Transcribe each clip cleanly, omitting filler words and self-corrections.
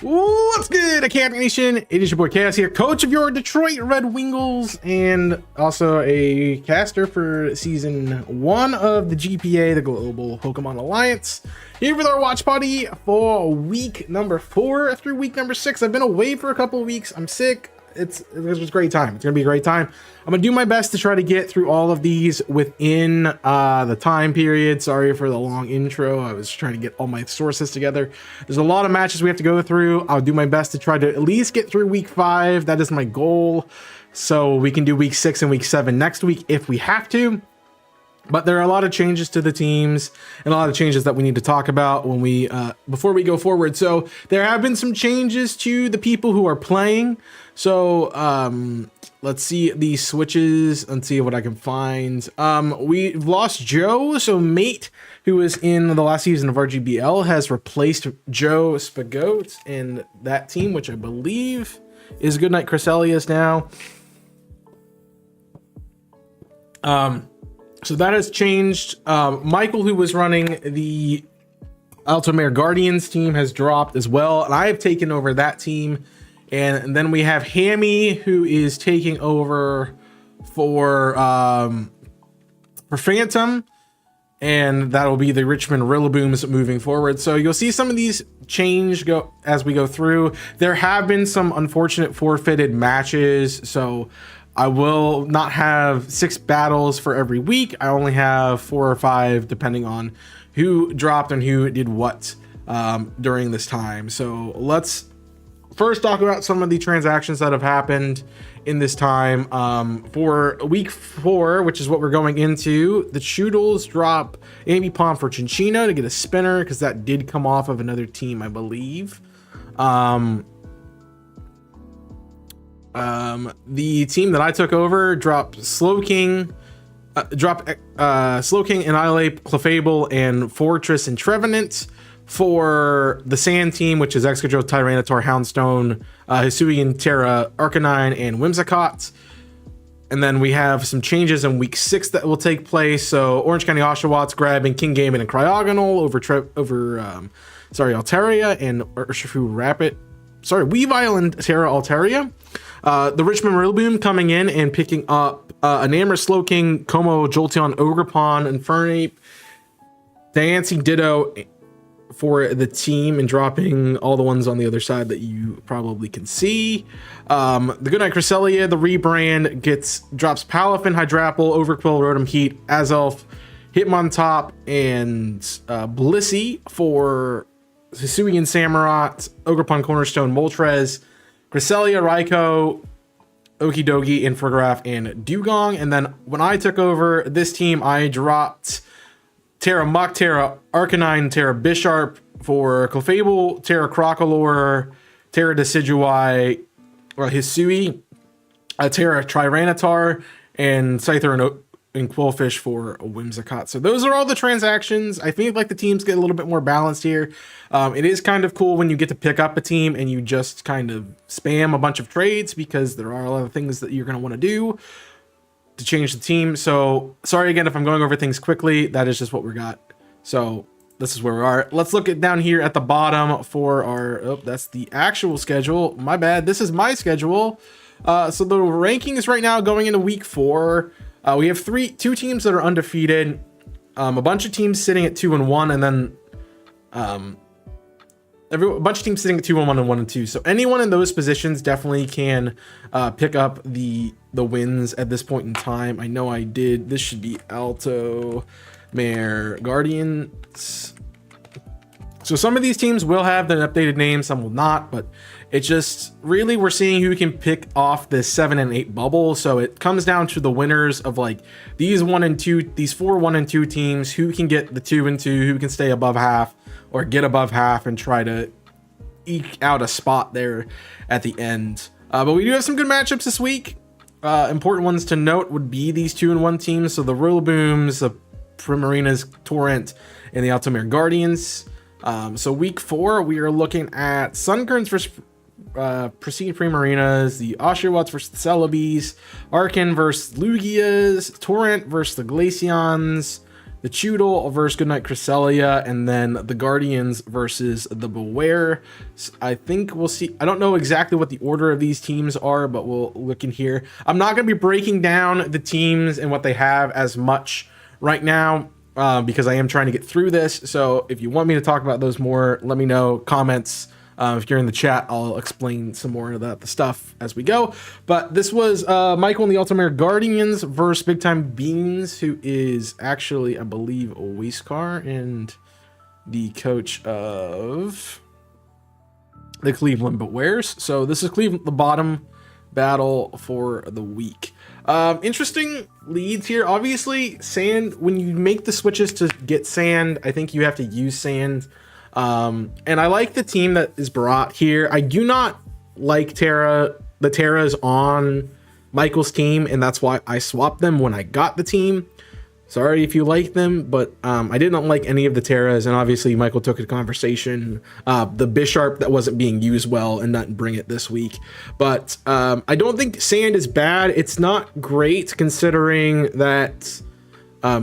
What's good, Academy Nation? It is your boy Chaos here, coach of your Detroit Red Wingles, and also a caster for season 1 of the GPA, the Global Pokemon Alliance. Here with our watch party for week number 4 after week number 6. I've been away for a couple of weeks. I'm sick. It was a great time. It's gonna be a great time. I'm gonna do my best to try to get through all of these within the time period. Sorry for the long intro. I was trying to get all my sources together. There's a lot of matches we have to go through. I'll do my best to try to at least get through week 5. That is my goal. So we can do week 6 and week 7 next week if we have to. But there are a lot of changes to the teams and a lot of changes that we need to talk about when we before we go forward. So there have been some changes to the people who are playing. So let's see these switches and see what I can find. We've lost Joe. So Mate, who was in the last season of RGBL, has replaced Joe Spagote in that team, which I believe is Goodnight Cresselia now. So that has changed. Michael, who was running the Altamare Guardians team, has dropped as well, and I have taken over that team. And then we have Hammy, who is taking over for Phantom, and that will be the Richmond Rillabooms moving forward. So you'll see some of these change as we go through. There have been some unfortunate forfeited matches, so I will not have 6 battles for every week. I only have 4 or 5, depending on who dropped and who did what during this time. So let's first talk about some of the transactions that have happened in this time. For week 4, which is what we're going into, the Choodles drop Amy Palm for Chinchino to get a spinner, because that did come off of another team, I believe. The team that I took over dropped Slowking, Annihilate, Clefable, and Fortress and Trevenant for the Sand team, which is Excadrill, Tyranitar, Houndstone, Hisuian, Terra, Arcanine, and Whimsicott. And then we have some changes in week 6 that will take place. So Orange County Oshawot's grabbing Kingambit and Cryogonal over Altaria and Urshifu Rapid. Weavile and Terra Altaria. The Richmond Rillaboom coming in and picking up Enamor, Slowking, Como, Jolteon, Ogerpon, Infernape, Diancie, Ditto for the team, and dropping all the ones on the other side that you probably can see. The Goodnight Cresselia, the rebrand, drops Palafin, Hydrapple, Overquill, Rotom Heat, Azelf, Hitmontop, and Blissey for Hisuian, Samurott, Ogerpon, Cornerstone, Moltres, Cresselia, Raikou, Okidogi, Infograph, and Dugong. And then when I took over this team, I dropped Terra Muck, Terra Arcanine, Terra Bisharp for Clefable, Terra Crocolore, Terra Decidueye, Hisui, Terra Tyranitar, and Scyther and Quillfish for Whimsicott. So those are all the transactions. I think like the teams get a little bit more balanced here. It is kind of cool when you get to pick up a team and you just kind of spam a bunch of trades, because there are a lot of things that you're going to want to do to change the team. So sorry again if I'm going over things quickly. That is just what we got. So this is where we are. Let's look at down here at the bottom for our, that's the actual schedule. My bad. This is my schedule. So the rankings right now going into week 4. We have 2 teams that are undefeated, a bunch of teams sitting at 2-1, and then a bunch of teams sitting at 2-1 and 1-2. So anyone in those positions definitely can pick up the wins at this point in time. I know I did. This should be Alto Mare Guardians. So some of these teams will have their updated names, some will not, but it's just really we're seeing who can pick off this 7 and 8 bubble. So it comes down to the winners of like these 1 and 2, these 4 1 and 2 teams, who can get the 2 and 2, who can stay above half or get above half and try to eke out a spot there at the end. But we do have some good matchups this week. Important ones to note would be these 2-1 teams. So the Rillabooms, the Primarinas, Torrent, and the Altamare Guardians. So week 4, we are looking at Sunkerns versus Prestige Primarinas, the Oshawots versus the Celebes, Arcan versus Lugias, Torrent versus the Glaceons, the Choodle versus Goodnight Cresselia, and then the Guardians versus the Beware. I think we'll see. I don't know exactly what the order of these teams are, but we'll look in here. I'm not going to be breaking down the teams and what they have as much right now because I am trying to get through this. So if you want me to talk about those more, let me know. Comments. If you're in the chat, I'll explain some more of the stuff as we go. But this was Michael and the Ultimate Guardians versus Big Time Beans, who is actually, I believe, a Wastecar and the coach of the Cleveland Bewares. So this is Cleveland, the bottom battle for the week. Interesting leads here. Obviously, sand, when you make the switches to get sand, I think you have to use sand. And I like the team that is brought here. I do not like Terra. The Terras on Michael's team, and that's why I swapped them when I got the team. Sorry if you like them, but I didn't like any of the Terras, and obviously Michael took a conversation. The Bisharp that wasn't being used well and not bring it this week. But I don't think sand is bad. It's not great considering that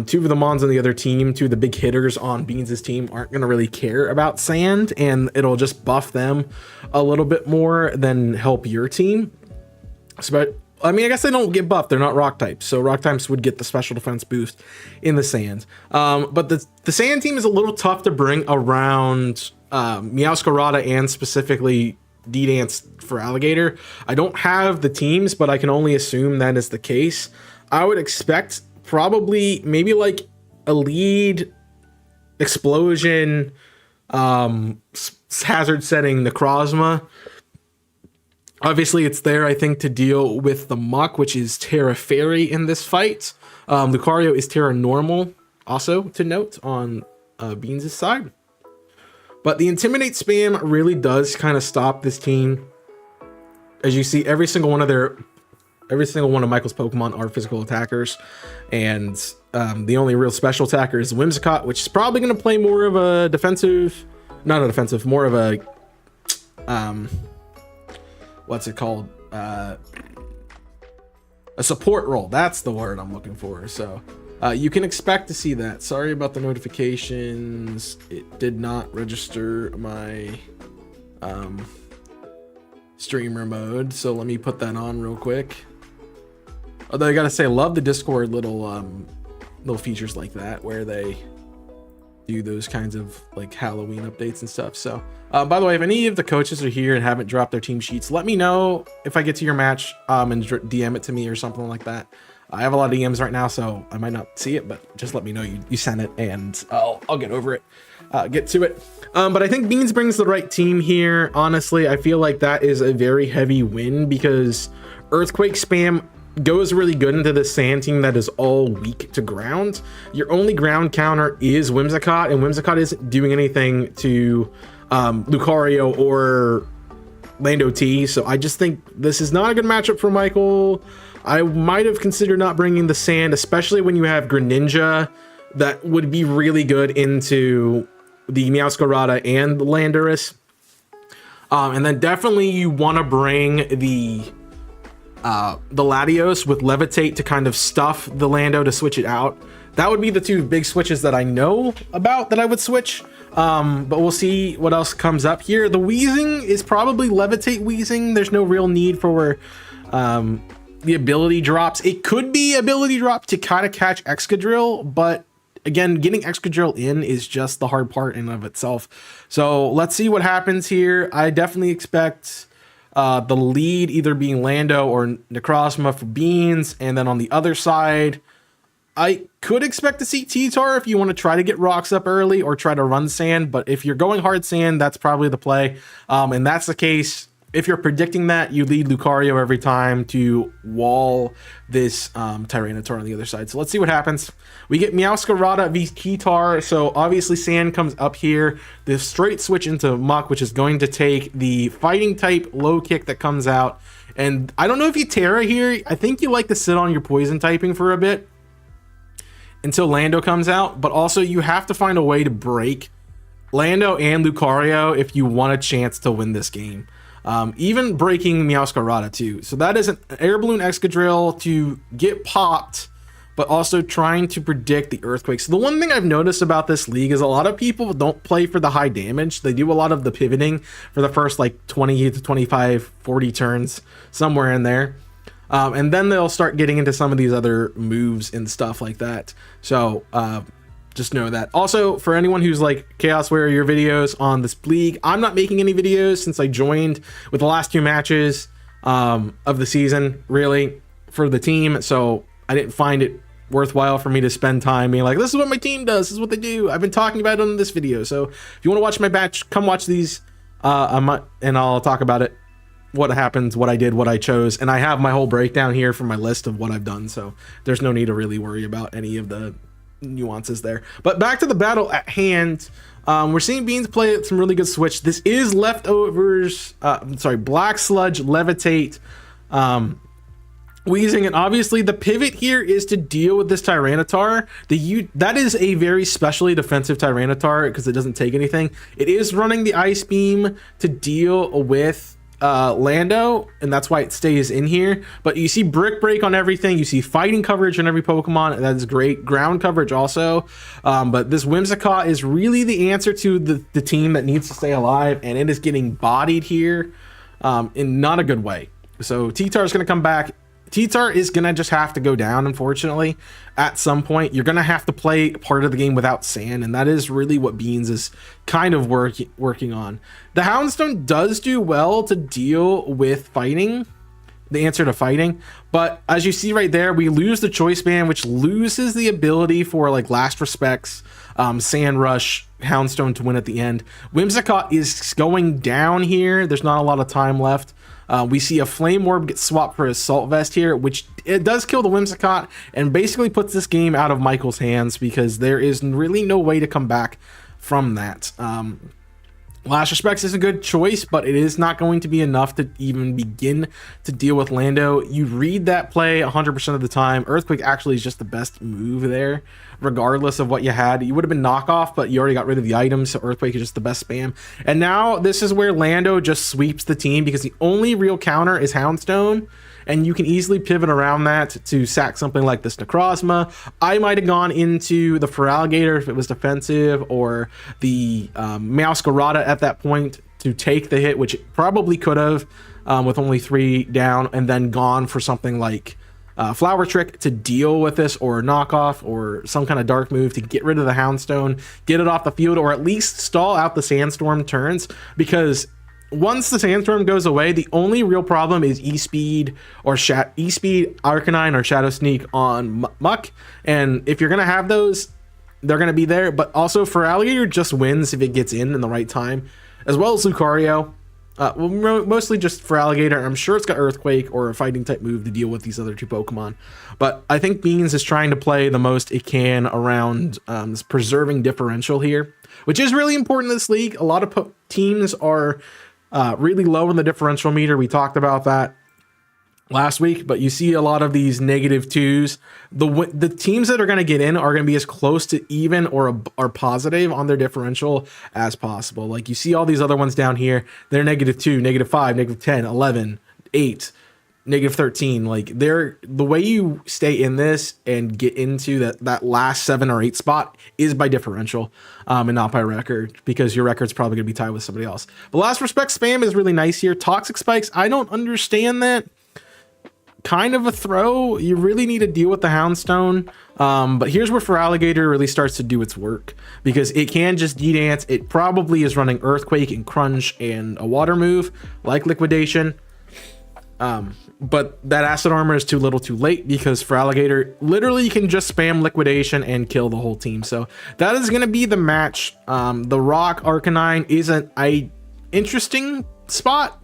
two of the Mons on the other team, two of the big hitters on Beans' team, aren't going to really care about sand, and it'll just buff them a little bit more than help your team. So, I mean, I guess they don't get buffed. They're not rock types, so rock types would get the special defense boost in the sand. But the sand team is a little tough to bring around Meowscarada and specifically D-Dance for Alligator. I don't have the teams, but I can only assume that is the case. I would expect probably maybe like a lead explosion hazard setting Necrozma. Obviously it's there, I think, to deal with the Muck, which is Terra Fairy in this fight. Lucario is Terra Normal, also to note on Beans' side. But the Intimidate spam really does kind of stop this team. As you see, every single one of Michael's Pokemon are physical attackers, and the only real special attacker is Whimsicott, which is probably going to play more of a defensive, not a defensive, more of a, what's it called? A support role. That's the word I'm looking for. So you can expect to see that. Sorry about the notifications. It did not register my streamer mode, so let me put that on real quick. Although I gotta say, I love the Discord little features like that where they do those kinds of like Halloween updates and stuff. So by the way, if any of the coaches are here and haven't dropped their team sheets, let me know if I get to your match and DM it to me or something like that. I have a lot of DMs right now, so I might not see it, but just let me know you sent it, and I'll get over it, get to it. But I think Beans brings the right team here. Honestly, I feel like that is a very heavy win because Earthquake spam goes really good into the sand team that is all weak to ground. Your only ground counter is Whimsicott, and Whimsicott isn't doing anything to Lucario or Lando T, so I just think this is not a good matchup for Michael. I might have considered not bringing the sand, especially when you have Greninja that would be really good into the Meowscarada and the Landorus. And then definitely you want to bring the Latios with Levitate to kind of stuff the Lando to switch it out. That would be the two big switches that I know about that I would switch. But we'll see what else comes up here. The Weezing is probably Levitate Weezing. There's no real need for the ability drops. It could be ability drop to kind of catch Excadrill, but again, getting Excadrill in is just the hard part in of itself. So let's see what happens here. I definitely expect the lead either being Lando or Necrozma for Beans, and then on the other side, I could expect to see T-Tar if you want to try to get rocks up early or try to run sand, but if you're going hard sand, that's probably the play. And that's the case. If you're predicting that, you lead Lucario every time to wall this Tyranitar on the other side. So let's see what happens. We get Meowscarada v T-Tar, so obviously sand comes up here. The straight switch into Muck, which is going to take the fighting type low kick that comes out. And I don't know if you Terra here. I think you like to sit on your poison typing for a bit until Lando comes out, but also you have to find a way to break Lando and Lucario if you want a chance to win this game. Even breaking Meowscarada too. So that is an Air Balloon Excadrill to get popped but also trying to predict the earthquakes. So the one thing I've noticed about this league is a lot of people don't play for the high damage. They do a lot of the pivoting for the first like 20 to 25, 40 turns, somewhere in there. And then they'll start getting into some of these other moves and stuff like that. So just know that. Also, for anyone who's like, Chaos, where are your videos on this league? I'm not making any videos since I joined with the last 2 matches of the season, really, for the team. So I didn't find it worthwhile for me to spend time being like, this is what my team does, this is what they do. I've been talking about it on this video. So if you want to watch my batch, come watch these, and I'll talk about it, what happens, what I did, what I chose. And I have my whole breakdown here for my list of what I've done. So there's no need to really worry about any of the nuances there. But back to the battle at hand. We're seeing Beans play some really good switch. This is leftovers, Black Sludge, Levitate, Wheezing, and obviously the pivot here is to deal with this Tyranitar. That is a very specially defensive Tyranitar because it doesn't take anything. It is running the Ice Beam to deal with Lando, and that's why it stays in here. But you see Brick Break on everything. You see fighting coverage on every Pokemon. That is great. Ground coverage also. But this Whimsicott is really the answer to the team that needs to stay alive, and it is getting bodied here in not a good way. So T-Tar is going to come back. T-Tar is going to just have to go down, unfortunately. At some point, you're going to have to play part of the game without sand, and that is really what Beans is kind of working on. The Houndstone does do well to deal with fighting, the answer to fighting, but as you see right there, we lose the Choice Band, which loses the ability for like Last Respects, Sand Rush, Houndstone to win at the end. Whimsicott is going down here. There's not a lot of time left. We see a Flame Orb get swapped for Assault Vest here, which it does kill the Whimsicott and basically puts this game out of Michael's hands because there is really no way to come back from that. Last Respects is a good choice, but it is not going to be enough to even begin to deal with Lando. You read that play 100% of the time. Earthquake actually is just the best move there, regardless of what you had. You would have been knockoff, but you already got rid of the items, so Earthquake is just the best spam. And now this is where Lando just sweeps the team because the only real counter is Houndstone, and you can easily pivot around that to sack something like this Necrozma. I might have gone into the Feraligatr if it was defensive, or the Meowscarada at that point to take the hit, which it probably could have with only 3 down, and then gone for something like Flower Trick to deal with this, or knockoff, or some kind of dark move to get rid of the Houndstone, get it off the field, or at least stall out the Sandstorm turns, because once the Sandstorm goes away, the only real problem is E-Speed or E-Speed, Arcanine, or Shadow Sneak on Muck. And if you're going to have those, they're going to be there. But also, Feraligatr just wins if it gets in the right time, as well as Lucario. Well, mostly just Feraligatr. I'm sure it's got Earthquake or a fighting type move to deal with these other 2 Pokemon. But I think Beans is trying to play the most it can around this preserving differential here, which is really important in this league. A lot of teams are really low in the differential meter. We talked about that last week, but you see a lot of these -2s. The teams that are going to get in are going to be as close to even or positive on their differential as possible. Like you see all these other ones down here, they're -2, -5, -10, 11, 8, -13. Like the way you stay in this and get into that last 7 or 8 spot is by differential, and not by record, because your record's probably gonna be tied with somebody else. But Last Respect spam is really nice here. Toxic Spikes, I don't understand that. Kind of a throw. You really need to deal with the Houndstone. But here's where Feraligatr really starts to do its work, because it can just D-Dance. It probably is running Earthquake and Crunch and a water move like Liquidation. But that Acid Armor is too little too late, because Feraligatr literally can just spam Liquidation and kill the whole team. So that is going to be the match. The Rock Arcanine is an interesting spot.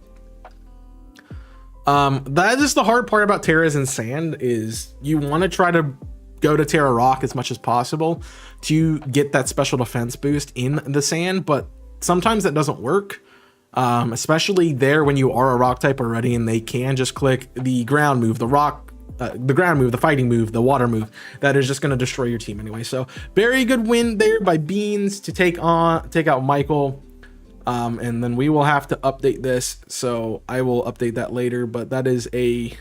That is the hard part about Terras and Sand, is you want to try to go to Terra Rock as much as possible to get that special defense boost in the Sand, but sometimes that doesn't work. Especially there when you are a rock type already, and they can just click the ground move, the ground move, the fighting move, the water move, that is just going to destroy your team anyway. So very good win there by Beans to take out Michael. And then we will have to update this, so I will update that later, but that is a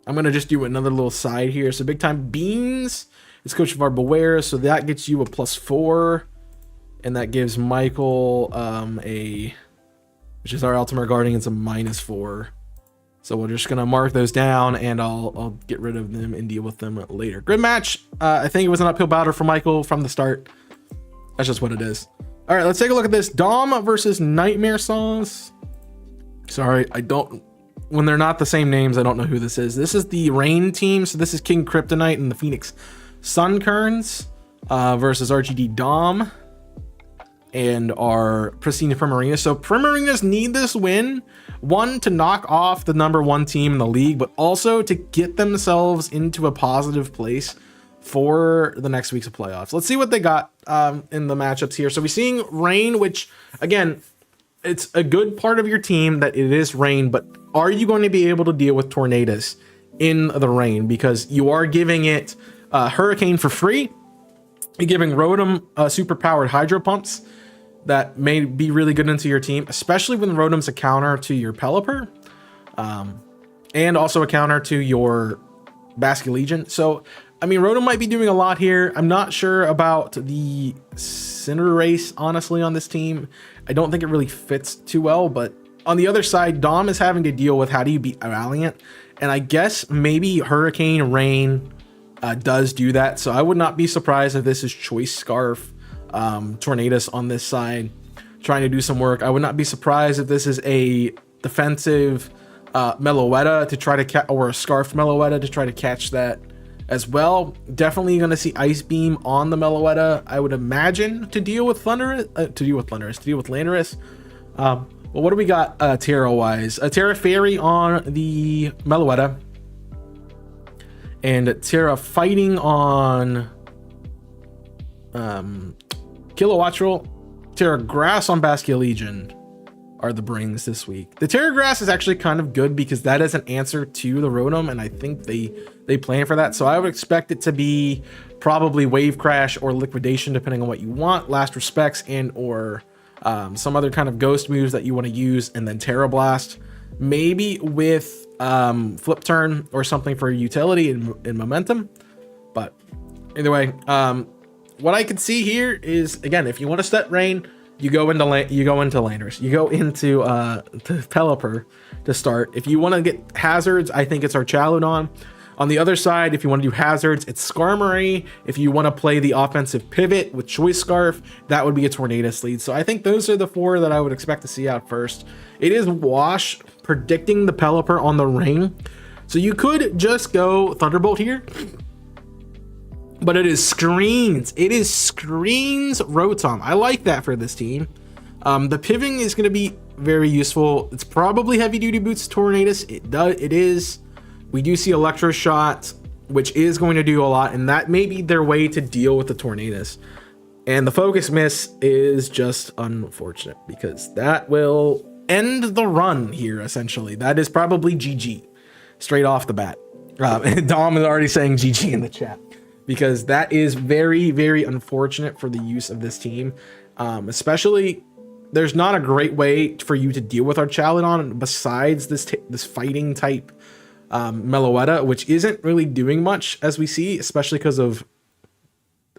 I'm going to just do another little side here. So Big Time Beans is Coach of our Beware. So that gets you a +4. And that gives Michael which is our Ultimate Guardians, a -4. So we're just going to mark those down, and I'll get rid of them and deal with them later. Grid match. I think it was an uphill battle for Michael from the start. That's just what it is. All right, let's take a look at this. Dom versus Nightmare Sauce. Sorry, when they're not the same names, I don't know who this is. This is the Rain team. So this is King Kryptonite and the Phoenix Sunkerns versus RGD Dom and our Pristine Primarinas. So Primarinas need this win, one, to knock off the #1 team in the league, but also to get themselves into a positive place for the next weeks of playoffs. Let's see what they got in the matchups here. So we're seeing Rain, which, again, it's a good part of your team that it is Rain, but are you going to be able to deal with Tornadus in the Rain? Because you are giving it Hurricane for free. You're giving Rotom super powered Hydro Pumps that may be really good into your team, especially when Rotom's a counter to your Pelipper, and also a counter to your Basculegion. So, I mean, Rotom might be doing a lot here. I'm not sure about the Cinderace, honestly, on this team. I don't think it really fits too well, but on the other side, Dom is having to deal with how do you beat Valiant, and I guess maybe Hurricane Rain does do that. So I would not be surprised if this is Choice Scarf Tornadus on this side trying to do some work. I would not be surprised if this is a defensive Meloetta to try to or a Scarf Meloetta to try to catch that as well. Definitely going to see Ice Beam on the Meloetta, I would imagine, to deal with Landorus. Well, what do we got Terra wise? A Terra Fairy on the Meloetta, and Terra Fighting on Kilowattrel. Terra Grass on Basculegion are the brings this week. The Terra Grass is actually kind of good because that is an answer to the Rotom, and I think they plan for that. So I would expect it to be probably Wave Crash or Liquidation, depending on what you want. Last Respects and or some other kind of ghost moves that you want to use, and then Terra Blast, maybe with Flip Turn or something for utility and momentum. But either way, what I can see here is, again, if you want to set Rain, you go into Landorus, you go into Pelipper to start. If you want to get hazards, I think it's our Chaludon. On the other side, if you want to do hazards, it's Skarmory. If you want to play the offensive pivot with Choice Scarf, that would be a Tornadus lead. So I think those are the 4 that I would expect to see out first. It is Wash predicting the Pelipper on the ring. So you could just go Thunderbolt here, but it is Screens. It is Screens Rotom. I like that for this team. The pivoting is going to be very useful. It's probably Heavy Duty Boots Tornadus. It is. We do see Electro Shot, which is going to do a lot, and that may be their way to deal with the Tornadus. And the Focus Miss is just unfortunate because that will end the run here, essentially. That is probably GG straight off the bat. Dom is already saying GG in the chat, because that is very, very unfortunate for the use of this team. Especially, there's not a great way for you to deal with our Chaludon besides this fighting type Meloetta, which isn't really doing much, as we see, especially because of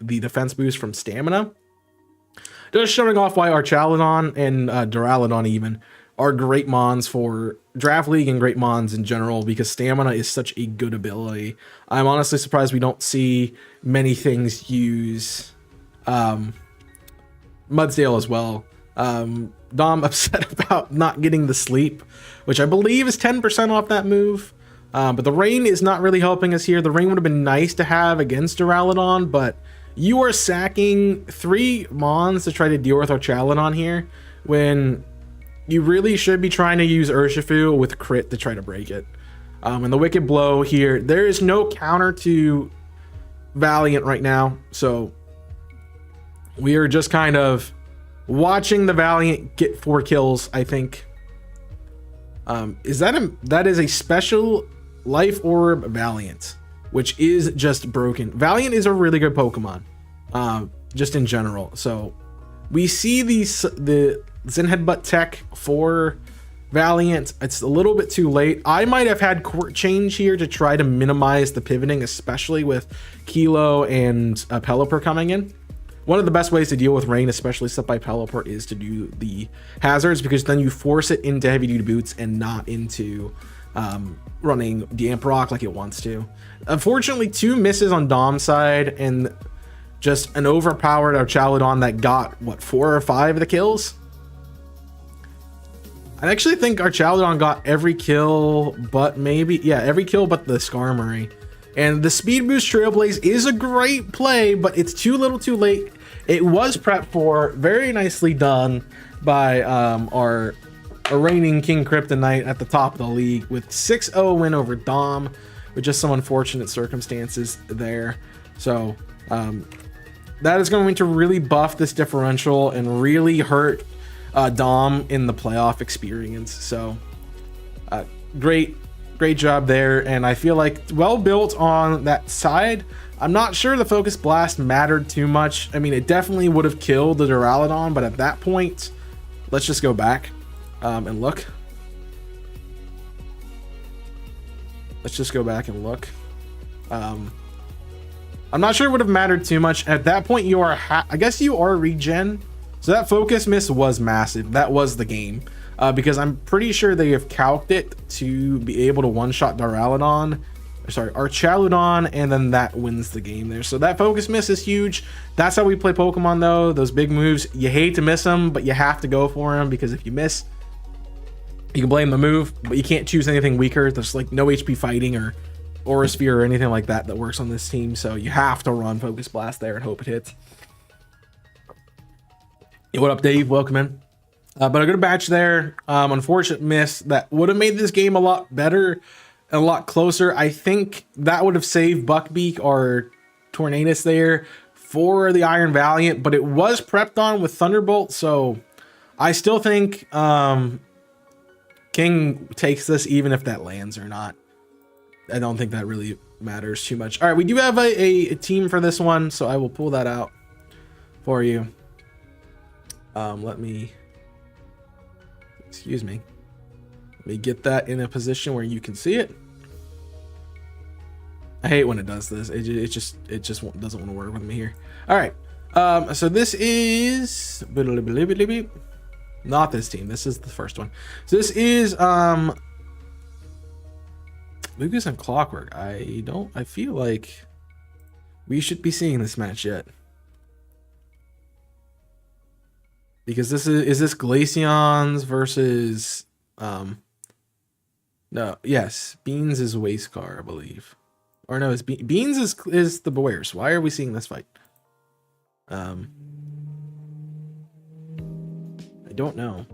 the defense boost from Stamina. Just showing off why our Chaludon and Duraludon even are great mons for Draft League and great mons in general, because Stamina is such a good ability. I'm honestly surprised we don't see many things use Mudsdale as well. Dom upset about not getting the sleep, which I believe is 10% off that move. But the Rain is not really helping us here. The Rain would have been nice to have against Duraludon, but you are sacking 3 mons to try to deal with our Chaludon here, when you really should be trying to use Urshifu with crit to try to break it. And the Wicked Blow here, there is no counter to Valiant right now, so we are just kind of watching the Valiant get 4 kills, I think. That is a special Life Orb Valiant, which is just broken. Valiant is a really good Pokemon, just in general. So we see the Zen Headbutt tech for Valiant, it's a little bit too late. I might have had court change here to try to minimize the pivoting, especially with Kilo and Pelipper coming in. One of the best ways to deal with rain, especially set by Pelipper, is to do the hazards, because then you force it into heavy duty boots and not into running Damp Rock like it wants to. Unfortunately, 2 misses on Dom's side and just an overpowered Archaludon that got, what, 4 or 5 of the kills? I actually think Archaludon got every kill, but maybe, yeah, every kill but the Skarmory. And the Speed Boost Trailblaze is a great play, but it's too little too late. It was prepped for, very nicely done by our reigning King Kryptonite at the top of the league with 6-0 win over Dom, with just some unfortunate circumstances there. So that is going to really buff this differential and really hurt Dom in the playoff experience. So great job there, and I feel like well built on that side. I'm not sure the Focus Blast mattered too much. I mean, it definitely would have killed the Duraludon, but at that point, let's just go back and look. Let's just go back and look. I'm not sure it would have mattered too much. At that point, you are I guess you are regen. So that focus miss was massive. That was the game. Because I'm pretty sure they have calced it to be able to one-shot Duraludon, sorry, Archaludon, and then that wins the game there. So that focus miss is huge. That's how we play Pokemon, though. Those big moves, you hate to miss them, but you have to go for them, because if you miss, you can blame the move, but you can't choose anything weaker. There's like no HP fighting or Aura Sphere or anything like that that works on this team. So you have to run Focus Blast there and hope it hits. Hey, what up, Dave? Welcome in. But a good batch there. Unfortunate miss that would have made this game a lot better, a lot closer. I think that would have saved Buckbeak or Tornadus there for the Iron Valiant, but it was prepped on with Thunderbolt, so I still think King takes this even if that lands or not. I don't think that really matters too much. All right, we do have a team for this one, so I will pull that out for you. Let me get that in a position where you can see it. I hate when it does this. It just doesn't want to work with me here. All right. So this is not this team. This is the first one. So this is Lucas and Clockwork. I feel like we should be seeing this match yet. Because this is this Glaceons versus no, yes, Beans is Wastecar, I believe. Or no, it's Beans is the Bewares. Why are we seeing this fight? I don't know.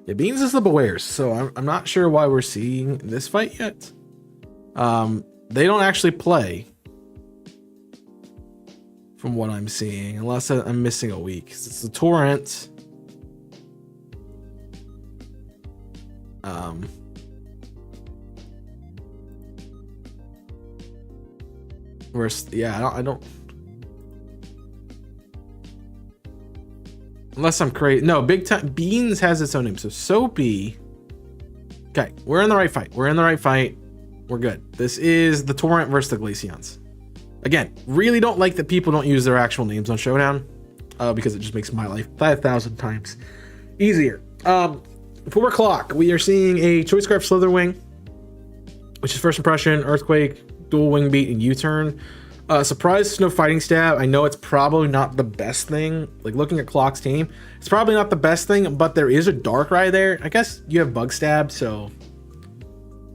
Yeah, Beans is the Bewares, so I'm not sure why we're seeing this fight yet. They don't actually play, from what I'm seeing, unless I'm missing a week. It's the Torrent. Yeah, I don't. Unless I'm crazy. No, Big Time Beans has its own name. So Soapy. Okay, we're in the right fight. We're in the right fight. We're good. This is the Torrent versus the Glaceons. Again, really don't like that people don't use their actual names on Showdown, because it just makes my life 5,000 times easier. 4 o'clock, we are seeing a Choice Scarf Slitherwing, which is first impression, Earthquake, Dual Wing Beat, and U-Turn. Surprise Snow Fighting Stab. I know it's probably not the best thing. Like looking at Clock's team, it's probably not the best thing, but there is a Darkrai there. I guess you have Bug Stab, so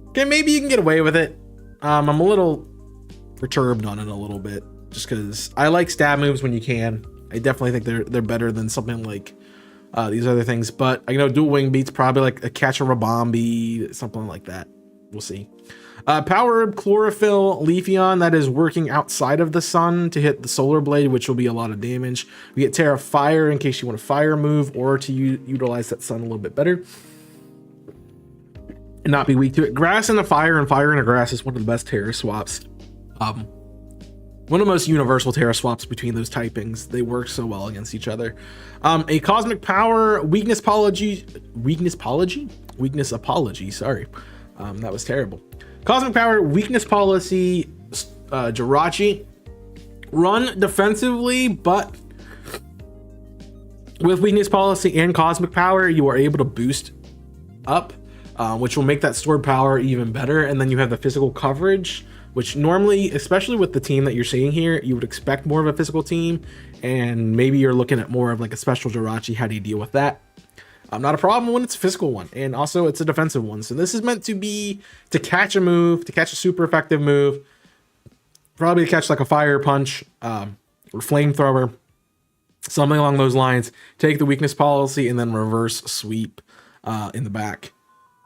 okay, maybe you can get away with it. I'm a little perturbed on it a little bit, just because I like stab moves when you can. I definitely think they're better than something like these other things, but I know Dual Wing Beat's probably like a Catch a Rabombi, something like that. We'll see. Power Herb, Chlorophyll, Leafeon, that is working outside of the sun to hit the Solar Blade, which will be a lot of damage. We get Terra Fire in case you want a fire move or to utilize that sun a little bit better and not be weak to it. Grass and a fire and a grass is one of the best Terra swaps one of the most universal Terra swaps between those typings. They work so well against each other. A Cosmic Power, Weakness Apology, sorry. That was terrible. Cosmic Power, Weakness Policy, Jirachi. Run defensively, but with Weakness Policy and Cosmic Power, you are able to boost up, which will make that stored power even better. And then you have the physical coverage, which normally, especially with the team that you're seeing here, you would expect more of a physical team, and maybe you're looking at more of like a special Jirachi. How do you deal with that? Not a problem when it's a physical one, and also it's a defensive one. So this is meant to be to catch a move, to catch a super effective move, probably to catch like a fire punch or flamethrower, something along those lines. Take the weakness policy and then reverse sweep in the back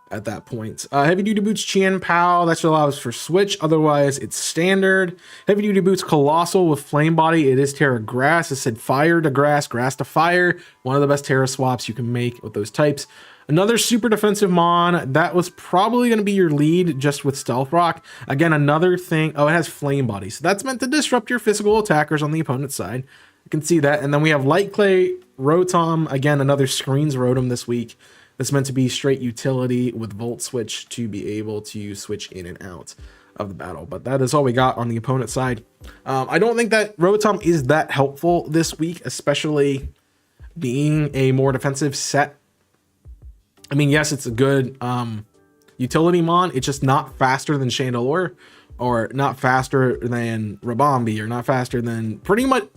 at that point. Heavy duty boots Qian Pao, that allows for switch, otherwise it's standard. Heavy duty boots Colossal with flame body, it is Terra Grass. It said fire to grass, grass to fire. One of the best Terra swaps you can make with those types. Another super defensive Mon, that was probably going to be your lead just with Stealth Rock. Again, another thing, oh, it has flame body, so that's meant to disrupt your physical attackers on the opponent's side. You can see that. And then we have Light Clay Rotom, again, another Screens Rotom this week. That's meant to be straight utility with Volt Switch to be able to switch in and out of the battle. But that is all we got on the opponent's side. I don't think that Rotom is that helpful this week, especially being a more defensive set. I mean, yes, it's a good utility Mon. It's just not faster than Chandelure, or not faster than Rabombi, or not faster than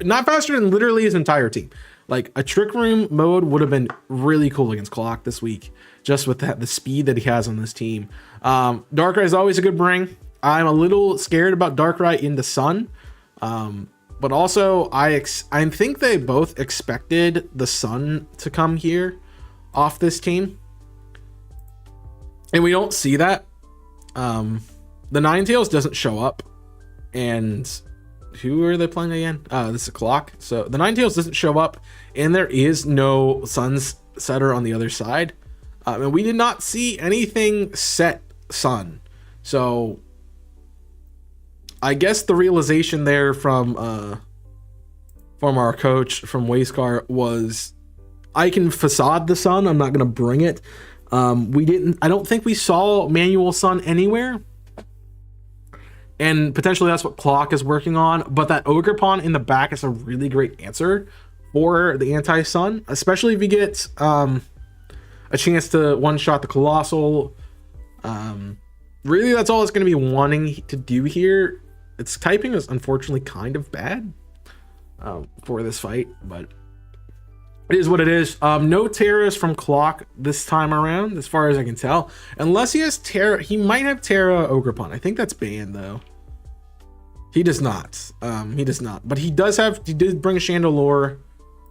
not faster than literally his entire team. Like a Trick Room mode would have been really cool against Clock this week, just with the speed that he has on this team. Darkrai is always a good bring. I'm a little scared about Darkrai into Sun, but also I think they both expected the Sun to come here off this team, and we don't see that. The Ninetales doesn't show up, and who are they playing again? This is Clock. So the Ninetales doesn't show up, and there is no Sun's setter on the other side. And we did not see anything set Sun. So I guess the realization there from our coach from Wastecar was, I can facade the Sun, I'm not going to bring it. I don't think we saw manual Sun anywhere. And potentially that's what Clock is working on. But that Ogerpon in the back is a really great answer for the anti-Sun, especially if you get a chance to one-shot the Colossal. Really, that's all it's going to be wanting to do here. Its typing is unfortunately kind of bad for this fight, but it is what it is. No Terras from Clock this time around, as far as I can tell. Unless he has Terra. He might have Terra Ogerpon. I think that's banned, though. He does not. He does not. But he did bring Chandelure.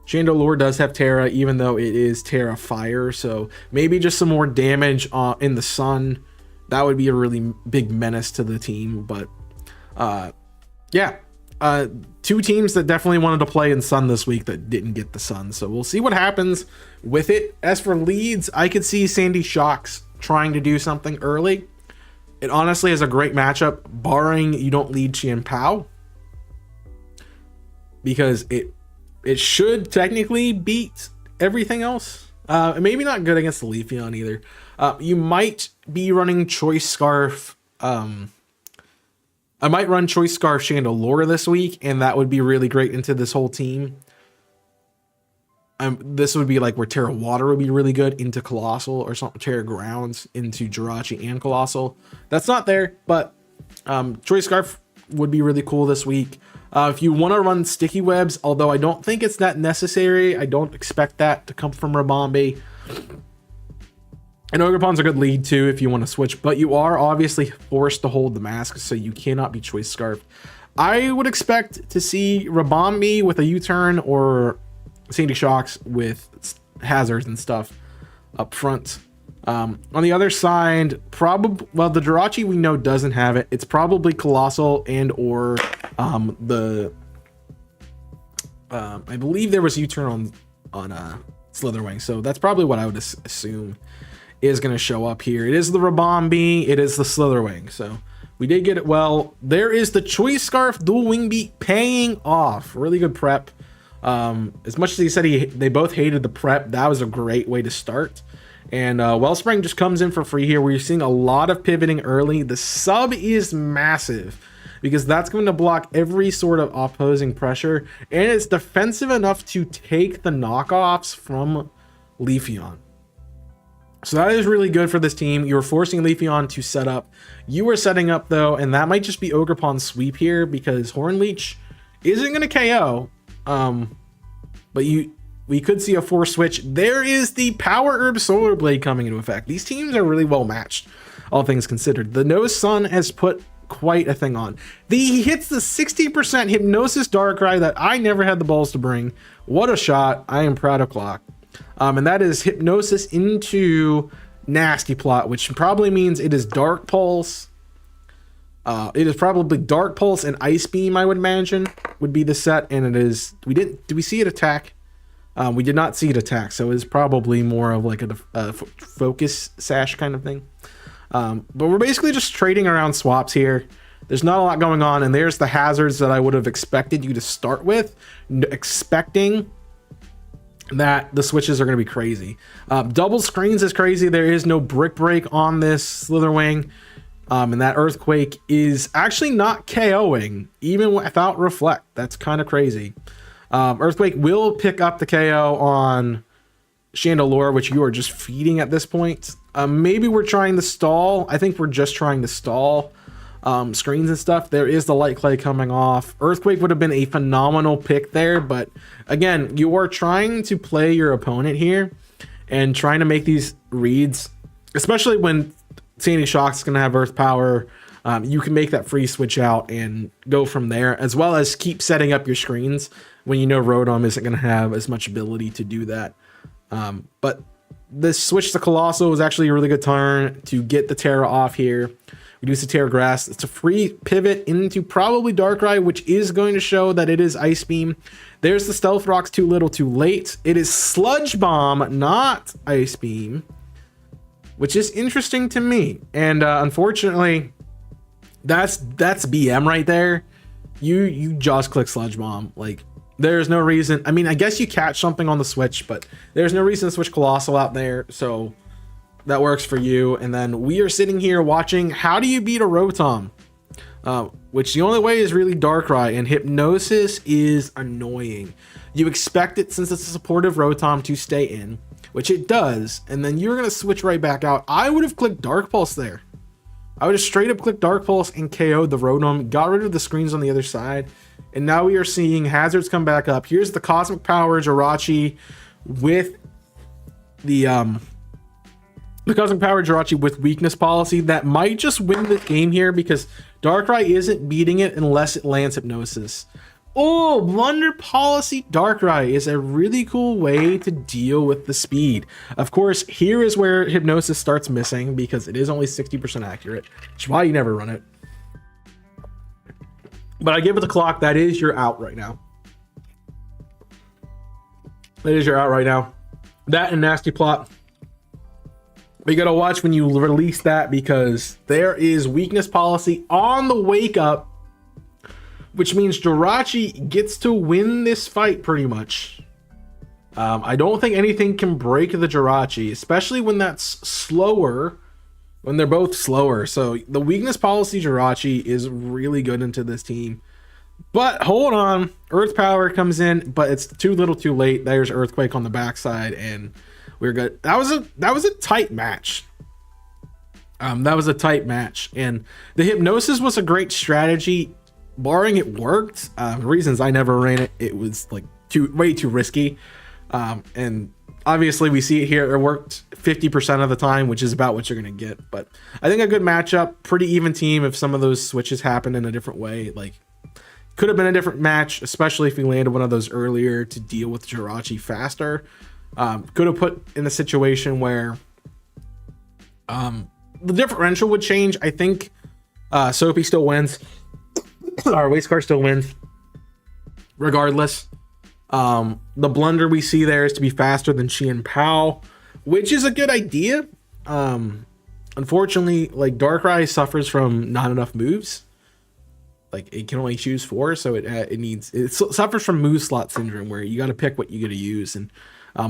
Chandelure does have Terra, even though it is Terra Fire. So maybe just some more damage in the Sun. That would be a really big menace to the team. But yeah. Two teams that definitely wanted to play in Sun this week that didn't get the Sun. So we'll see what happens with it. As for leads, I could see Sandy Shocks trying to do something early. It honestly is a great matchup, barring you don't lead Qian Pao, because it should technically beat everything else. Maybe not good against the Leafeon either. You might be running Choice Scarf. I might run Choice Scarf Chandelure this week, and that would be really great into this whole team. This would be like where Terra Water would be really good into Colossal, or something. Terra Grounds into Jirachi and Colossal. That's not there, but Choice Scarf would be really cool this week. If you want to run Sticky Webs, although I don't think it's that necessary, I don't expect that to come from Rabombi. And Ogerpon's a good lead too if you want to switch, but you are obviously forced to hold the mask, so you cannot be Choice Scarf. I would expect to see Rabombi with a U-turn, or Sandy Shocks with hazards and stuff up front. On the other side, probably, well, the Jirachi we know doesn't have it. It's probably Colossal and or I believe there was U-turn on Slitherwing, so that's probably what I would assume is going to show up here. It is the Rabombi, it is the Slitherwing, so We did get it well. There is the Choice Scarf Dual Wing Beat paying off. Really good prep. As much as he said they both hated the prep, that was a great way to start. And Wellspring just comes in for free here. We're seeing a lot of pivoting early. The sub is massive because that's going to block every sort of opposing pressure. And it's defensive enough to take the knockoffs from Leafeon. So that is really good for this team. You're forcing Leafeon to set up. You were setting up though, and that might just be Ogerpon's sweep here because Hornleech isn't going to KO. But we could see a force switch. There is the Power Herb Solar Blade coming into effect. These teams are really well matched, all things considered. The No Sun has put quite a thing on. He hits the 60% Hypnosis Darkrai that I never had the balls to bring. What a shot. I am proud of Clock. And that is Hypnosis into Nasty Plot, which probably means it is Dark Pulse. It is probably Dark Pulse and Ice Beam, I would imagine, would be the set. And it is, did we see it attack? We did not see it attack, so it's probably more of like a focus sash kind of thing. But we're basically just trading around swaps here. There's not a lot going on, and there's the hazards that I would have expected you to start with, expecting that the switches are going to be crazy. Double screens is crazy. There is no Brick Break on this Slitherwing. And that Earthquake is actually not KOing, even without Reflect. That's kind of crazy. Earthquake will pick up the KO on Chandelure, which you are just feeding at this point. Maybe we're trying to stall. I think we're just trying to stall screens and stuff. There is the Light Clay coming off. Earthquake would have been a phenomenal pick there, but again, you are trying to play your opponent here and trying to make these reads, especially when Sandy Shock's going to have Earth Power. You can make that free switch out and go from there, as well as keep setting up your screens when you know Rotom isn't going to have as much ability to do that. But this switch to Colossal was actually a really good turn to get the Terra off here. Reduce the Terra Grass. It's a free pivot into probably Darkrai, which is going to show that it is Ice Beam. There's the Stealth Rock's too little too late. It is Sludge Bomb, not Ice Beam, which is interesting to me. And unfortunately, that's BM right there. You just click Sludge Bomb. Like, there's no reason. I mean, I guess you catch something on the switch, but there's no reason to switch Colossal out there. So that works for you. And then we are sitting here watching, how do you beat a Rotom? Which the only way is really Darkrai, and Hypnosis is annoying. You expect it, since it's a supportive Rotom, to stay in, which it does, and then you're going to switch right back out. I would have clicked Dark Pulse there. I would have straight up clicked Dark Pulse and KO'd the Rotom, got rid of the screens on the other side, and now we are seeing hazards come back up. Here's the Cosmic Power Jirachi with the Cosmic Power Jirachi with Weakness Policy. That might just win the game here because Darkrai isn't beating it unless it lands Hypnosis. Oh, Blunder Policy Darkrai is a really cool way to deal with the speed. Of course, here is where Hypnosis starts missing because it is only 60% accurate, which is why you never run it. But I give it the Clock. That is your out right now. That is your out right now. That and Nasty Plot. But you gotta watch when you release that because there is Weakness Policy on the wake up, which means Jirachi gets to win this fight pretty much. I don't think anything can break the Jirachi, especially when that's slower, when they're both slower. So the Weakness Policy Jirachi is really good into this team. But hold on, Earth Power comes in, but it's too little too late. There's Earthquake on the backside, and we're good. That was a tight match. That was a tight match, and the Hypnosis was a great strategy, barring it worked. Reasons I never ran it. It was like way too risky, and obviously we see it here. It worked 50% of the time, which is about what you're gonna get. But I think a good matchup, pretty even team. If some of those switches happened in a different way, like could have been a different match, especially if we landed one of those earlier to deal with Jirachi faster. Could have put in a situation where the differential would change. I think Soapy still wins. Our Waste Car still wins regardless. The blunder we see there is to be faster than Qian Pao, which is a good idea. Unfortunately, like Darkrai suffers from not enough moves. Like it can only choose 4, so it suffers from move slot syndrome, where you got to pick what you're gonna use, and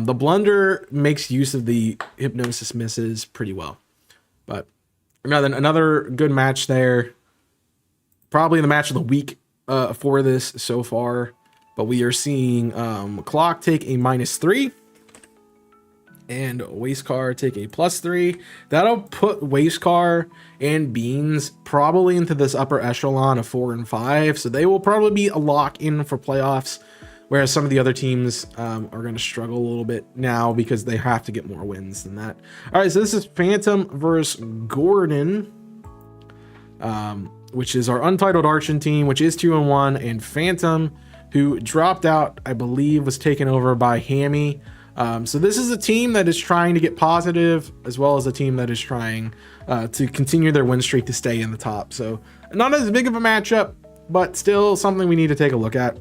the Blunder makes use of the Hypnosis misses pretty well. But another good match there. Probably the match of the week for this so far. But we are seeing Clock take a -3 and Wastecar take a +3. That'll put Wastecar and Beans probably into this upper echelon of 4 and 5. So they will probably be a lock in for playoffs. Whereas some of the other teams are going to struggle a little bit now because they have to get more wins than that. All right, so this is Phantom versus Gordon, which is our untitled Archon team, which is 2-1, and Phantom, who dropped out, I believe, was taken over by Hammy. So this is a team that is trying to get positive, as well as a team that is trying to continue their win streak to stay in the top. So not as big of a matchup, but still something we need to take a look at.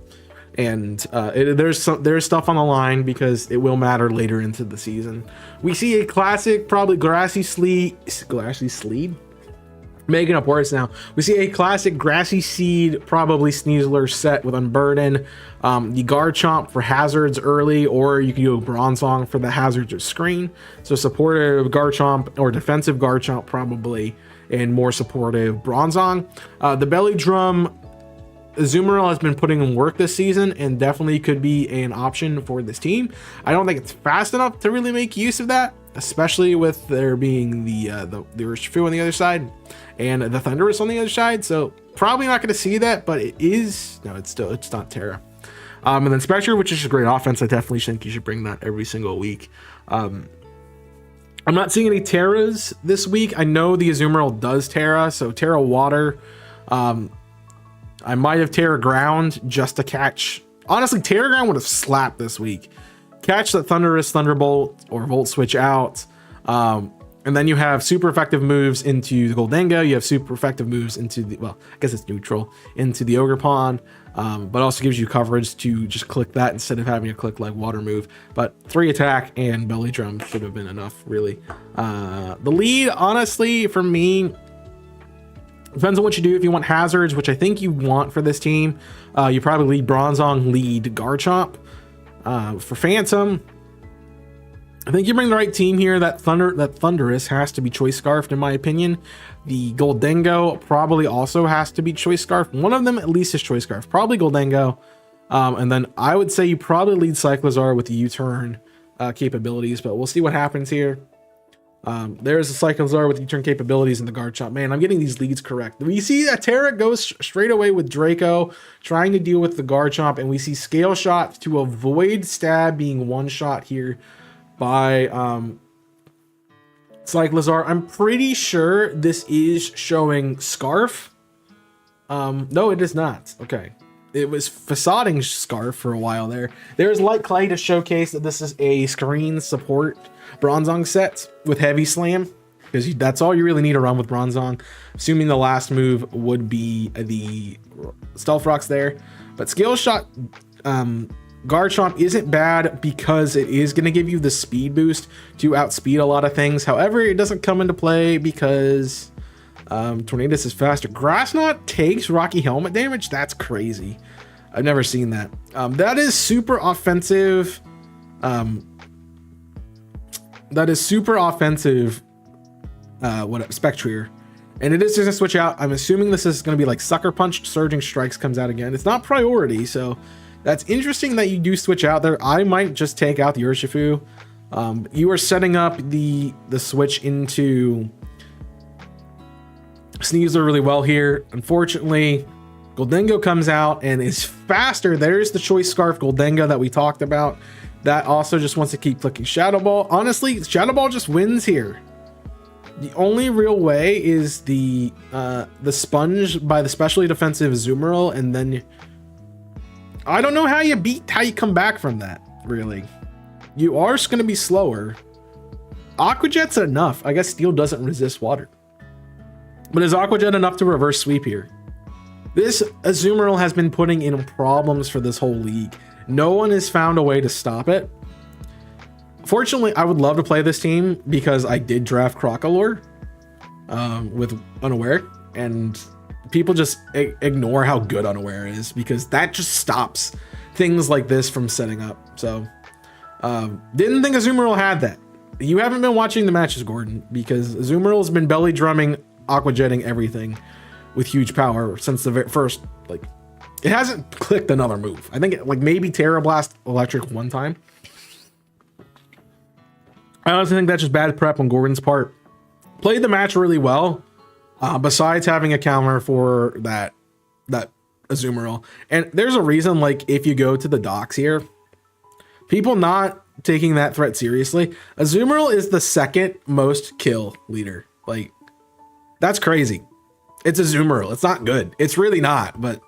And there's stuff on the line because it will matter later into the season. We see a classic, probably Grassy Sleed, making up words now. We see a classic Grassy Seed, probably Sneasler set with Unburden, the Garchomp for hazards early, or you can go Bronzong for the hazards or screen. So supportive Garchomp or defensive Garchomp probably, and more supportive Bronzong. The Belly Drum, Azumarill has been putting in work this season and definitely could be an option for this team. I don't think it's fast enough to really make use of that, especially with there being the Urshifu on the other side and the Thundurus on the other side. So probably not going to see that, but it's not Terra. And then Spectre, which is a great offense. I definitely think you should bring that every single week. I'm not seeing any Terras this week. I know the Azumarill does Terra, so Terra Water. I might have Terra Ground just to catch. Honestly, Terra Ground would have slapped this week. Catch the Thundurus, Thunderbolt, or Volt Switch out. And then you have super effective moves into the Goldengo. You have super effective moves into the, well, I guess it's neutral, into the Ogerpon. But also gives you coverage to just click that instead of having to click like Water Move. But 3 attack and Belly Drum should have been enough, really. The lead, honestly, for me, depends on what you do. If you want hazards, which I think you want for this team, you probably lead Bronzong, lead Garchomp. For Phantom, I think you bring the right team here. That Thundurus has to be Choice Scarfed, in my opinion. The Goldengo probably also has to be Choice Scarfed. One of them at least is Choice Scarf, probably Goldengo. And then I would say you probably lead Cyclizar with the U-turn capabilities, but we'll see what happens here. There's a Cyclizar with U-turn capabilities in the Garchomp. Man, I'm getting these leads correct. We see that Terra goes straight away with Draco, trying to deal with the Garchomp, and we see Scale Shot to avoid Stab being one-shot here by Cyclizar. I'm pretty sure this is showing Scarf. No, it is not. Okay. It was facading Scarf for a while there. There's Light Clay to showcase that this is a screen support Bronzong set with Heavy Slam, because that's all you really need to run with Bronzong, assuming the last move would be the Stealth Rocks there. But Scale Shot Garchomp isn't bad because it is going to give you the speed boost to outspeed a lot of things. However, it doesn't come into play because Tornadus is faster. Grass Knot takes Rocky Helmet damage? That's crazy. I've never seen that. That is super offensive. Spectrier. And it is just a switch out. I'm assuming this is going to be like Sucker Punch. Surging Strikes comes out again. It's not priority, so that's interesting that you do switch out there. I might just take out the Urshifu. You are setting up the switch into Sneasler really well here. Unfortunately, Goldengo comes out and is faster. There's the Choice Scarf Goldengo that we talked about. That also just wants to keep clicking Shadow Ball. Honestly, Shadow Ball just wins here. The only real way is the Sponge by the specially defensive Azumarill, and then I don't know how you come back from that, really. You are just going to be slower. Aqua Jet's enough. I guess Steel doesn't resist water. But is Aqua Jet enough to reverse sweep here? This Azumarill has been putting in problems for this whole league. No one has found a way to stop it. Fortunately, I would love to play this team because I did draft Crocalor. with Unaware, and people just ignore how good Unaware is because that just stops things like this from setting up. So didn't think Azumarill had that. You haven't been watching the matches, Gordon, because Azumarill's been belly drumming, aqua jetting everything with huge power since the first, like, it hasn't clicked another move. I think like maybe Terra Blast Electric one time. I honestly think that's just bad prep on Gordon's part. Played the match really well, besides having a counter for that Azumarill. And there's a reason, like, if you go to the docs here, people not taking that threat seriously, Azumarill is the second most kill leader. Like, that's crazy. It's Azumarill. It's not good. It's really not, but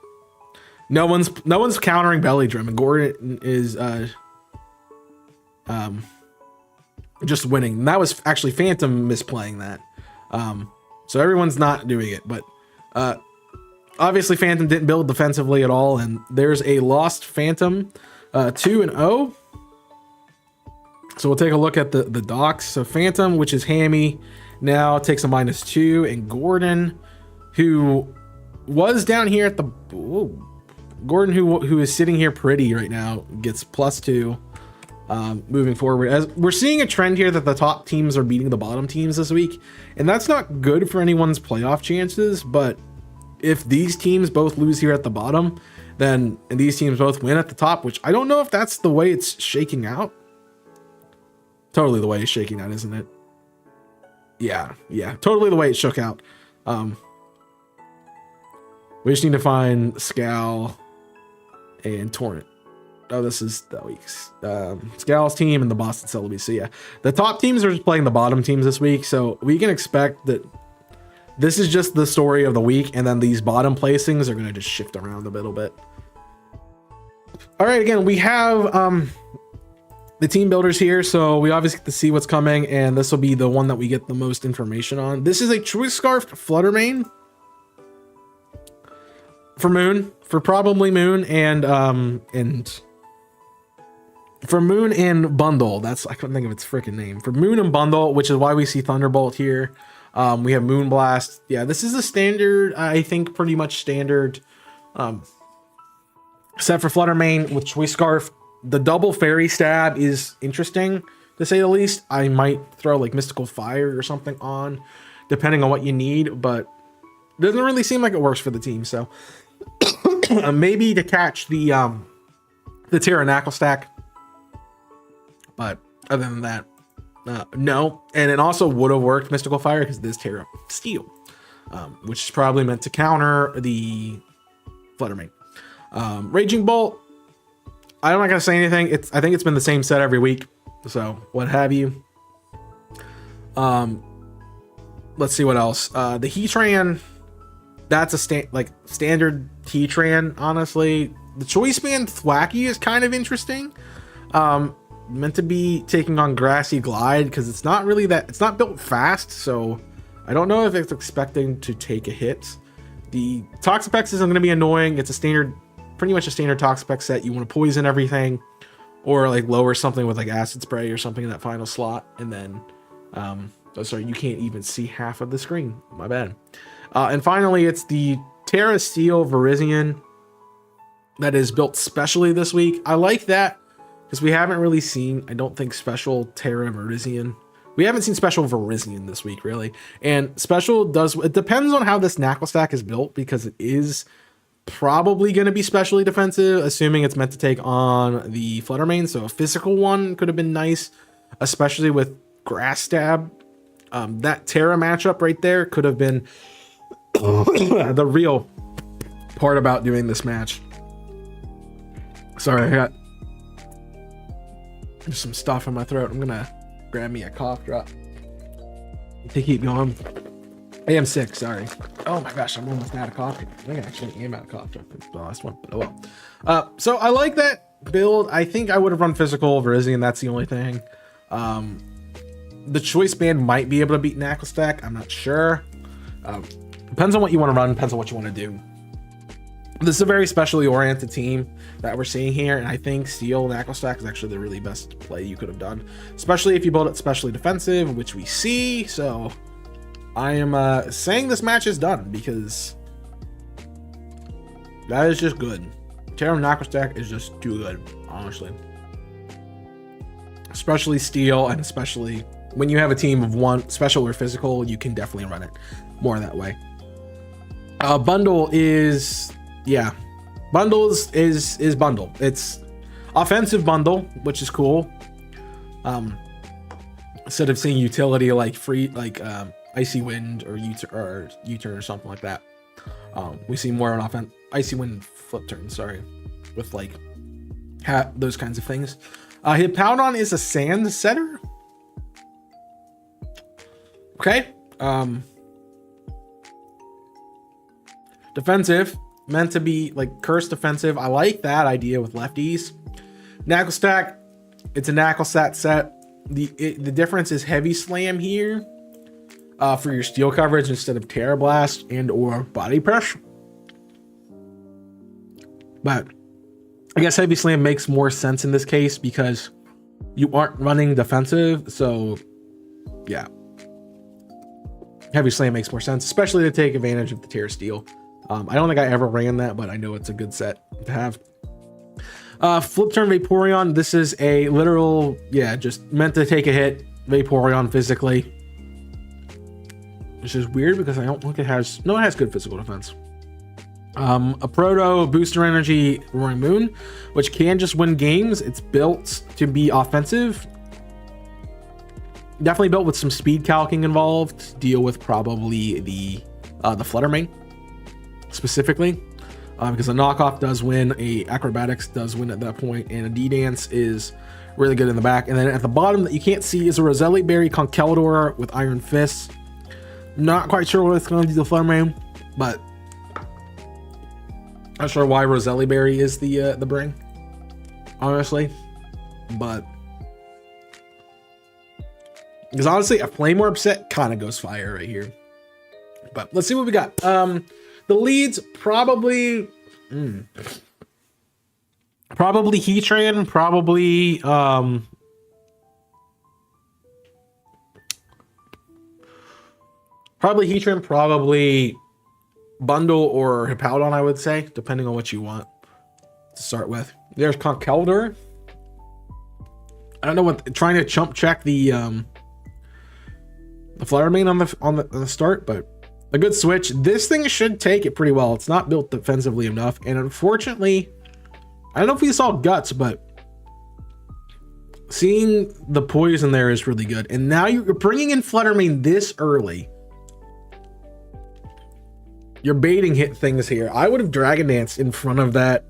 no one's countering belly drum, and Gordon is just winning. And that was actually Phantom misplaying that. So everyone's not doing it, but obviously Phantom didn't build defensively at all, and there's a lost Phantom 2-0. So we'll take a look at the docs. So Phantom, which is Hammy, now takes a -2, and Gordon, who was down here at the Gordon, who is sitting here pretty right now, gets +2. Moving forward, as we're seeing a trend here that the top teams are beating the bottom teams this week, and that's not good for anyone's playoff chances. But if these teams both lose here at the bottom, and these teams both win at the top, which I don't know if that's the way it's shaking out. Totally the way it's shaking out, isn't it? Yeah, totally the way it shook out. We just need to find Scal and Torrent. Oh, this is the week's Scal's team and the Boston Celtics. So yeah, the top teams are just playing the bottom teams this week, so we can expect that this is just the story of the week, and then these bottom placings are going to just shift around a little bit. All right, again, we have the team builders here, so we obviously get to see what's coming, and this will be the one that we get the most information on. This is a Choice Scarf Fluttermane for Moon, for probably Moon, and for Moon and Bundle. That's, I couldn't think of its freaking name. For Moon and Bundle, which is why we see Thunderbolt here. We have Moonblast. Yeah, this is a standard, I think pretty much standard set for Fluttermane with Choice Scarf. The double Fairy Stab is interesting, to say the least. I might throw like Mystical Fire or something on, depending on what you need, but it doesn't really seem like it works for the team. So maybe to catch the Pterodactyl stack. But other than that, no. And it also would have worked Mystical Fire because this Terra Steel, which is probably meant to counter the Fluttermane. Raging Bolt, I'm not gonna say anything. I think it's been the same set every week, so what have you. Let's see what else. The Heatran, that's a standard Heatran. Honestly, the Choice Band Thwacky is kind of interesting. Meant to be taking on Grassy Glide because it's not built fast, so I don't know if it's expecting to take a hit. The Toxapex isn't going to be annoying. It's pretty much a standard Toxapex set. You want to poison everything, or like lower something with like Acid Spray or something in that final slot, and then sorry, you can't even see half of the screen. My bad. And finally, it's the Terra Steel Virizion that is built specially this week. I like that because we haven't really seen, I don't think, special Terra Virizion. We haven't seen special Virizion this week, really. And special it depends on how this Knackle stack is built, because it is probably going to be specially defensive, assuming it's meant to take on the Fluttermane. So a physical one could have been nice, especially with Grass Stab. That Terra matchup right there could have been the real part about doing this match. Sorry, I got just some stuff in my throat. I'm gonna grab me a cough drop to keep going. I am sick, sorry. Oh my gosh, I'm almost out of coffee. I think I actually am out of cough drop. It's the last one, but oh well. So I like that build. I think I would have run physical Virizion. That's the only thing. The Choice Band might be able to beat Knackle stack. I'm not sure. Depends on what you want to run. Depends on what you want to do. This is a very specially oriented team that we're seeing here, and I think Steel Knackle stack is actually the really best play you could have done, especially if you build it specially defensive, which we see. So I am saying this match is done because that is just good. Terra Knuckle Stack is just too good, honestly. Especially Steel, and especially when you have a team of one, special or physical, you can definitely run it more that way. Bundle is, yeah. Bundles is bundle. It's offensive bundle, which is cool. Instead of seeing utility like free, like Icy Wind or U-turn or something like that, we see more on offense. Icy Wind flip turn, sorry, with like those kinds of things. Hippowdon is a sand setter. Okay. Defensive, meant to be like curse defensive. I like that idea with lefties. Knuckle Stack, it's a Knuckle Stat set. The difference is heavy slam here for your steel coverage instead of Terra Blast and or body press. But I guess heavy slam makes more sense in this case because you aren't running defensive. So yeah, heavy slam makes more sense, especially to take advantage of the Terra Steel. I don't think I ever ran that, but I know it's a good set to have. Flip turn Vaporeon. This is a literal, yeah, just meant to take a hit Vaporeon physically. Which is weird because I don't think it has, no, it has good physical defense. A Proto Booster Energy Roaring Moon, which can just win games. It's built to be offensive. Definitely built with some speed calcing involved to deal with probably the Flutter Mane specifically. Because a knockoff does win, a acrobatics does win at that point, and a D-Dance is really good in the back. And then at the bottom that you can't see is a Roselli Berry Conkeldurr with Iron Fist. Not quite sure what it's going to do to Flutter Mane, but not sure why Roselli Berry is the bring, honestly. But because honestly, a Flame Orb set kind of goes fire right here. But let's see what we got. The leads probably probably Heatran, probably Heatran, probably Bundle or Hippowdon, I would say, depending on what you want to start with. There's Conkeldurr. I don't know what, trying to chump check the Flutter Mane on the start, but a good switch. This thing should take it pretty well. It's not built defensively enough, and unfortunately, I don't know if we saw Guts, but seeing the poison there is really good. And now you're bringing in Flutter Mane this early. You're baiting hit things here. I would have Dragon Danced in front of that.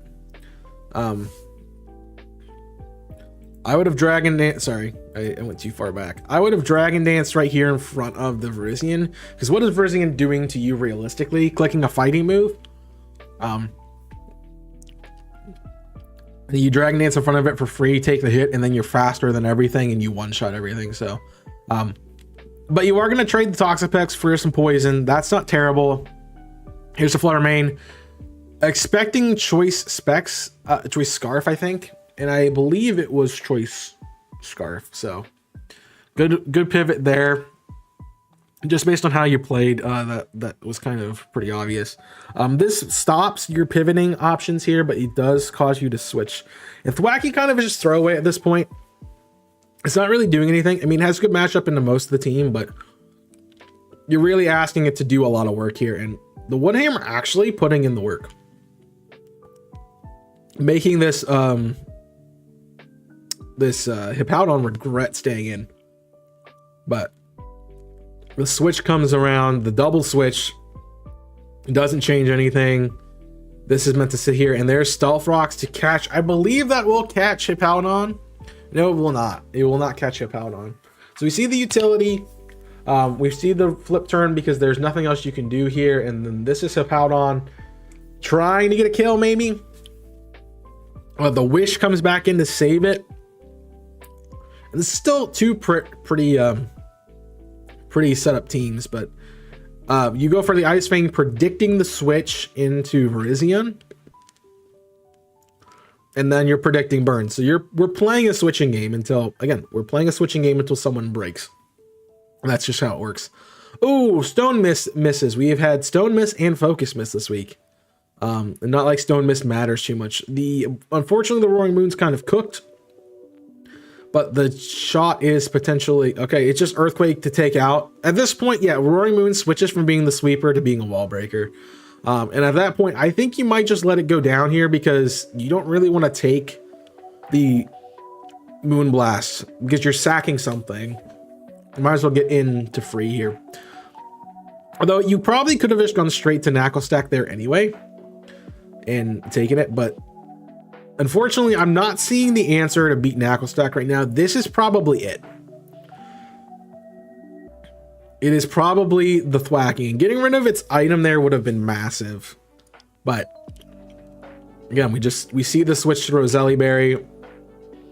I would have Dragon Dance. Sorry, I went too far back. I would have Dragon Danced right here in front of the Virizion. Because what is Virizion doing to you realistically? Clicking a fighting move. And you Dragon Dance in front of it for free, take the hit, and then you're faster than everything, and you one-shot everything. So, but you are going to trade the Toxapex for some poison. That's not terrible. Here's a Flutter Mane. Expecting Choice Specs, Choice Scarf, I think. And I believe it was Choice Scarf. So good pivot there. Just based on how you played, that was kind of pretty obvious. This stops your pivoting options here, but it does cause you to switch. And Thwackey kind of is just throwaway at this point. It's not really doing anything. I mean, it has a good matchup into most of the team, but you're really asking it to do a lot of work here. And the Wood Hammer actually putting in the work. Making this Hippowdon regret staying in. But the switch comes around, the double switch doesn't change anything. This is meant to sit here, and there's Stealth Rocks to catch. I believe that will catch Hippowdon. No, it will not. It will not catch Hippowdon. So we see the utility. We see the flip turn because there's nothing else you can do here. And then this is Hippowdon trying to get a kill, maybe. The Wish comes back in to save it. And this is still two pretty set up teams, but you go for the Ice Fang, predicting the switch into Virizion. And then you're predicting burn. So we're playing a switching game until someone breaks. And that's just how it works. Oh, Stone Miss misses. We have had Stone Miss and Focus Miss this week. And not like Stone Miss matters too much. Unfortunately, the Roaring Moon's kind of cooked. But the shot is potentially... Okay, it's just Earthquake to take out. At this point, yeah, Roaring Moon switches from being the sweeper to being a wall breaker. And at that point, I think you might just let it go down here because you don't really want to take the Moon Blast because you're sacking something. You might as well get into free here. Although you probably could have just gone straight to Knuckle Stack there anyway and taken it, but unfortunately, I'm not seeing the answer to beat Knuckle Stack right now. This is probably it. It is probably the thwacking. Getting rid of its item there would have been massive. But again, we see the switch to Roselli Berry.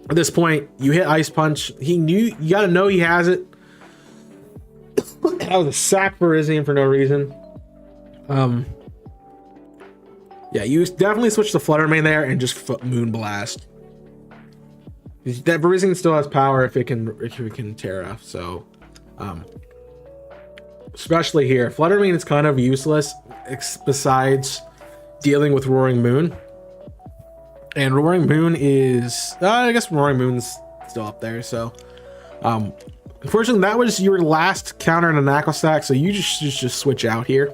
At this point, you hit Ice Punch. You gotta know he has it. That was a sack for Rizian for no reason. Yeah, you definitely switch to Flutter Mane there and just Moon Blast. That Rizian still has power if it can Terra. So, especially here, Flutter Mane is kind of useless besides dealing with Roaring Moon. And Roaring Moon is, I guess Roaring Moon's still up there. So, unfortunately, that was your last counter in a Knuckle Stack. So you just switch out here.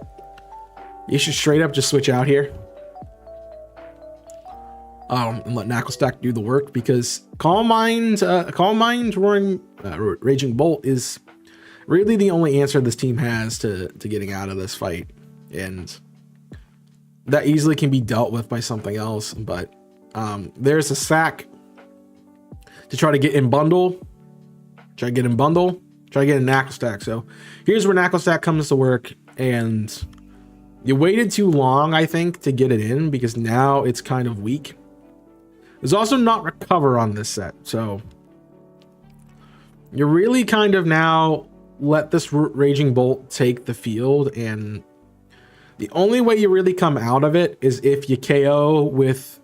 You should straight up just switch out here. And let Knuckle Stack do the work because Calm Mind, Roaring, Raging Bolt is really the only answer this team has to getting out of this fight, and that easily can be dealt with by something else. But there's a sack to try to get in bundle, try to get a Knuckle Stack. So here's where Knuckle Stack comes to work, and you waited too long, I think, to get it in because now it's kind of weak. There's also not recover on this set, so you really kind of now let this Raging Bolt take the field, and the only way you really come out of it is if you KO with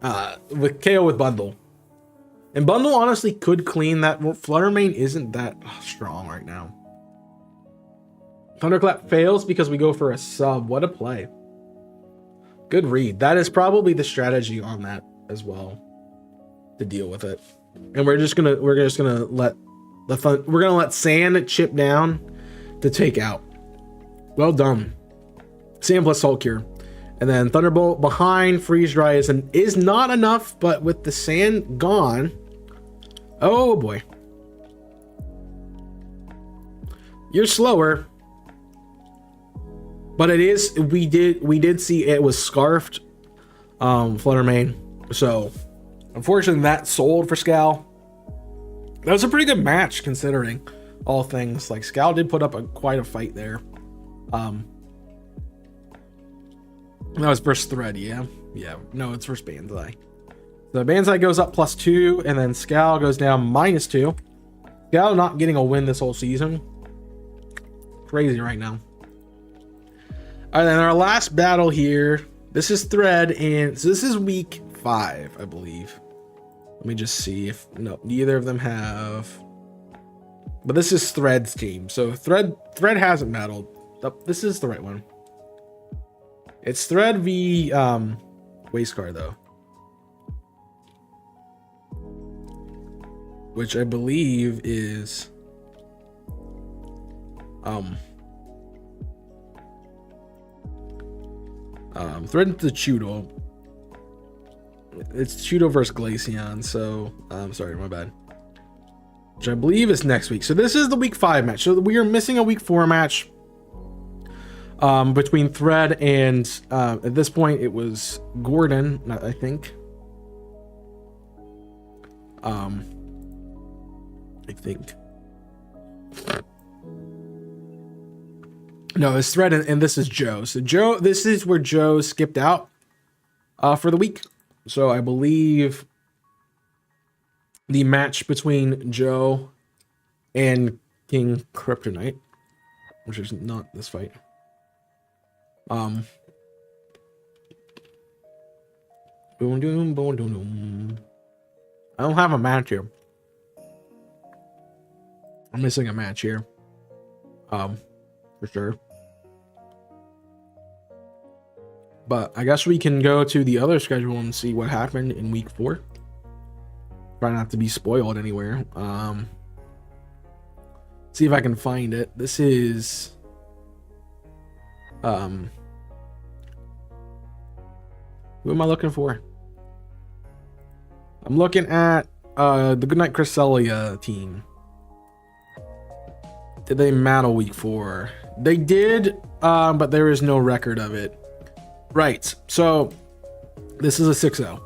Bundle. And Bundle honestly could clean that. Flutter Mane isn't that strong right now. Thunderclap fails because we go for a sub. What a play. Good read. That is probably the strategy on that as well to deal with it. And we're just gonna let Sand chip down to take out. Well done. Sand plus Salt Cure. And then Thunderbolt behind Freeze Dry is not enough, but with the Sand gone, oh boy. You're slower. But it is, we did see it was scarfed Flutter Mane. So unfortunately that sold for Scal. That was a pretty good match considering all things. Like Scal did put up quite a fight there. That was versus Thread, yeah. No, it's versus Banzai. So Banzai goes up +2, and then Scal goes down -2. Scal not getting a win this whole season. Crazy right now. All right, then our last battle here. This is Thread, and so this is week 5, I believe. Let me just see if neither of them have. But this is Thread's team. So Thread hasn't battled. This is the right one. It's Thread v Wastecar though, which I believe is Thread to Chudo. It's Chudo versus Glaceon, so sorry, my bad. Which I believe is next week. So this is the week 5 match. So we are missing a week 4 match between Thread and at this point it was Gordon, I think. I think. No, it's Thread and this is Joe. So Joe, this is where Joe skipped out for the week. So I believe the match between Joe and King Kryptonite, which is not this fight. Boom, boom, boom, boom, boom. I don't have a match here. I'm missing a match here. for sure. But I guess we can go to the other schedule and see what happened in week 4. Try not to be spoiled anywhere. See if I can find it. This is who am I looking for? I'm looking at the Goodnight Cresselia team. Did they battle week 4? They did, but there is no record of it. Right, so this is a 6-0.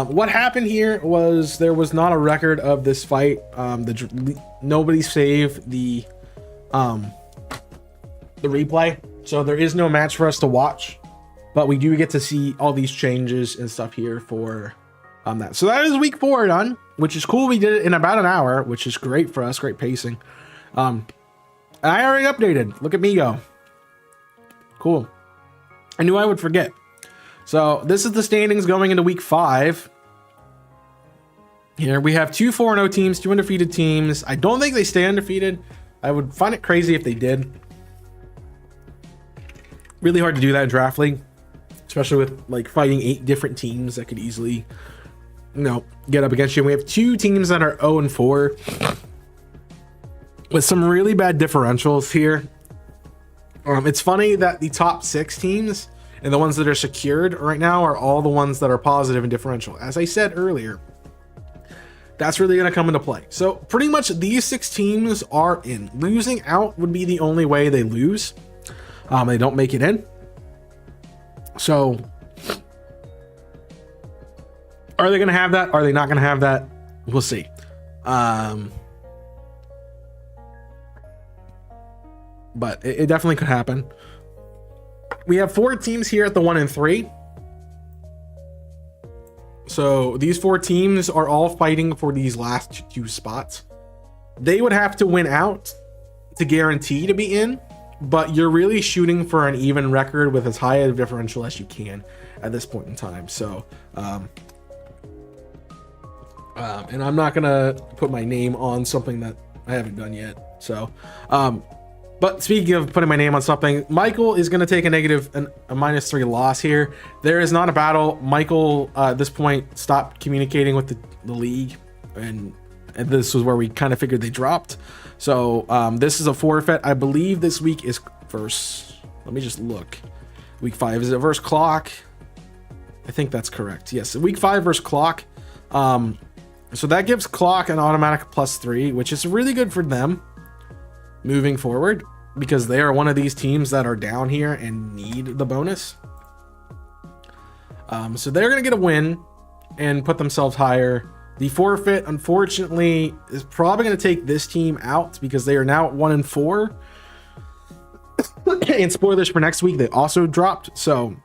What happened here was there was not a record of this fight. Nobody saved the replay, so there is no match for us to watch, but we do get to see all these changes and stuff here for that. So that is week 4 done, which is cool. We did it in about an hour, which is great for us. Great pacing. I already updated. Look at me go. Cool. I knew I would forget. So this is the standings going into week 5. Here we have 2 4-0 teams, 2 undefeated teams. I don't think they stay undefeated. I would find it crazy if they did. Really hard to do that in Draft League, especially with like fighting 8 different teams that could easily, get up against you. We have 2 teams that are 0-4 with some really bad differentials here. It's funny that the top 6 teams and the ones that are secured right now are all the ones that are positive and differential. As I said earlier, that's really going to come into play. So pretty much these 6 teams are in. Losing out would be the only way they lose. They don't make it in. So are they going to have that? Are they not going to have that? We'll see. But it definitely could happen. We have 4 teams here at the 1 and 3. So these 4 teams are all fighting for these last 2 spots. They would have to win out to guarantee to be in, but you're really shooting for an even record with as high a differential as you can at this point in time. So, and I'm not gonna put my name on something that I haven't done yet. So, but speaking of putting my name on something, Michael is going to take a -3 loss here. There is not a battle. Michael, at this point, stopped communicating with the league, and this was where we kind of figured they dropped. So this is a forfeit. I believe this week is versus, let me just look. Week 5, is it versus Clock? I think that's correct. Yes, week 5 versus Clock. So that gives Clock an automatic +3, which is really good for them moving forward, because they are one of these teams that are down here and need the bonus. So they're going to get a win and put themselves higher. The forfeit, unfortunately, is probably going to take this team out because they are now at 1 and 4. And spoilers for next week, they also dropped. So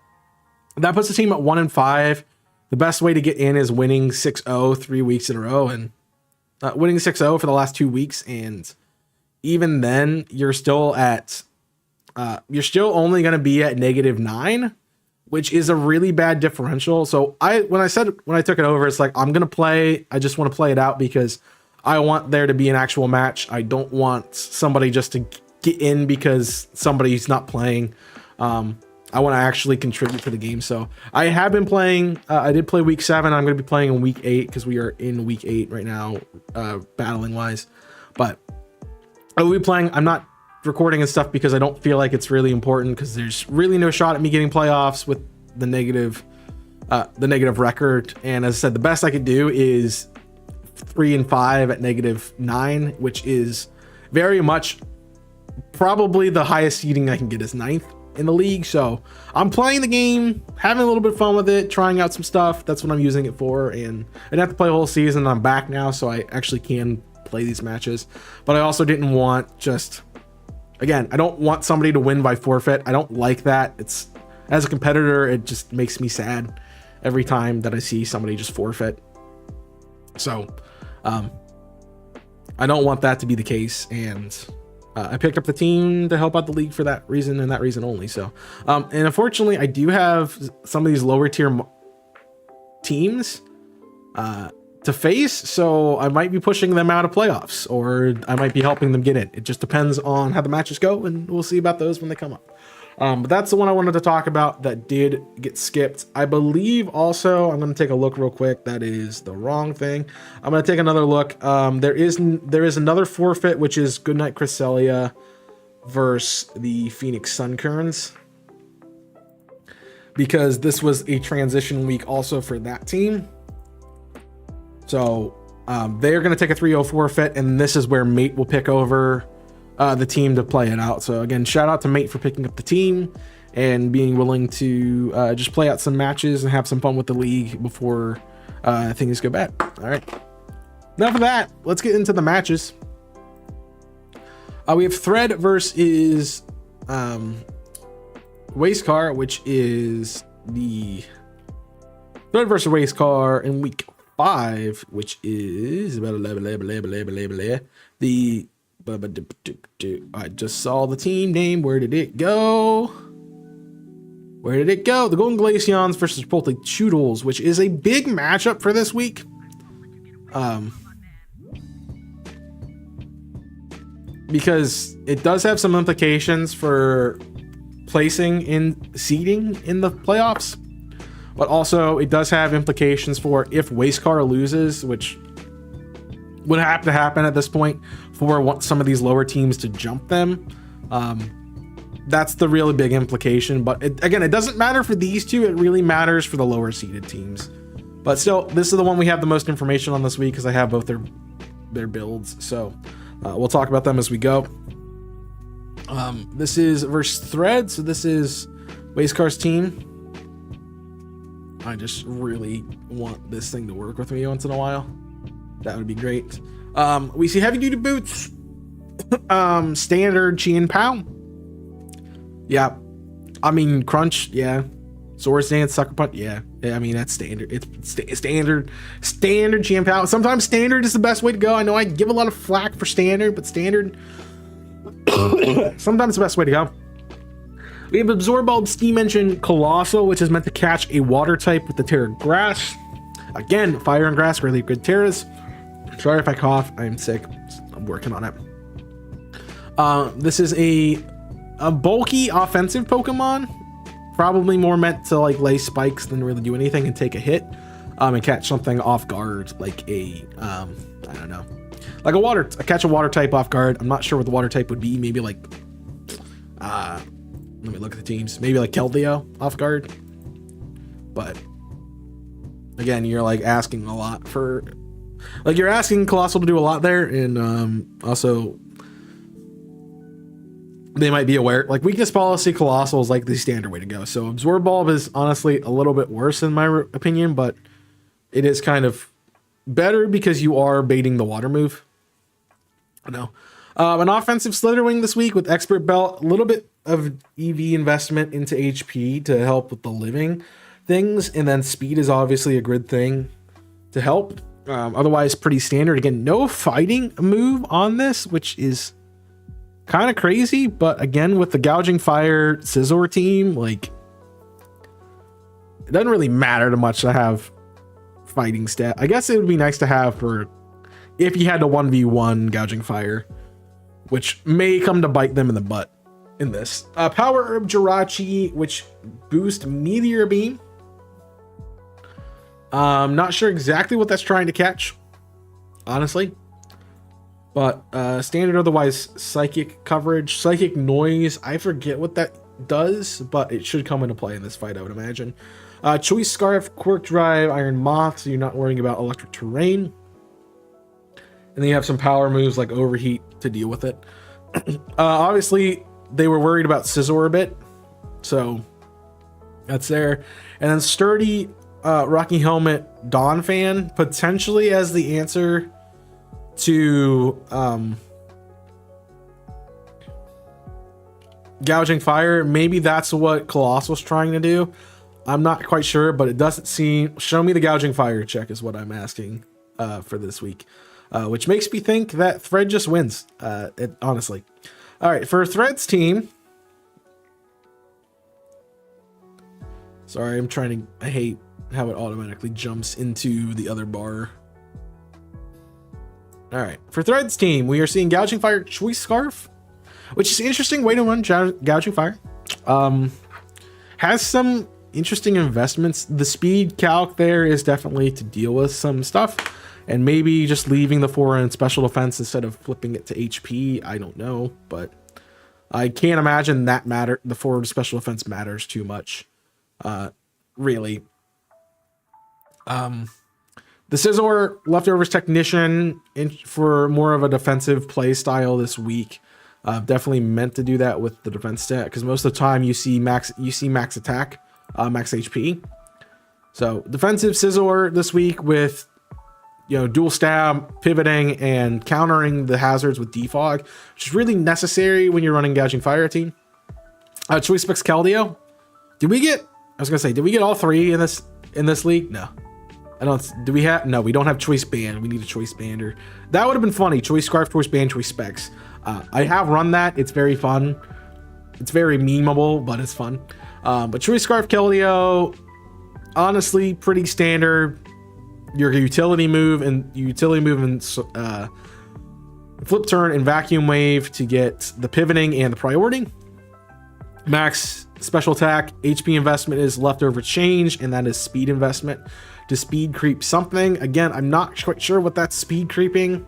that puts the team at 1 and 5. The best way to get in is winning 6-0 3 weeks in a row, and winning 6-0 for the last 2 weeks. And even then, you're still at, you're still only going to be at -9, which is a really bad differential. So when I took it over, it's like, I'm going to play. I just want to play it out because I want there to be an actual match. I don't want somebody just to get in because somebody's not playing. I want to actually contribute to the game. So I have been playing. I did play week 7. I'm going to be playing in week 8 because we are in week 8 right now, battling wise. But I will be playing. I'm not recording and stuff because I don't feel like it's really important, because there's really no shot at me getting playoffs with the negative record. And as I said, the best I could do is 3 and 5 at -9, which is very much probably the highest seeding I can get is 9th in the league. So I'm playing the game, having a little bit of fun with it, trying out some stuff. That's what I'm using it for. And I didn't have to play a whole season. I'm back now, so I actually can play these matches. But I also didn't want again, I don't want somebody to win by forfeit. I don't like that. It's, as a competitor, it just makes me sad every time that I see somebody just forfeit. So I don't want that to be the case. And I picked up the team to help out the league for that reason and that reason only. So, and unfortunately, I do have some of these lower tier teams to face, so I might be pushing them out of playoffs, or I might be helping them get in. It just depends on how the matches go, and we'll see about those when they come up. But that's the one I wanted to talk about that did get skipped. I believe also, I'm going to take a look real quick. That is the wrong thing. I'm going to take another look. There is another forfeit, which is Goodnight Cresselia versus the Phoenix Sunkerns, because this was a transition week also for that team. So they're going to take a 3-0 forfeit, and this is where Mate will pick over the team to play it out. So again, shout out to Mate for picking up the team and being willing to just play out some matches and have some fun with the league before things go bad. All right, enough of that. Let's get into the matches. We have Thread versus Wastecar, which is the Thread versus Wastecar in week 5, which is the I just saw the team name. Where did it go? Where did it go? The Golden Glaceons versus Chipotle Choodles, which is a big matchup for this week. Because it does have some implications for placing in seeding in the playoffs, but also it does have implications for if Wastecar loses, which would have to happen at this point for some of these lower teams to jump them. That's the really big implication. But again, it doesn't matter for these two. It really matters for the lower seeded teams. But still, this is the one we have the most information on this week because I have both their builds. So we'll talk about them as we go. This is versus Thread. So this is Wastecar's team. I just really want this thing to work with me once in a while. That would be great. We see heavy duty boots. Standard Chien Pao. Yeah. I mean, Crunch. Yeah. Swords Dance, Sucker Punch. Yeah. I mean, that's standard. It's standard Chien Pao. Sometimes standard is the best way to go. I know I give a lot of flack for standard, but standard sometimes the best way to go. We have Absorb Bulb Steam Engine Colossal, which is meant to catch a water type with the Terra Grass. Again, fire and grass, really good Terras. Sorry if I cough. I'm sick. I'm working on it. This is a bulky offensive Pokemon. Probably more meant to like lay spikes than really do anything and take a hit. And catch something off guard, like a I don't know, like catch a water type off guard. I'm not sure what the water type would be. Maybe like let me look at the teams. Maybe like Keldeo off guard. But again, you're like asking a lot for, like you're asking Colossal to do a lot there, and also they might be aware, like weakness policy Colossal is like the standard way to go. So Absorb Bulb is honestly a little bit worse in my opinion, but it is kind of better because you are baiting the water move. I know. An offensive Slitherwing this week with Expert Belt, a little bit of EV investment into HP to help with the living things, and then speed is obviously a good thing to help. Otherwise, pretty standard. Again, no fighting move on this, which is kind of crazy, but again, with the Gouging Fire Scizor team, like it doesn't really matter too much to have fighting stat. I guess it would be nice to have for if you had to 1v1 Gouging Fire, which may come to bite them in the butt in this. Power Herb Jirachi, which boost Meteor Beam. Not sure exactly what that's trying to catch, honestly. But standard otherwise Psychic coverage. Psychic Noise, I forget what that does, but it should come into play in this fight, I would imagine. Choice Scarf, Quirk Drive, Iron Moth, so you're not worrying about electric terrain. And then you have some power moves like Overheat to deal with it. Obviously, they were worried about Scizor a bit, so that's there. And then Sturdy Rocky Helmet Dawn Fan, potentially as the answer to Gouging Fire. Maybe that's what Colossal's trying to do. I'm not quite sure, but it doesn't seem. Show me the Gouging Fire check is what I'm asking for this week, which makes me think that Thread just wins. Honestly. All right, for Thread's team. Sorry, I hate how it automatically jumps into the other bar All right, for Threads team, we are seeing Gouging Fire Choice Scarf, which is an interesting way to run Gouging Fire. Has some interesting investments. The speed calc there is definitely to deal with some stuff, and maybe just leaving the 4 in special defense instead of flipping it to HP. I don't know, but I can't imagine that the 4 special defense matters too much, really. The Scizor Leftovers Technician for more of a defensive play style this week. Definitely meant to do that with the defense stat, because most of the time you see max attack, max HP. So defensive Scizor this week with dual stab, pivoting, and countering the hazards with defog, which is really necessary when you're running Gouging Fire team. Choice Specs Keldeo. Did we get all 3 in this league? No. No, we don't have Choice Band. We need a Choice Bander. That would have been funny. Choice Scarf, Choice Band, Choice Specs. I have run that. It's very fun. It's very memeable, but it's fun. But Choice Scarf Keldeo, honestly, pretty standard. Your utility move and flip turn and vacuum wave to get the pivoting and the priority. Max special attack, HP investment is leftover change, and that is speed investment to speed creep something. Again, I'm not quite sure what that's speed creeping.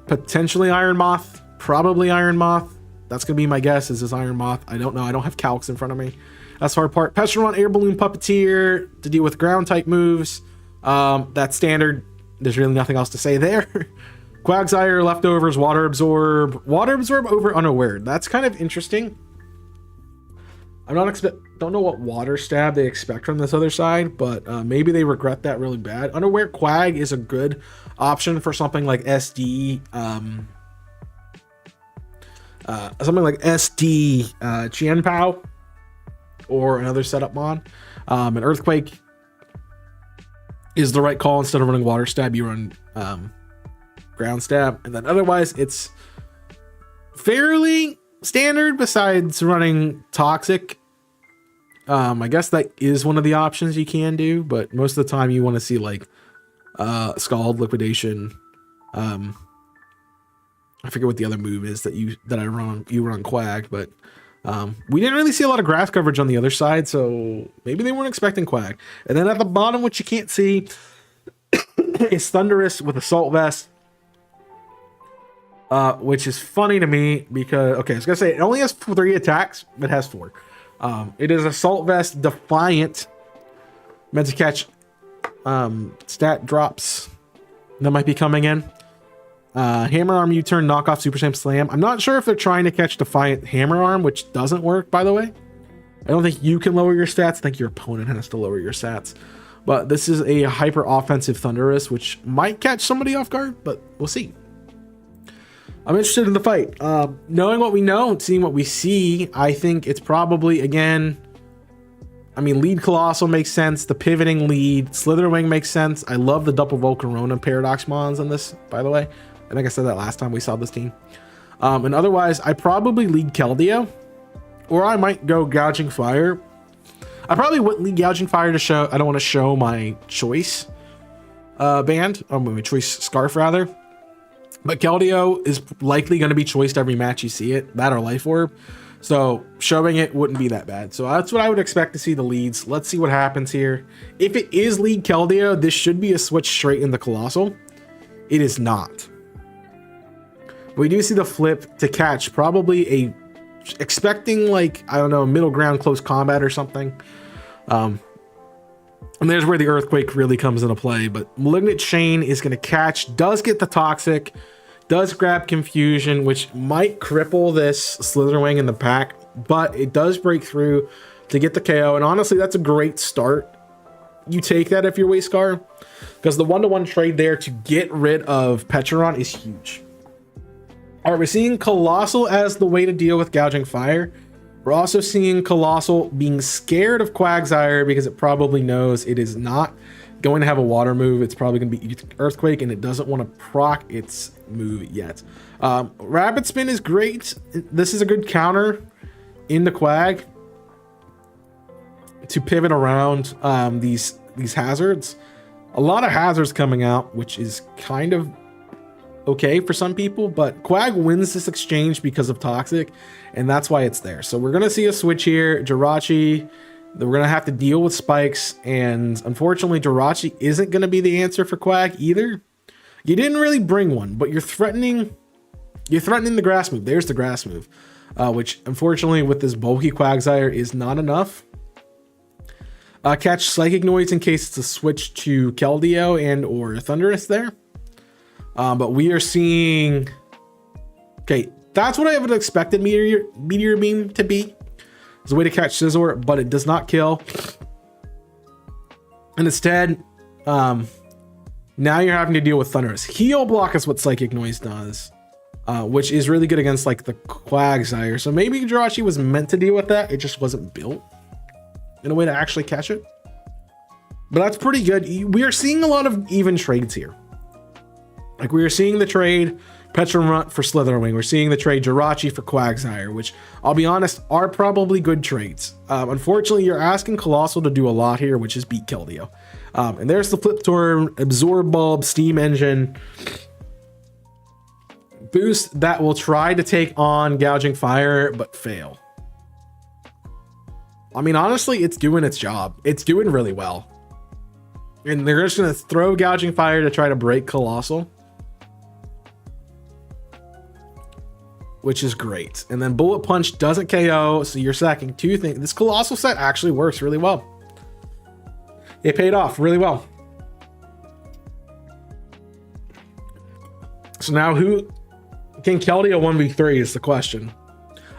Potentially Iron Moth, probably Iron Moth. That's gonna be my guess. Is this Iron Moth? I don't know. I don't have calcs in front of me. That's hard part. Petron Air Balloon Puppeteer to deal with ground type moves. That's standard. There's really nothing else to say there. Quagsire Leftovers Water Absorb over Unaware. That's kind of interesting. Don't know what water stab they expect from this other side, but maybe they regret that really bad. Unaware Quag is a good option for something like SD, Qianpao or another setup mod. An Earthquake is the right call. Instead of running water stab, you run ground stab, and then otherwise it's fairly standard besides running toxic. I guess that is one of the options you can do, but most of the time you want to see like Scald, Liquidation. I forget what the other move is that you run Quag, but we didn't really see a lot of grass coverage on the other side, so maybe they weren't expecting Quag. And then at the bottom, which you can't see, is Thunderous with Assault Vest. Which is funny to me because, okay, I was gonna say it only has 3 attacks, but has 4. It is Assault Vest Defiant, meant to catch stat drops that might be coming in. Hammer Arm U-Turn, Knockoff, Super Slam. I'm not sure if they're trying to catch Defiant Hammer Arm, which doesn't work, by the way. I don't think you can lower your stats. I think your opponent has to lower your stats. But this is a hyper offensive Thunderous, which might catch somebody off guard, but we'll see. I'm interested in the fight. Knowing what we know and seeing what we see, I think it's probably, again, lead Colossal makes sense. The pivoting lead Slitherwing makes sense. I love the double Volcarona Paradox Mons on this, by the way. I think I said that last time we saw this team. And otherwise, I probably lead Keldeo, or I might go Gouging Fire. I probably wouldn't lead Gouging Fire to show. I don't want to show my choice band, or my choice scarf rather. But Keldeo is likely going to be choiced every match you see it, that or Life Orb. So showing it wouldn't be that bad. So that's what I would expect to see the leads. Let's see what happens here. If it is lead Keldeo, this should be a switch straight in the Colossal. It is not. We do see the flip to catch probably expecting like, I don't know, middle ground close combat or something. And there's where the Earthquake really comes into play. But Malignant Chain is going to catch, does get the Toxic, does grab Confusion, which might cripple this Slitherwing in the pack, but it does break through to get the KO. And honestly, that's a great start. You take that if you're Wayscar, because the 1-to-1 trade there to get rid of Petron is huge. All right, we're seeing Colossal as the way to deal with Gouging Fire. We're also seeing Colossal being scared of Quagsire because it probably knows it is not going to have a water move. It's probably going to be Earthquake, and it doesn't want to proc its move yet. Rapid Spin is great. This is a good counter in the Quag to pivot around these hazards. A lot of hazards coming out, which is kind of okay for some people, but Quag wins this exchange because of Toxic, and that's why it's there. So we're gonna see a switch here. Jirachi, we're gonna have to deal with spikes, and unfortunately Jirachi isn't gonna be the answer for Quag either. You didn't really bring one, but you're threatening the grass move. There's the grass move, which unfortunately with this bulky Quagsire is not enough. Catch Psychic Noise in case it's a switch to Keldeo and or Thundurus there. But we are seeing, okay, that's what I would have expected Meteor Beam to be. It's a way to catch Scizor, but it does not kill. And instead, now you're having to deal with Thundurus. Heal Block is what Psychic Noise does, which is really good against like the Quagsire. So maybe Jirachi was meant to deal with that. It just wasn't built in a way to actually catch it. But that's pretty good. We are seeing a lot of even trades here. Like we are seeing the trade Petramunt for Slitherwing. We're seeing the trade Jirachi for Quagsire, which I'll be honest are probably good trades. Unfortunately, you're asking Colossal to do a lot here, which is beat Keldeo. And there's the Flip Torn, Absorb Bulb, Steam Engine boost that will try to take on Gouging Fire, but fail. I mean, honestly, it's doing its job. It's doing really well. And they're just going to throw Gouging Fire to try to break Colossal, which is great. And then Bullet Punch doesn't KO, so you're sacking two things. This Colossal set actually works really well. It paid off really well. So now who can Keldeo 1v3 is the question.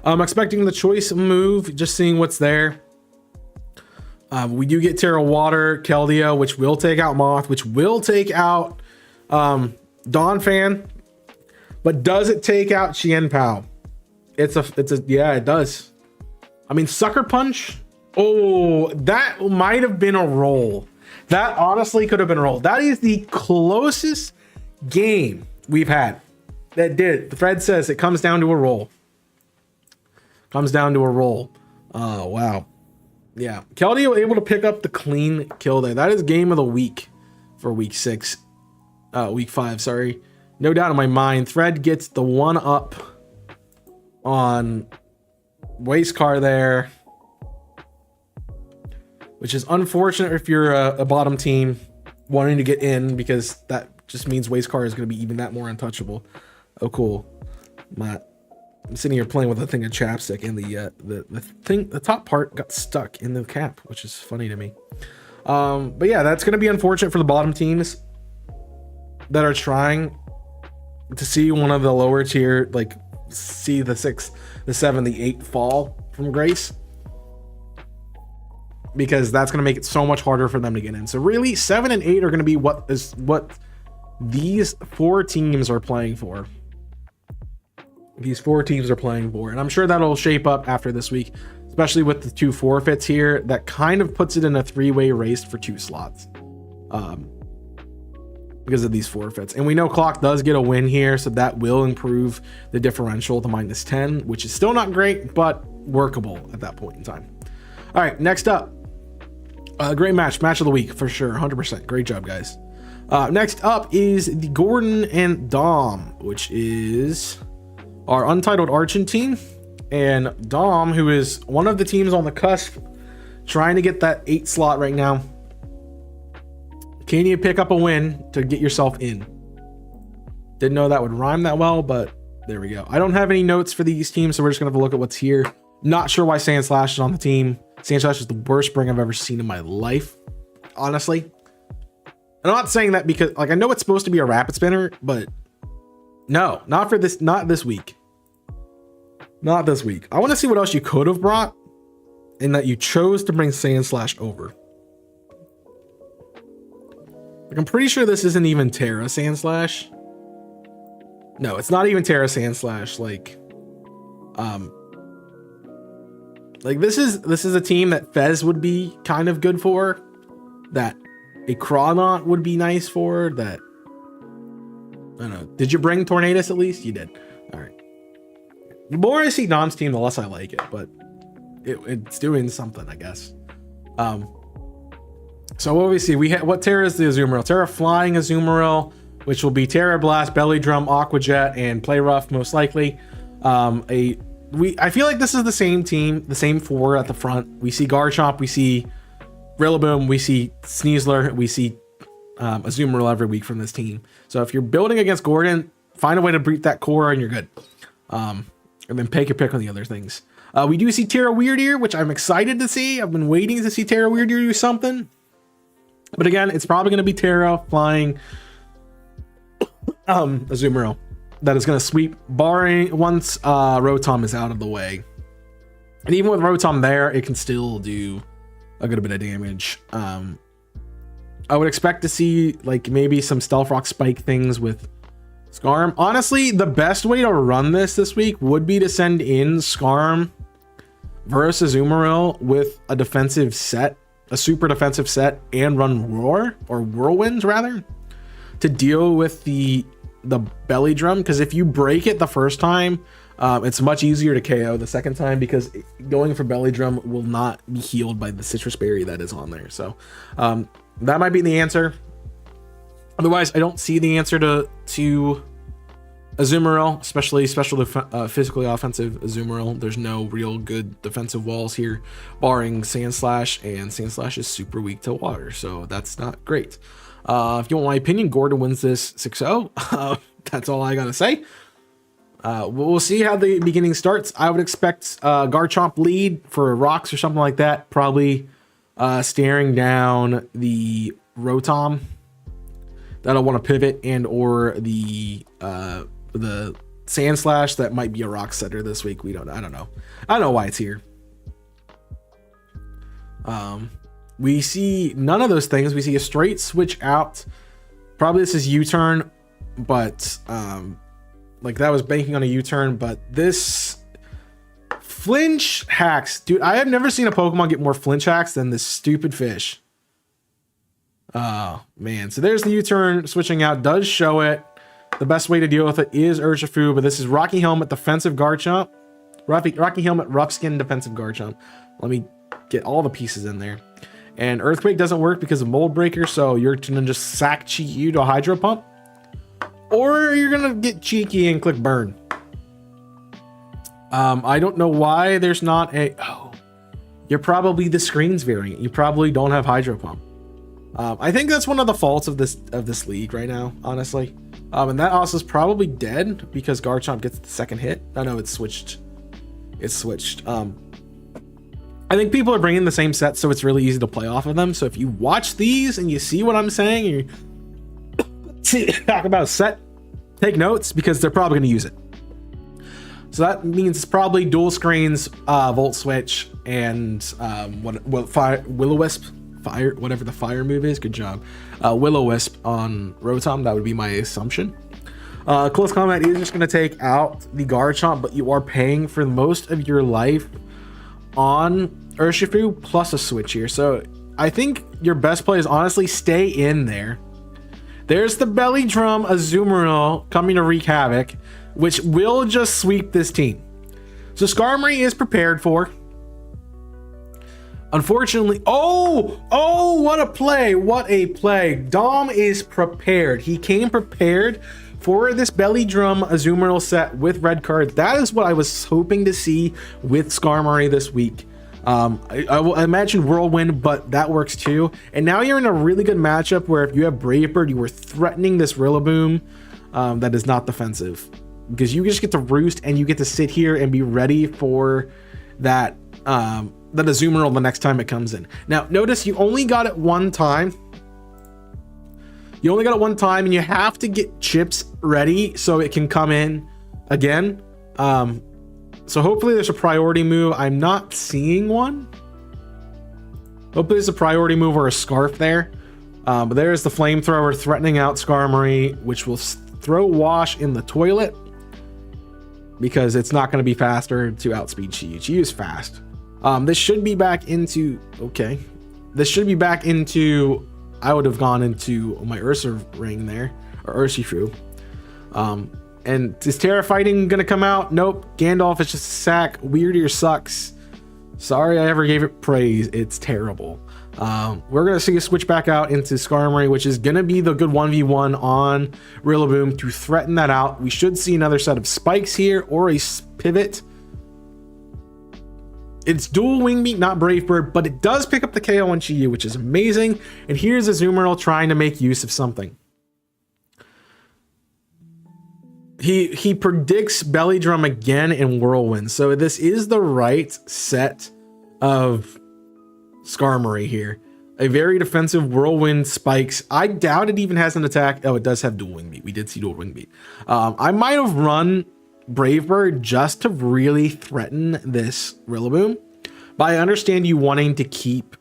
I'm expecting the choice move, just seeing what's there. We do get Terra Water, Keldeo, which will take out Moth, which will take out Donphan, but does it take out Qianpao? Yeah, it does. I mean, Sucker Punch. Oh, that might have been a roll. That honestly could have been a roll. That is the closest game we've had that did. The thread says it comes down to a roll. Comes down to a roll. Oh, wow. Yeah. Keldeo able to pick up the clean kill there. That is game of the week for week 5, sorry. No doubt in my mind. Thread gets the one up on Wastecar there, which is unfortunate if you're a bottom team wanting to get in, because that just means Wastecar is going to be even that more untouchable. Oh, cool. I'm sitting here playing with a thing of chapstick, and the top part got stuck in the cap, which is funny to me. But yeah, that's going to be unfortunate for the bottom teams that are trying to see one of the lower tier, like see the 6, the 7, the 8 fall from Grace, because that's going to make it so much harder for them to get in. So really 7 and 8 are going to be what these 4 teams are playing for. These 4 teams are playing for, and I'm sure that'll shape up after this week, especially with the 2 forfeits here. That kind of puts it in a 3-way race for 2 slots, because of these forfeits. And we know Clock does get a win here, so that will improve the differential to -10, which is still not great, but workable at that point in time. All right, next up, great match of the week for sure, 100%. Great job, guys. Next up is the Gordon and Dom, which is our Untitled Archon team, and Dom, who is one of the teams on the cusp, trying to get that 8 slot right now. Can you pick up a win to get yourself in? Didn't know that would rhyme that well, but there we go. I don't have any notes for these teams, so we're just gonna have a look at what's here. Not sure why Sandslash is on the team. Sandslash is the worst spring I've ever seen in my life, honestly. And I'm not saying that because, like, I know it's supposed to be a rapid spinner, but no, not for this, not this week. Not this week. I want to see what else you could have brought, and that you chose to bring Sandslash over. Like, I'm pretty sure this isn't even Terra Sandslash. No, it's not even Terra Sandslash. Like this is a team that Fez would be kind of good for, that a Crawdaunt would be nice for, that I don't know. Did you bring Tornadus at least? You did. All right. The more I see Dom's team, the less I like it, but it's doing something, I guess. So what we see, what Terra is the Azumarill? Terra flying Azumarill which will be Terra Blast, Belly Drum, Aqua Jet, and Play Rough most likely. I feel like this is the same team, the same four at the front. We see Garchomp, we see Rillaboom, we see Sneasler, we see Azumarill every week from this team. So if you're building against Gordon, find a way to beat that core and you're good. And then take your pick on the other things. We do see Terra Weirdeer, which I'm excited to see. I've been waiting to see Terra Weirdeer do something. But again, it's probably going to be Terra flying Azumarill. That is going to sweep, barring once Rotom is out of the way. And even with Rotom there, it can still do a good bit of damage. I would expect to see like maybe some Stealth Rock Spike things with Scarm. Honestly, the best way to run this week would be to send in Scarm versus Azumarill with a defensive set, a super defensive set, and run Roar, or Whirlwinds rather, to deal with the Belly Drum. Because if you break it the first time, it's much easier to KO the second time, because going for Belly Drum will not be healed by the Citrus Berry that is on there. So that might be the answer. Otherwise, I don't see the answer to Azumarill, especially physically offensive Azumarill. There's no real good defensive walls here, barring Sand Slash, and Sand Slash is super weak to water, so that's not great. If you want my opinion, Gordon wins this 6-0. That's all I gotta say. We'll see how the beginning starts. I would expect Garchomp lead for rocks or something like that, probably staring down the Rotom. That'll want to pivot, and or the Sand Slash that might be a rock setter this week. I don't know why it's here. We see none of those things. We see a straight switch out. Probably this is U-turn, but like that was banking on a U-turn, but this flinch hacks, dude. I have never seen a Pokemon get more flinch hacks than this stupid fish. Oh man, so there's the U-turn switching out, does show it. The best way to deal with it is Urshifu, but this is Rocky Helmet defensive Garchomp. Rocky Helmet rough skin defensive Garchomp. Let me get all the pieces in there. And Earthquake doesn't work because of Mold Breaker, so you're gonna just sack cheat you to Hydro Pump, or you're gonna get cheeky and click Burn. I don't know why there's not a. Oh, you're probably the screen's variant. You probably don't have Hydro Pump. I think that's one of the faults of this league right now, honestly. And that also is probably dead because Garchomp gets the second hit. I know it's switched. I think people are bringing the same set, so it's really easy to play off of them. So if you watch these and you see what I'm saying, you talk about a set, take notes, because they're probably going to use it. So that means it's probably dual screens, Volt Switch, and Will-O-Wisp. Fire, whatever the fire move is. Good job. Will-O-Wisp on Rotom. That would be my assumption. Close Combat is just going to take out the Garchomp, but you are paying for most of your life on Urshifu plus a switch here. So I think your best play is honestly stay in there. There's the Belly Drum Azumarill coming to wreak havoc, which will just sweep this team. So Skarmory is prepared for. Unfortunately, oh, what a play. Dom is prepared. He came prepared for this Belly Drum Azumarill set with red cards. That is what I was hoping to see with Skarmory this week. I imagine Whirlwind, but that works too. And now you're in a really good matchup where if you have Brave Bird, you were threatening this Rillaboom that is not defensive. Because you just get to roost and you get to sit here and be ready for that that Azumarill the next time it comes in. Now, notice you only got it one time. And you have to get chips ready so it can come in again. So hopefully there's a priority move. I'm not seeing one. Hopefully there's a priority move or a scarf there. But there's the flamethrower threatening out Skarmory, which will throw Wash in the toilet because it's not going to be faster to outspeed Chi. Chi is fast. This should be back into, okay. This should be back into, I would have gone into my Ursa ring there, or Urshifu. And is Terra Fighting gonna come out? Nope. Gandalf is just a sack. Weirdier sucks. Sorry I ever gave it praise. It's terrible. We're going to see a switch back out into Skarmory, which is going to be the good 1v1 on Rillaboom to threaten that out. We should see another set of spikes here or a pivot. It's dual wing beat, not Brave Bird, but it does pick up the KO on Chi-Yu, which is amazing. And here's Azumarill trying to make use of something. He predicts Belly Drum again in Whirlwind. So this is the right set of Skarmory here. A very defensive Whirlwind spikes. I doubt it even has an attack. Oh, it does have dual wing beat. We did see dual wing beat. I might have run Brave Bird just to really threaten this Rillaboom, but I understand you wanting to keep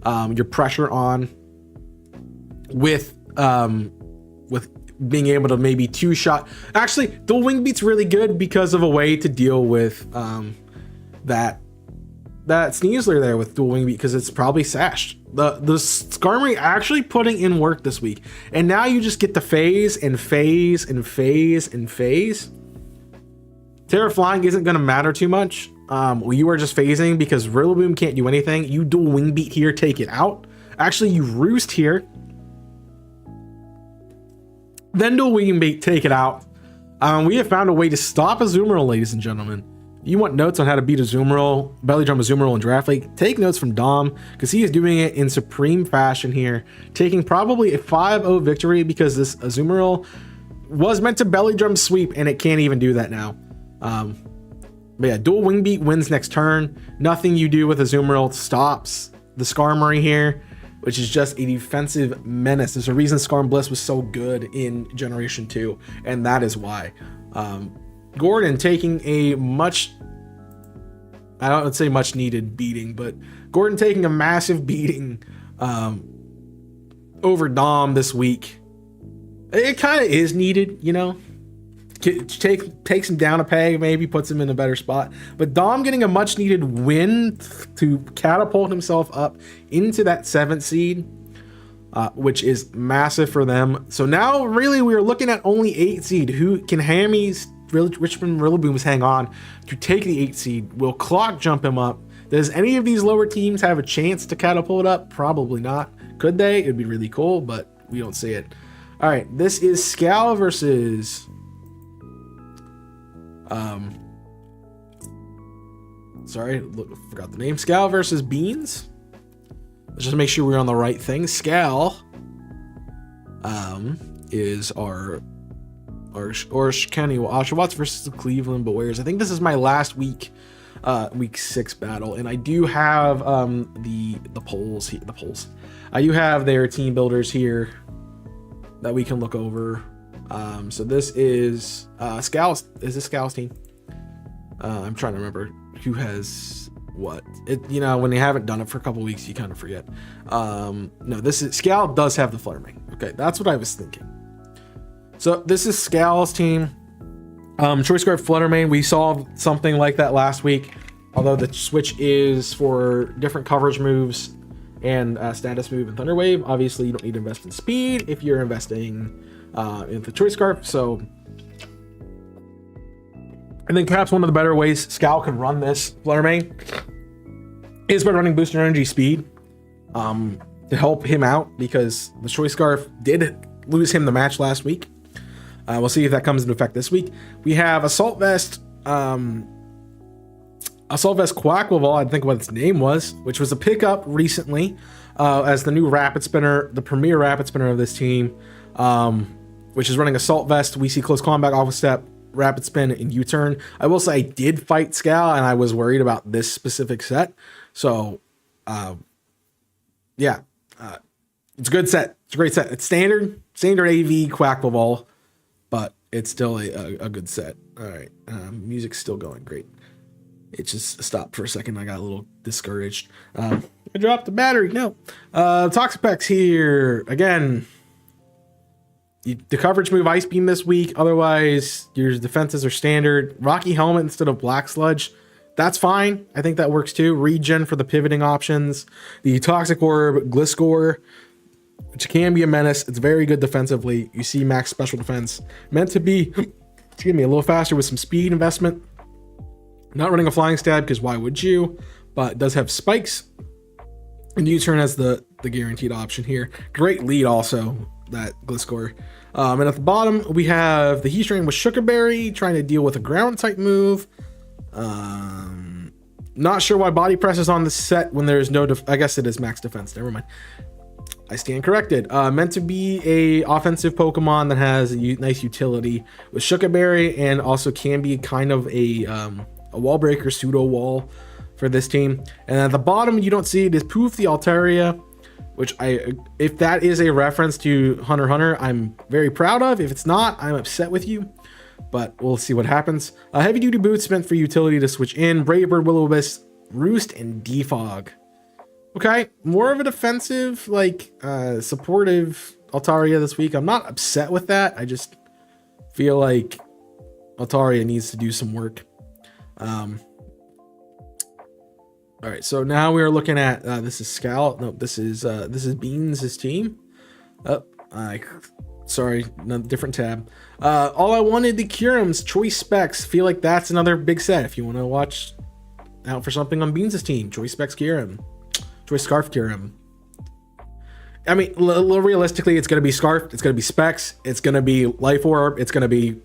your pressure on with being able to maybe two-shot. Actually, dual wing beat's really good because of a way to deal with that Sneasler there with dual wing beat, because it's probably sashed. The Skarmory actually putting in work this week, and now you just get to phase and phase and phase and phase. Terra Flying isn't going to matter too much. You are just phasing because Rillaboom can't do anything. You dual wing beat here, take it out. Actually, you roost here. Then dual wing beat, take it out. We have found a way to stop Azumarill, ladies and gentlemen. If you want notes on how to beat Azumarill, Belly Drum Azumarill in Draft League, take notes from Dom, because he is doing it in supreme fashion here, taking probably a 5-0 victory because this Azumarill was meant to Belly Drum sweep, and it can't even do that now. But yeah, dual wing beat wins next turn. Nothing you do with Azumarill stops the Skarmory here, which is just a defensive menace. There's a reason Skarm Bliss was so good in Generation 2, and that is why. Gordon taking a I don't say much needed beating, but Gordon taking a massive beating over Dom this week. It kind of is needed, you know. Takes him down a peg, maybe puts him in a better spot. But Dom getting a much needed win to catapult himself up into that 7th seed, which is massive for them. So now really we're looking at only 8 seed. Who can Hammy's Richmond Rillabooms hang on to take the 8 seed? Will Clock jump him up? Does any of these lower teams have a chance to catapult up? Probably not. Could they? It'd be really cool, but we don't see it. All right, this is Scal versus forgot the name. Scal versus Beans. Let's just make sure we're on the right thing. Scal is our Kenny Oshawott versus the Cleveland Bears. I think this is my last week 6 battle, and I do have the polls here. The polls. I do have their team builders here that we can look over. So this is Scal's. Is this Scal's team? I'm trying to remember who has what. When they haven't done it for a couple weeks, you kind of forget. No, this is Scal does have the Flare-Mane. Okay, that's what I was thinking. So this is Scal's team. Choice Scarf Fluttermane. We saw something like that last week, although the switch is for different coverage moves and status move and Thunder Wave. Obviously, you don't need to invest in speed if you're investing in the Choice Scarf. So, and then perhaps one of the better ways Scal can run this Fluttermane is by running Booster Energy Speed to help him out, because the Choice Scarf did lose him the match last week. We'll see if that comes into effect this week. We have Assault Vest Quackleval, I think what its name was, which was a pickup recently as the new Rapid Spinner, the premier Rapid Spinner of this team, which is running Assault Vest. We see Close Combat, Off Step, Rapid Spin, and U-Turn. I will say I did fight Scal, and I was worried about this specific set. So, it's a good set. It's a great set. It's standard AV Quackleval, but it's still a good set. All right, music's still going great. It just stopped for a second. I got a little discouraged. I dropped the battery. No. Toxapex here. Again, the coverage move Ice Beam this week. Otherwise, your defenses are standard. Rocky Helmet instead of Black Sludge. That's fine. I think that works too. Regen for the pivoting options. The Toxic Orb, Gliscor, which can be a menace. It's very good defensively. You see max special defense. Meant to be, a little faster with some speed investment. Not running a Flying Stab, because why would you? But it does have spikes. And U-turn has the guaranteed option here. Great lead also, that Gliscor. And at the bottom, we have the Heatran with Sugarberry trying to deal with a ground type move. Not sure why Body Press is on the set when there's no, I guess it is max defense. Never mind. I stand corrected. Meant to be a offensive Pokemon that has a nice utility with Sugarberry, and also can be kind of a wall breaker, pseudo wall for this team. And at the bottom, you don't see it is Poof the Altaria, which if that is a reference to Hunter x Hunter, I'm very proud of. If it's not, I'm upset with you, but we'll see what happens. Heavy duty boots meant for utility to switch in. Brave Bird, Will-O-Wisp, Roost, and Defog. Okay, more of a defensive, like supportive Altaria this week. I'm not upset with that. I just feel like Altaria needs to do some work. All right, so now we are looking at this is Scout. No, this is Beans' team. Sorry, no, different tab. All I wanted, the Kyurem's Choice Specs. Feel like that's another big set. If you want to watch out for something on Beans' team, Choice Specs Kyurem, Choice Scarf Kyurem. I mean, realistically, it's going to be Scarf. It's going to be Specs. It's going to be Life Orb. It's going to be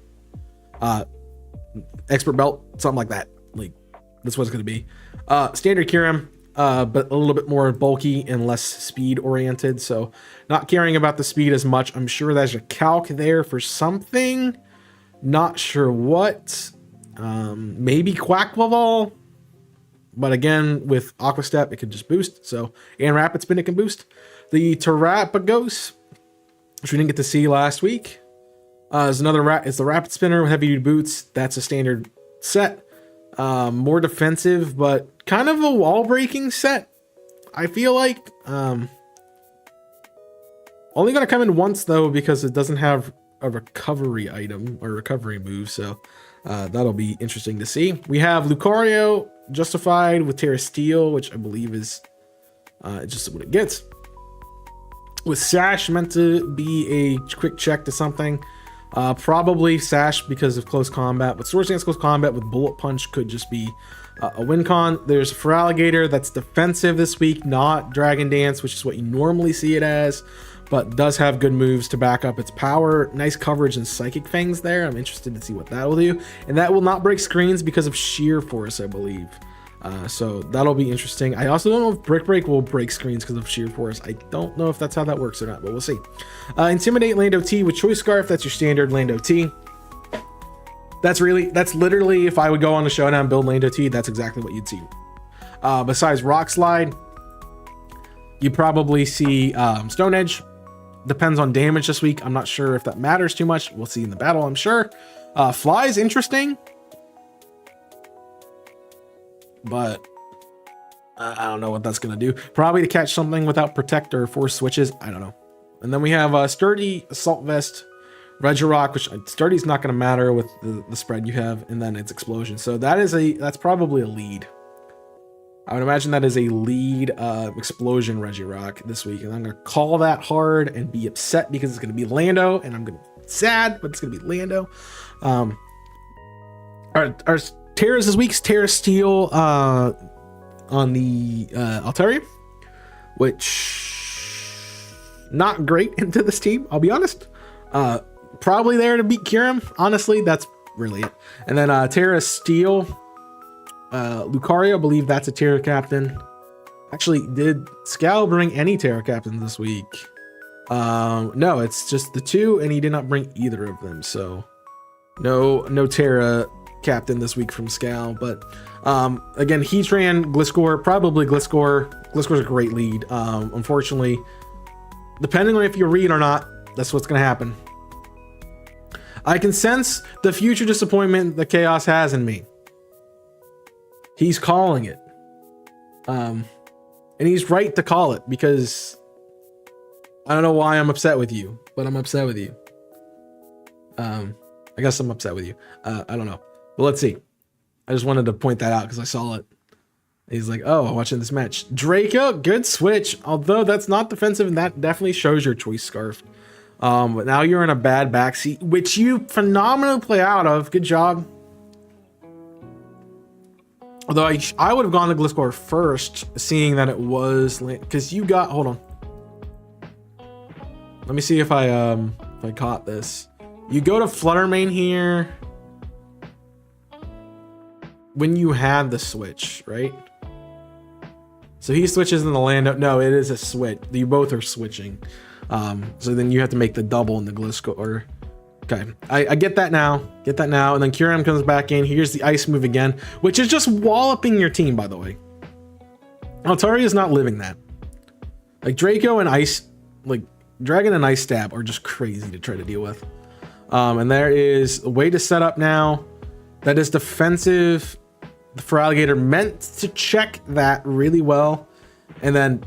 Expert Belt, something like that. Like, that's what it's going to be. Standard Kyurem, but a little bit more bulky and less speed oriented. So not caring about the speed as much. I'm sure there's a calc there for something. Not sure what. Maybe Quackball. But again, with Aqua Step, it can just boost. So, and Rapid Spin, it can boost. The Terapagos, which we didn't get to see last week, is another it's the Rapid Spinner with heavy duty boots. That's a standard set. More defensive, but kind of a wall breaking set. I feel like only going to come in once though, because it doesn't have a recovery item or recovery move. So that'll be interesting to see. We have Lucario justified with Terra Steel, which I believe is just what it gets. With Sash meant to be a quick check to something. Probably Sash because of close combat, but Swords Dance close combat with Bullet Punch could just be a win con. There's Feraligatr that's defensive this week, not Dragon Dance, which is what you normally see it as, but does have good moves to back up its power. Nice coverage and Psychic Fangs there. I'm interested to see what that will do. And that will not break screens because of Sheer Force, I believe. So that'll be interesting. I also don't know if Brick Break will break screens because of Sheer Force. I don't know if that's how that works or not, but we'll see. Intimidate Lando T with Choice Scarf. That's your standard Lando T. That's literally, if I would go on the Showdown and build Lando T, that's exactly what you'd see. Besides Rock Slide, you probably see Stone Edge. Depends on damage this week. I'm not sure if that matters too much. We'll see in the battle, I'm sure. Fly is interesting, but I don't know what that's going to do. Probably to catch something without Protect or Force Switches. I don't know. And then we have Sturdy, Assault Vest, Regirock, which Sturdy's not going to matter with the spread you have, and then it's Explosion. So that's probably a lead. I would imagine that is a lead Explosion Regirock this week. And I'm going to call that hard and be upset because it's going to be Lando, and I'm going to be sad, but it's going to be Lando. Our Terra's this week's Terra Steel on the Altaria, which not great into this team, I'll be honest. Probably there to beat Kyurem. Honestly, that's really it. And then Terra Steel, Lucario, I believe that's a Terra Captain. Actually, did Scal bring any Terra Captains this week? No, it's just the two, and he did not bring either of them. So no Terra Captain this week from Scal. But again, Heatran, Gliscor, probably Gliscor. Gliscor's a great lead. Unfortunately, depending on if you read or not, that's what's going to happen. I can sense the future disappointment that Chaos has in me. He's calling it. And he's right to call it, because I don't know why I'm upset with you, but I'm upset with you. I guess I'm upset with you. I don't know. But let's see. I just wanted to point that out because I saw it. He's like, oh, watching this match. Draco, good switch. Although that's not defensive, and that definitely shows your Choice Scarf. But now you're in a bad backseat, which you phenomenally play out of. Good job. Although I would have gone to Gliscor first, seeing that it was because you got. Hold on. Let me see if I caught this. You go to Fluttermane here when you had the switch, right? So he switches in the Lando. No, it is a switch. You both are switching. So then you have to make the double in the Gliscor. Okay, I get that now. Get that now. And then Kyurem comes back in. Here's the ice move again, which is just walloping your team, by the way. Altaria is not living that. Like Draco and ice, like Dragon and Ice Stab are just crazy to try to deal with. And there is a way to set up now that is defensive for Alligator, meant to check that really well. And then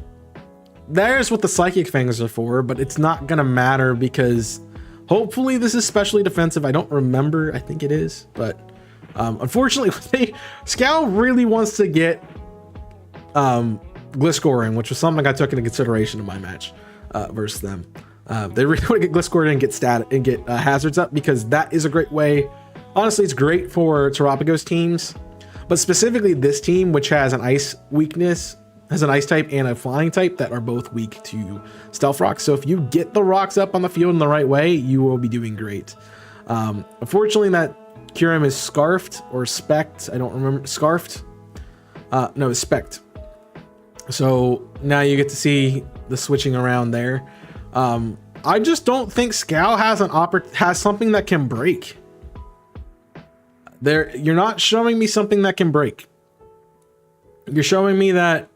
there's what the Psychic Fangs are for, but it's not going to matter because hopefully this is specially defensive. I don't remember. I think it is. But unfortunately, Scowl really wants to get Gliscor in, which was something I took into consideration in my match versus them. They really want to get Gliscor in and get and get hazards up, because that is a great way. Honestly, it's great for Terapagos teams, but specifically this team, which has an ice weakness, has an ice type and a flying type that are both weak to stealth rocks. So if you get the rocks up on the field in the right way, you will be doing great. Unfortunately, that Kyurem is scarfed or specked. I don't remember. Scarfed? No, it's specked. So now you get to see the switching around there. I just don't think Scowl has something that can break. You're not showing me something that can break. You're showing me that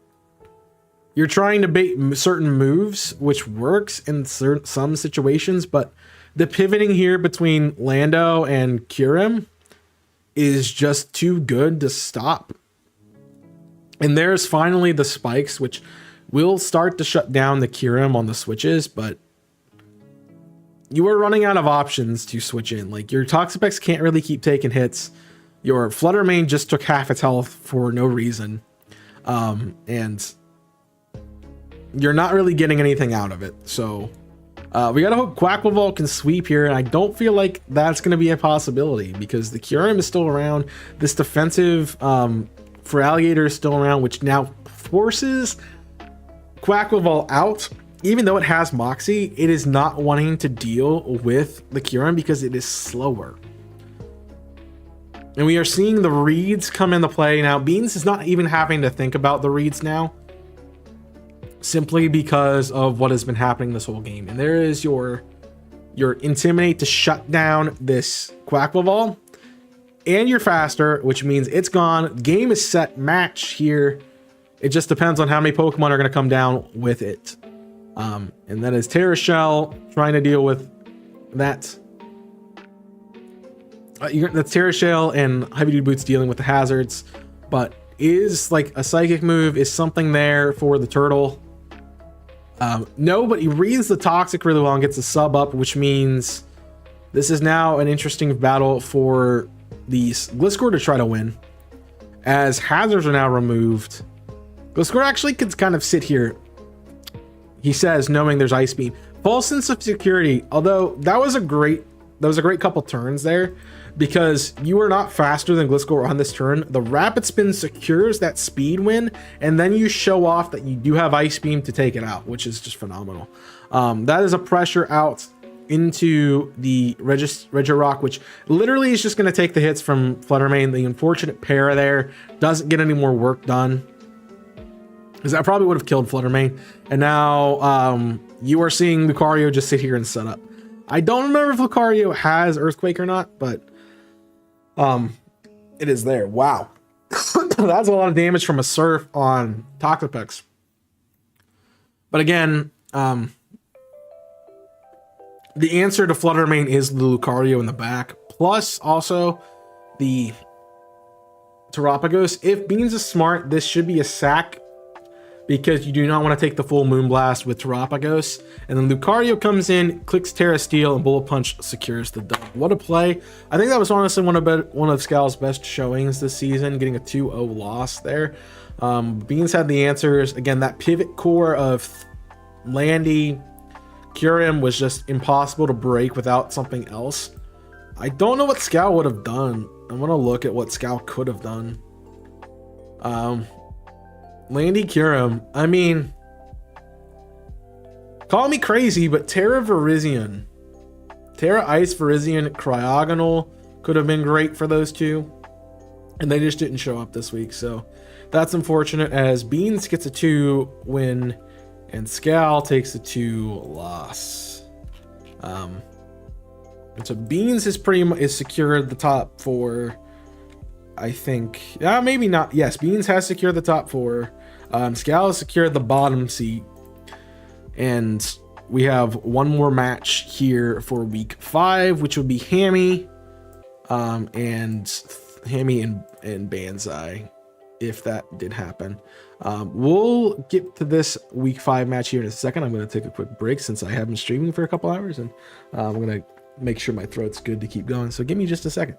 you're trying to bait certain moves, which works in some situations, but the pivoting here between Lando and Kyurem is just too good to stop. And there's finally the spikes, which will start to shut down the Kyurem on the switches, but you are running out of options to switch in. Like, your Toxapex can't really keep taking hits. Your Fluttermane just took half its health for no reason. And you're not really getting anything out of it. So we gotta hope Quacklevolt can sweep here, and I don't feel like that's gonna be a possibility because the Kyurem is still around. This defensive for Alligator is still around, which now forces Quacklevolt out. Even though it has Moxie, it is not wanting to deal with the Kyurem because it is slower. And we are seeing the reads come into play now. Beans is not even having to think about the reads now, simply because of what has been happening this whole game. And there is your Intimidate to shut down this Quacklevolt, and you're faster, which means it's gone. Game is set, match here. It just depends on how many Pokemon are going to come down with it. And that is Terra Shell trying to deal with that. That's Terra Shell and Heavy Duty Boots dealing with the hazards, but is like a psychic move, is something there for the turtle. No, but he reads the Toxic really well and gets a sub up, which means this is now an interesting battle for the Gliscor to try to win, as hazards are now removed. Gliscor actually could kind of sit here, he says, knowing there's Ice Beam. False sense of security, although that was a great couple turns there, because you are not faster than Gliscor on this turn. The Rapid Spin secures that speed win, and then you show off that you do have Ice Beam to take it out, which is just phenomenal. That is a pressure out into the Regirock, which literally is just going to take the hits from Fluttermane. The unfortunate pair there doesn't get any more work done, because that probably would have killed Fluttermane. And now you are seeing Lucario just sit here and set up. I don't remember if Lucario has Earthquake or not, but it is there. Wow. That's a lot of damage from a Surf on Toxapex. But again, the answer to Fluttermane is the Lucario in the back, plus also the Terapagos. If Beans is smart, this should be a sack, because you do not want to take the full Moonblast with Terapagos. And then Lucario comes in, clicks Terra Steel, and Bullet Punch secures the dub. What a play. I think that was honestly one of Scowl's best showings this season, getting a 2-0 loss there. Beans had the answers. Again, that pivot core of Landy, Kyurem was just impossible to break without something else. I don't know what Scowl would have done. I want to look at what Scowl could have done. Landy Curum. I mean, call me crazy, but Terra Virizion. Terra Ice Virizion Cryogonal could have been great for those two. And they just didn't show up this week. So that's unfortunate, as Beans gets a 2 win and Scal takes a 2 loss. And so Beans is secured the top 4. I think, maybe not. Yes, Beans has secured the top 4. Scal has secured the bottom seat. And we have one more match here for week 5, which would be Hammy, and Banzai, if that did happen. We'll get to this week 5 match here in a second. I'm going to take a quick break since I have been streaming for a couple hours, and I'm going to make sure my throat's good to keep going. So give me just a second.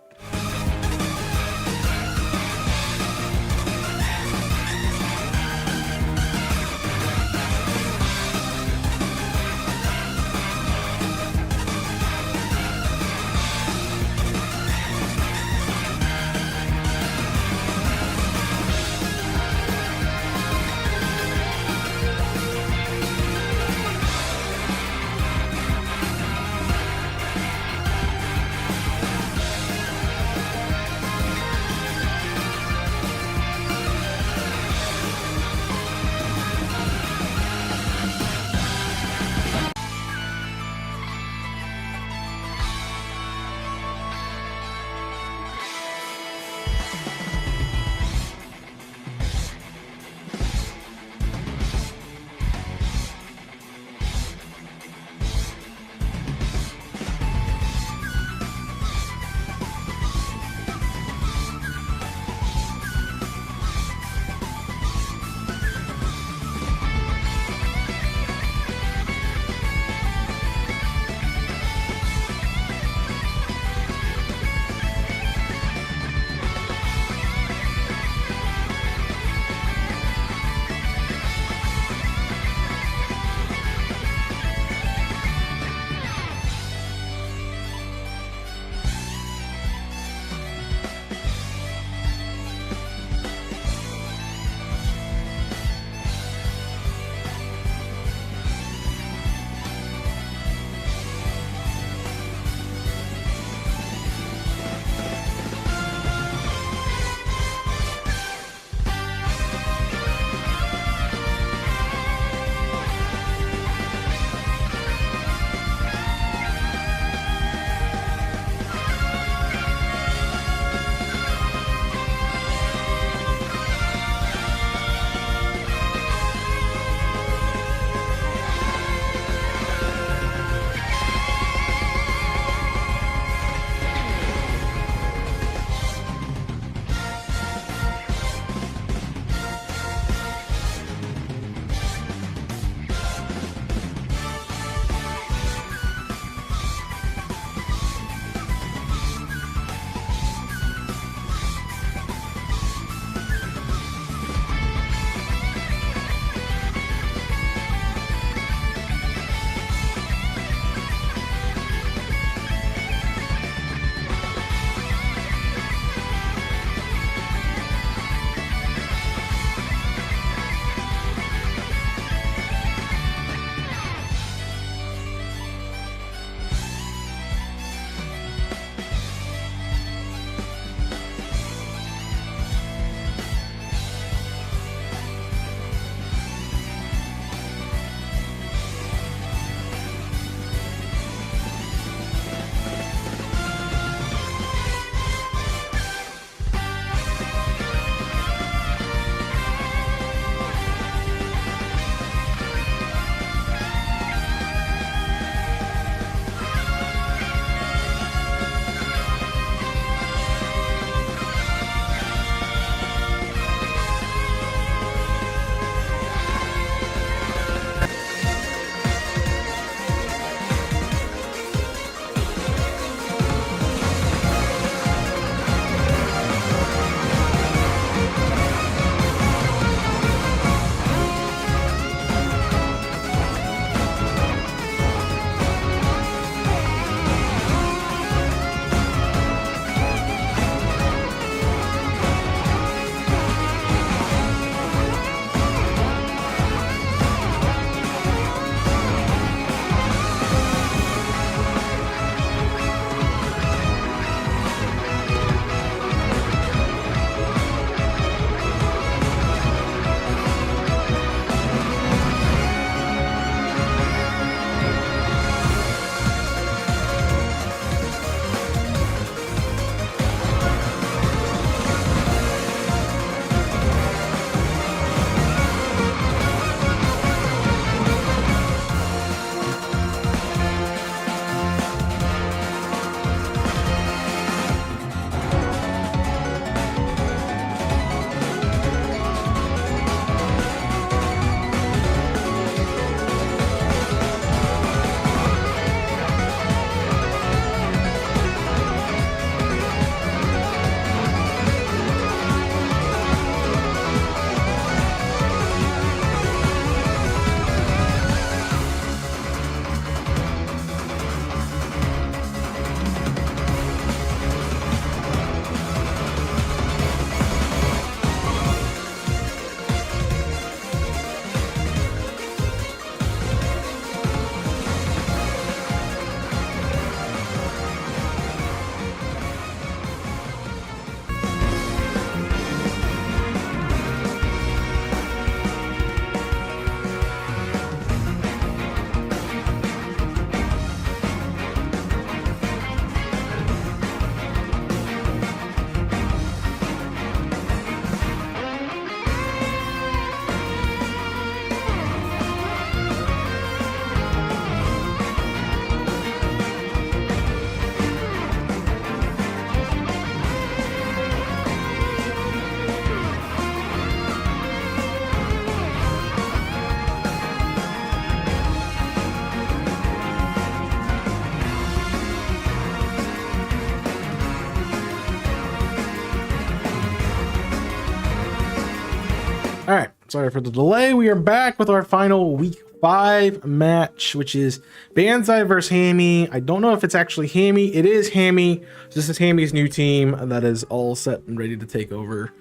All right, sorry for the delay. We are back with our final week 5 match, which is Banzai versus Hammy. I don't know if it's actually Hammy. It is Hammy. This is Hammy's new team that is all set and ready to take over,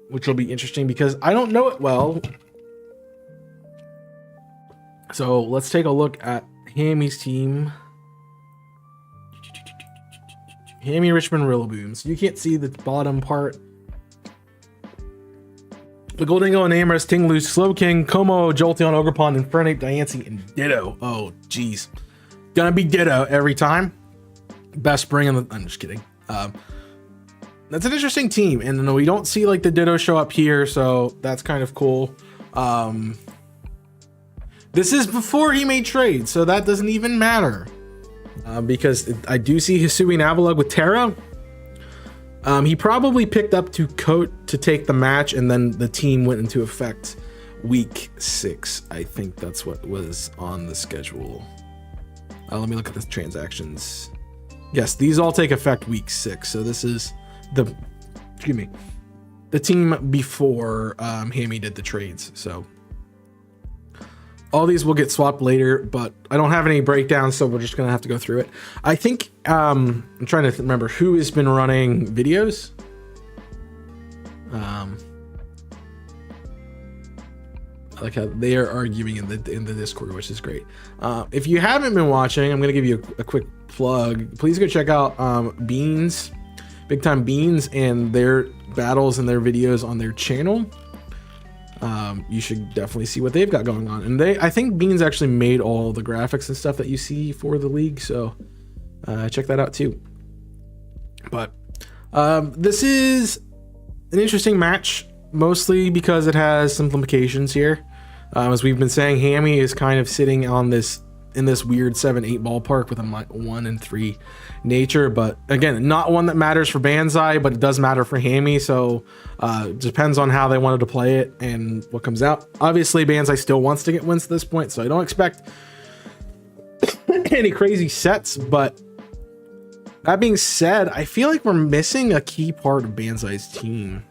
which will be interesting because I don't know it well. So let's take a look at Hammy's team. Hammy Richmond Rillaboom. So you can't see the bottom part. The Goldingo and Amorous, Tinglu, Slowking, Como, Jolteon, Ogerpon, Infernape, Diancie, and Ditto. Oh, geez. Gonna be Ditto every time. Best spring in the... I'm just kidding. That's an interesting team. And we don't see like the Ditto show up here, so that's kind of cool. This is before he made trades, so that doesn't even matter. Because I do see Hisui and Avalugg with Terra. He probably picked up to take the match, and then the team went into effect week 6. I think that's what was on the schedule. Let me look at the transactions. Yes, these all take effect week 6. So this is the team before Hammy did the trades. So all these will get swapped later, but I don't have any breakdowns, so we're just gonna have to go through it. I think I'm trying to remember who has been running videos. I like how they are arguing in the Discord, which is great. If you haven't been watching, I'm gonna give you a quick plug. Please go check out Beans, Big Time Beans, and their battles and their videos on their channel. You should definitely see what they've got going on. And I think Beans actually made all the graphics and stuff that you see for the league. So check that out too. But this is an interesting match, mostly because it has some implications here. As we've been saying, Hammy is kind of sitting on in this weird 7-8 ballpark with a 1 and 3 nature, but again, not one that matters for Banzai, but it does matter for Hammy. So depends on how they wanted to play it and what comes out. Obviously Banzai still wants to get wins at this point, so I don't expect any crazy sets. But that being said, I feel like we're missing a key part of Banzai's team.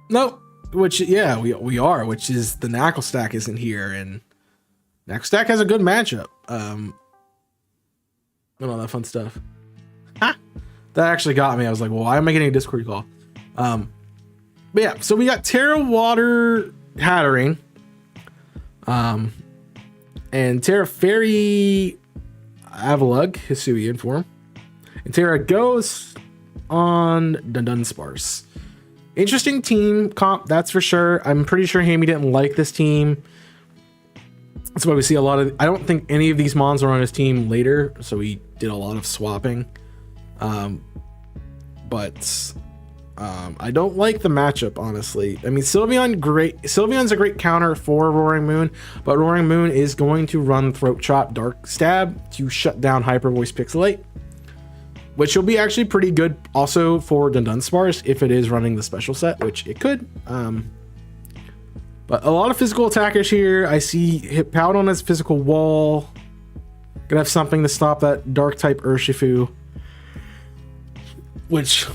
Nope. Which, yeah, we are, which is the Knackle Stack isn't here, and Knackle Stack has a good matchup. And all that fun stuff. Ha! That actually got me. I was like, well, why am I getting a Discord call? But yeah, so we got Terra Water Hattering, and Terra Fairy Avalugg, Hisui in form, and Terra Ghost on Dunsparce. Interesting team comp, that's for sure. I'm pretty sure Hammy didn't like this team. That's why we see a lot of... I don't think any of these mons are on his team later, so he did a lot of swapping. But I don't like the matchup, honestly. I mean, Sylveon's a great counter for Roaring Moon, but Roaring Moon is going to run Throat Chop Dark Stab to shut down Hyper Voice Pixelate, which will be actually pretty good also for Dunsparce if it is running the special set, which it could. But a lot of physical attackers here. I see Hippowdon as physical wall. Gonna have something to stop that dark type Urshifu, which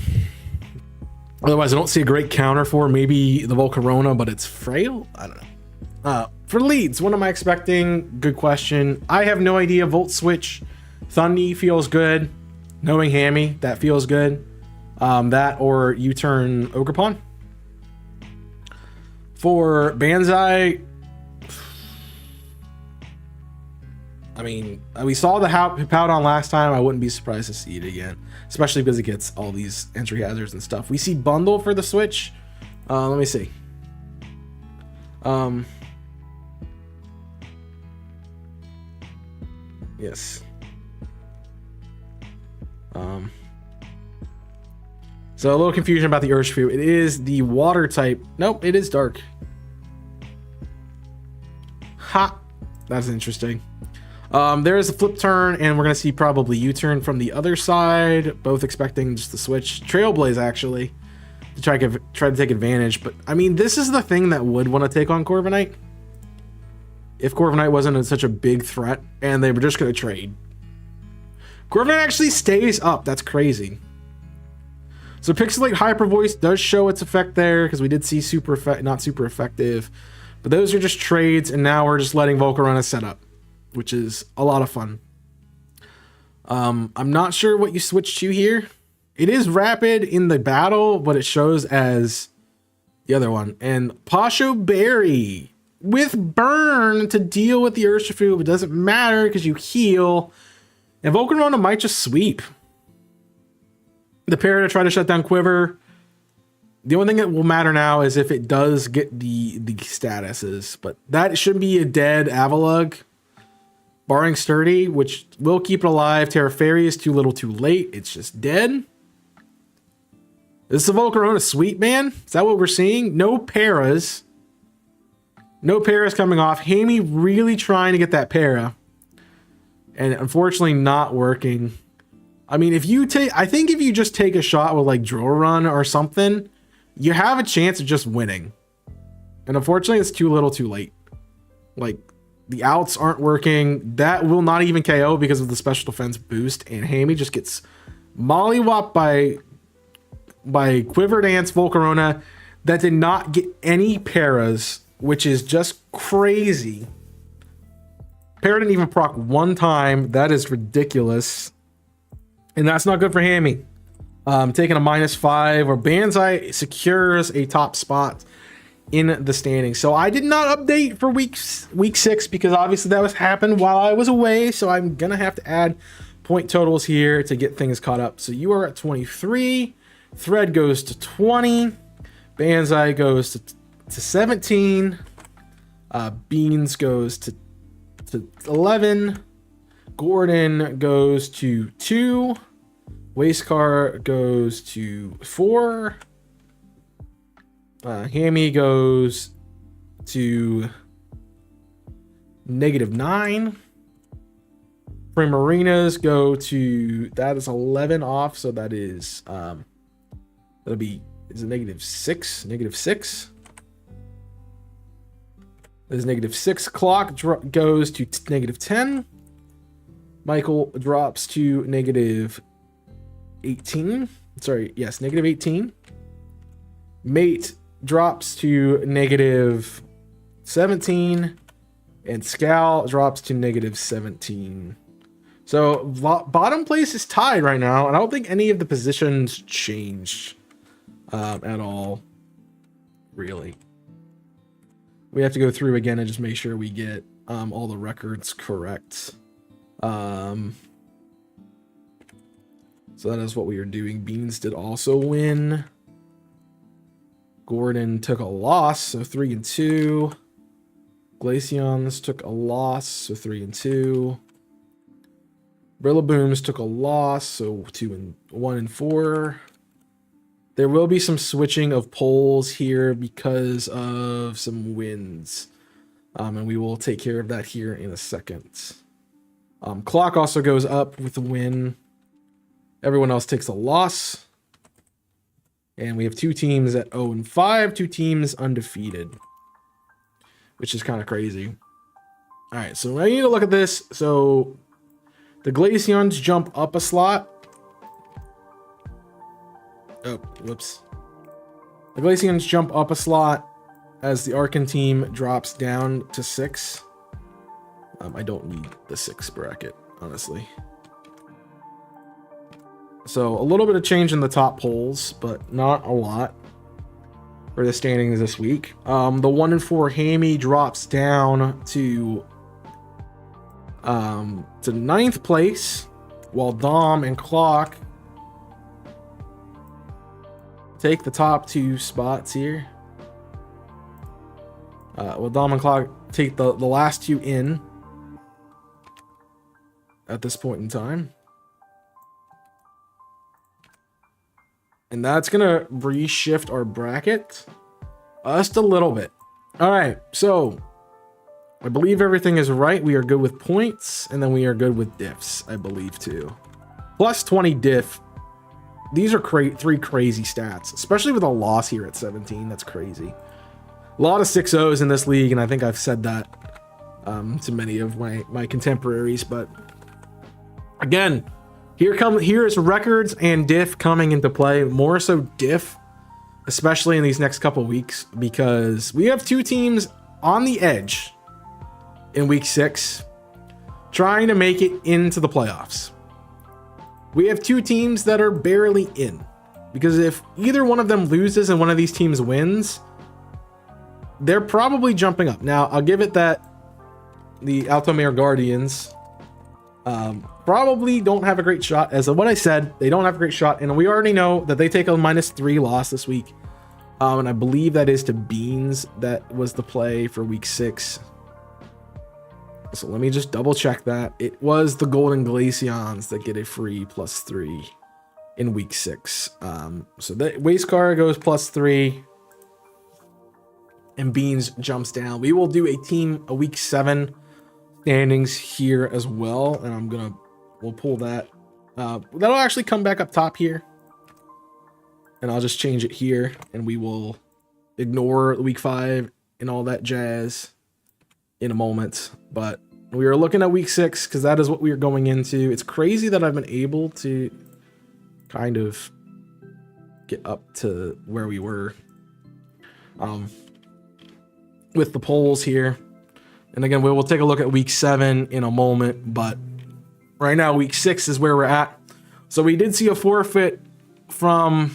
otherwise I don't see a great counter for. Maybe the Volcarona, but it's frail. I don't know. For leads, what am I expecting? Good question. I have no idea. Volt Switch, Thundy feels good. Knowing Hammy, that feels good. That or U-turn Ogerpon. For Banzai, I mean, we saw the Hippowdon last time. I wouldn't be surprised to see it again, especially because it gets all these entry hazards and stuff. We see Bundle for the Switch. Let me see. Yes. So a little confusion about the Urshifu. It is the water type. Nope, it is dark. Ha! That's interesting. There is a flip turn, and we're going to see probably U-turn from the other side. Both expecting just the switch. Trailblaze, actually, to try to take advantage. But, I mean, this is the thing that would want to take on Corviknight. If Corviknight wasn't such a big threat, and they were just going to trade. Corviknight actually stays up. That's crazy. So Pixelate Hyper Voice does show its effect there because we did see not super effective. But those are just trades, and now we're just letting Volcarona set up, which is a lot of fun. I'm not sure what you switched to here. It is rapid in the battle, but it shows as the other one. And Pasho Berry with burn to deal with the Urshifu, but it doesn't matter because you heal. And Volcarona might just sweep. The pair to try to shut down Quiver. The only thing that will matter now is if it does get the statuses, but that should be a dead Avalugg, barring Sturdy, which will keep it alive. Terra Fairy is too little too late. It's just dead. This is a Volcarona sweep, man. Is that what we're seeing? No paras. No paras coming off. Hammy really trying to get that para. And unfortunately not working. I mean, I think if you just take a shot with like Draw Run or something, you have a chance of just winning. And unfortunately, it's too little too late. Like, the outs aren't working. That will not even KO because of the special defense boost. And Hammy just gets mollywopped by Quiver Dance Volcarona that did not get any paras, which is just crazy. Para didn't even proc one time. That is ridiculous. And that's not good for Hammy. Taking a -5, or Banzai secures a top spot in the standings. So I did not update for week 6 because obviously that was happened while I was away. So I'm gonna have to add point totals here to get things caught up. So you are at 23. Thread goes to 20. Banzai goes to 17. Beans goes to 11. Gordon goes to 2. Wastecar goes to 4. Hammy goes to -9. Primarinas go to, that is 11 off, so that is that'll be, is it -6? -6. There's -6. Clock goes to -10. Michael drops to -18. Sorry, yes, -18. Mate drops to -17. And Scal drops to -17. So bottom place is tied right now, and I don't think any of the positions changed at all, really. We have to go through again and just make sure we get all the records correct. So that is what we are doing. Beans did also win. Gordon took a loss, so 3-2. Glaceons took a loss, so 3-2. Brillabooms took a loss, so 1 and 4. There will be some switching of polls here because of some wins. And we will take care of that here in a second. Clock also goes up with the win. Everyone else takes a loss. And we have 2 teams at 0 and 5, 2 teams undefeated, which is kind of crazy. All right, so I need to look at this. So the Glaceons jump up a slot. Oh, whoops. The Glaceons jump up a slot as the Arcan team drops down to 6. I don't need the 6 bracket, honestly. So a little bit of change in the top polls, but not a lot for the standings this week. The 1 and 4 Hammy drops down to 9th place, while Dom and Clock take the top 2 spots here. Well, Dom and Clock take the last 2 in at this point in time. And that's going to reshift our bracket just a little bit. All right, so I believe everything is right. We are good with points, and then we are good with diffs, I believe, too. Plus 20 diff. These are 3 crazy stats, especially with a loss here at 17. That's crazy. A lot of 6-0s in this league, and I think I've said that to many of my contemporaries. But again, Here is records and diff coming into play, more so diff, especially in these next couple weeks, because we have two teams on the edge in week 6 trying to make it into the playoffs. We have two teams that are barely in, because if either one of them loses and one of these teams wins, they're probably jumping up. Now, I'll give it that the Altomare Guardians probably don't have a great shot. As of what I said, they don't have a great shot, and we already know that they take a -3 loss this week. And I believe that is to Beans. That was the play for week 6. So let me just double check that. It was the Golden Glaceons that get a free +3 in week 6. So that Waste Car goes +3 and Beans jumps down. We will do a week 7 standings here as well, and we'll pull that. That'll actually come back up top here, and I'll just change it here, and we will ignore week 5 and all that jazz in a moment. But we are looking at week 6 because that is what we are going into. It's crazy that I've been able to kind of get up to where we were with the polls here. And again, we will take a look at week 7 in a moment, but right now week 6 is where we're at. So we did see a forfeit from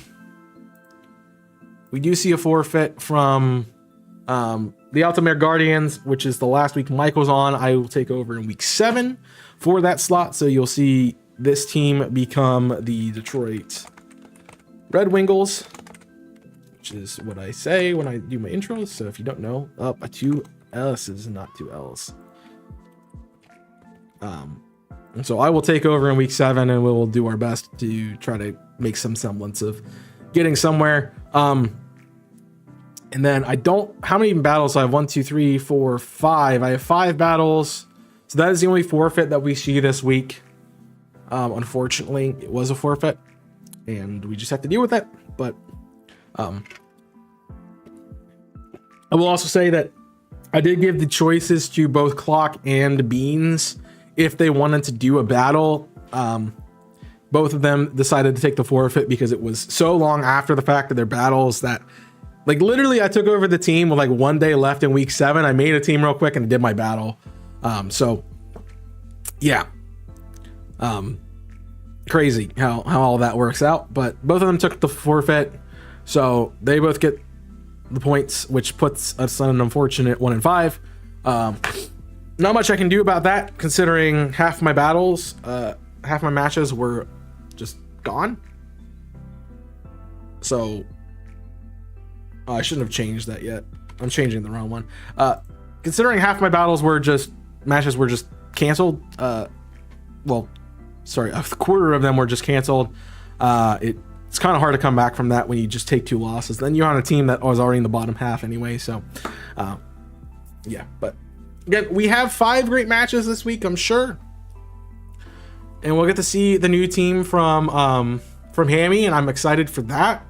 the Altomare Guardians, which is the last week Mike was on. I will take over in week 7 for that slot. So you'll see this team become the Detroit Red Wingles, which is what I say when I do my intros. So if you don't know, a 2 L's, not 2 L's. And so I will take over in week 7, and we will do our best to try to make some semblance of getting somewhere. And then how many battles do I have? 1, 2, 3, 4, 5. I have 5 battles. So that is the only forfeit that we see this week. Unfortunately, it was a forfeit, and we just have to deal with it. But I will also say that I did give the choices to both Clock and Beans if they wanted to do a battle. Both of them decided to take the forfeit because it was so long after the fact of their battles that, like, literally I took over the team with like 1 day left in week 7. I made a team real quick and did my battle. So yeah, crazy how all that works out. But both of them took the forfeit, so they both get the points, which puts us on an unfortunate 1 and 5. Not much I can do about that, considering half my battles, half my matches were just gone. So I shouldn't have changed that yet. I'm changing the wrong one. Considering half my matches were just canceled. Well, sorry, a quarter of them were just canceled. It's kind of hard to come back from that when you just take 2 losses. Then you're on a team that was already in the bottom half anyway. So, yeah. But again, we have 5 great matches this week, I'm sure, and we'll get to see the new team from Hammy, and I'm excited for that,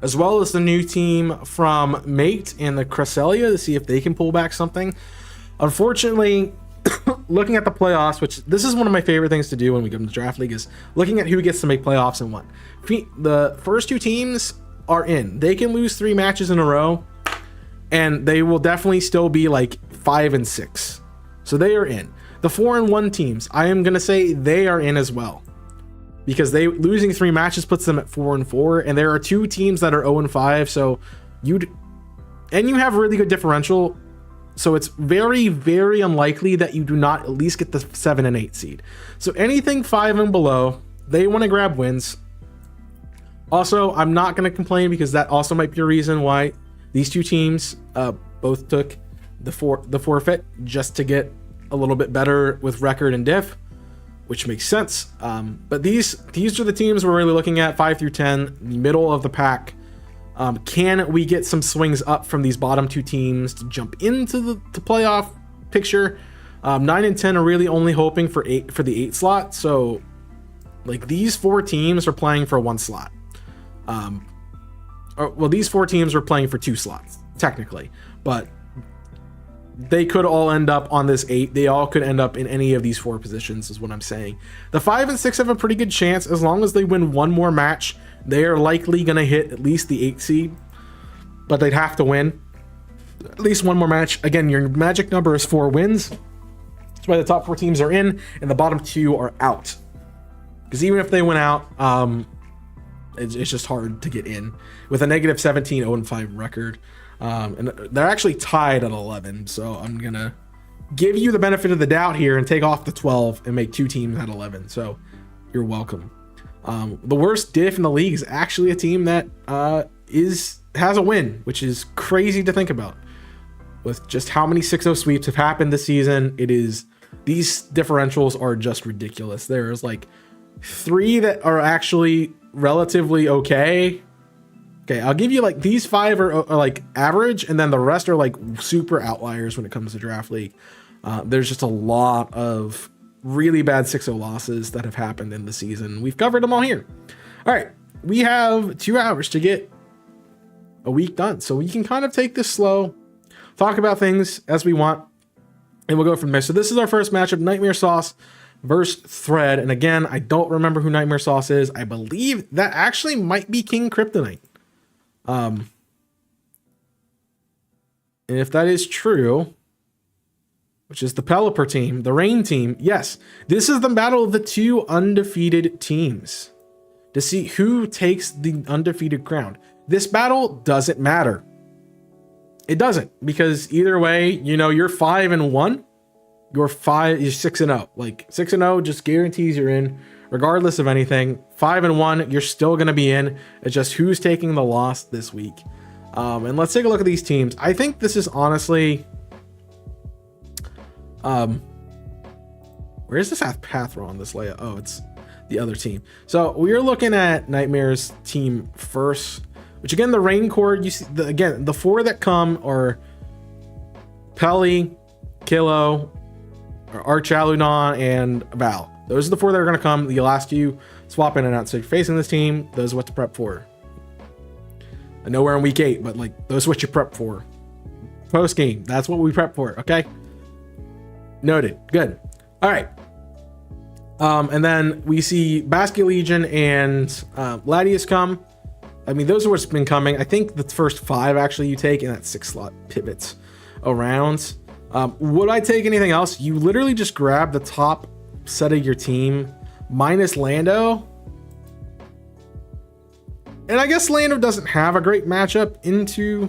as well as the new team from Mate and the Cresselia to see if they can pull back something. Unfortunately, looking at the playoffs, which this is one of my favorite things to do when we go into Draft League, is looking at who gets to make playoffs and what. The first 2 teams are in. They can lose 3 matches in a row, and they will definitely still be like 5 and 6. So they are in. The 4 and 1 teams, I am going to say they are in as well, because losing 3 matches puts them at 4 and 4, and there are 2 teams that are 0 and 5. So you have really good differential. So it's very, very unlikely that you do not at least get the 7 and 8 seed. So anything 5 and below, they want to grab wins. Also, I'm not going to complain, because that also might be a reason why these 2 teams both took the forfeit, just to get a little bit better with record and diff, which makes sense. But these are the teams we're really looking at, 5 through 10, the middle of the pack. Can we get some swings up from these bottom 2 teams to jump into the playoff picture? 9 and 10 are really only hoping for the 8 slot. So like these 4 teams are playing for 1 slot. These 4 teams are playing for 2 slots technically, but they could all end up on this 8. They all could end up in any of these 4 positions is what I'm saying. The 5 and 6 have a pretty good chance. As long as they win one more match, they are likely going to hit at least the 8 seed, but they'd have to win at least one more match. Again, your magic number is 4 wins. That's why the top 4 teams are in and the bottom 2 are out. Because even if they went out, it's just hard to get in with a negative 17, 0-5 record. And they're actually tied at 11. So I'm going to give you the benefit of the doubt here and take off the 12 and make 2 teams at 11. So you're welcome. The worst diff in the league is actually a team that has a win, which is crazy to think about. With just how many 6-0 sweeps have happened this season, these differentials are just ridiculous. There's like 3 that are actually relatively okay. Okay, I'll give you like these 5 are like average, and then the rest are like super outliers when it comes to draft league. There's just a lot of really bad 6-0 losses that have happened in the season. We've covered them all here. All right, we have 2 hours to get a week done, so we can kind of take this slow, talk about things as we want, and we'll go from there. So this is our first matchup, Nightmare Sauce versus Thread. And again, I don't remember who Nightmare Sauce is. I believe that actually might be King Kryptonite. And if that is true, which is the Pelipper team, the Rain team, yes, this is the battle of the 2 undefeated teams to see who takes the undefeated crown. This battle doesn't matter. It doesn't, because either way, you're 5-1, you're 6-0. Like 6-0 just guarantees you're in, regardless of anything. 5-1, you're still going to be in. It's just who's taking the loss this week. And let's take a look at these teams. I think this is honestly, where is this path on this layout? Oh, it's the other team. So we're looking at Nightmare's team first. Which again, the Rain Core, you see, the 4 that come are Pelly, Kilo, Archaludon, and Val. Those are the 4 that are going to come. The last few swap in and out. So you're facing this team, those are what to prep for. I know we're in week 8, but like those are what you prep for. Post game, that's what we prep for. Okay, noted. Good. All right. And then we see Basket Legion and Latias come. I mean, those are what's been coming. I think the first 5 actually you take, and that 6 slot pivots around. Would I take anything else? You literally just grab the top set of your team minus Lando. And I guess Lando doesn't have a great matchup into...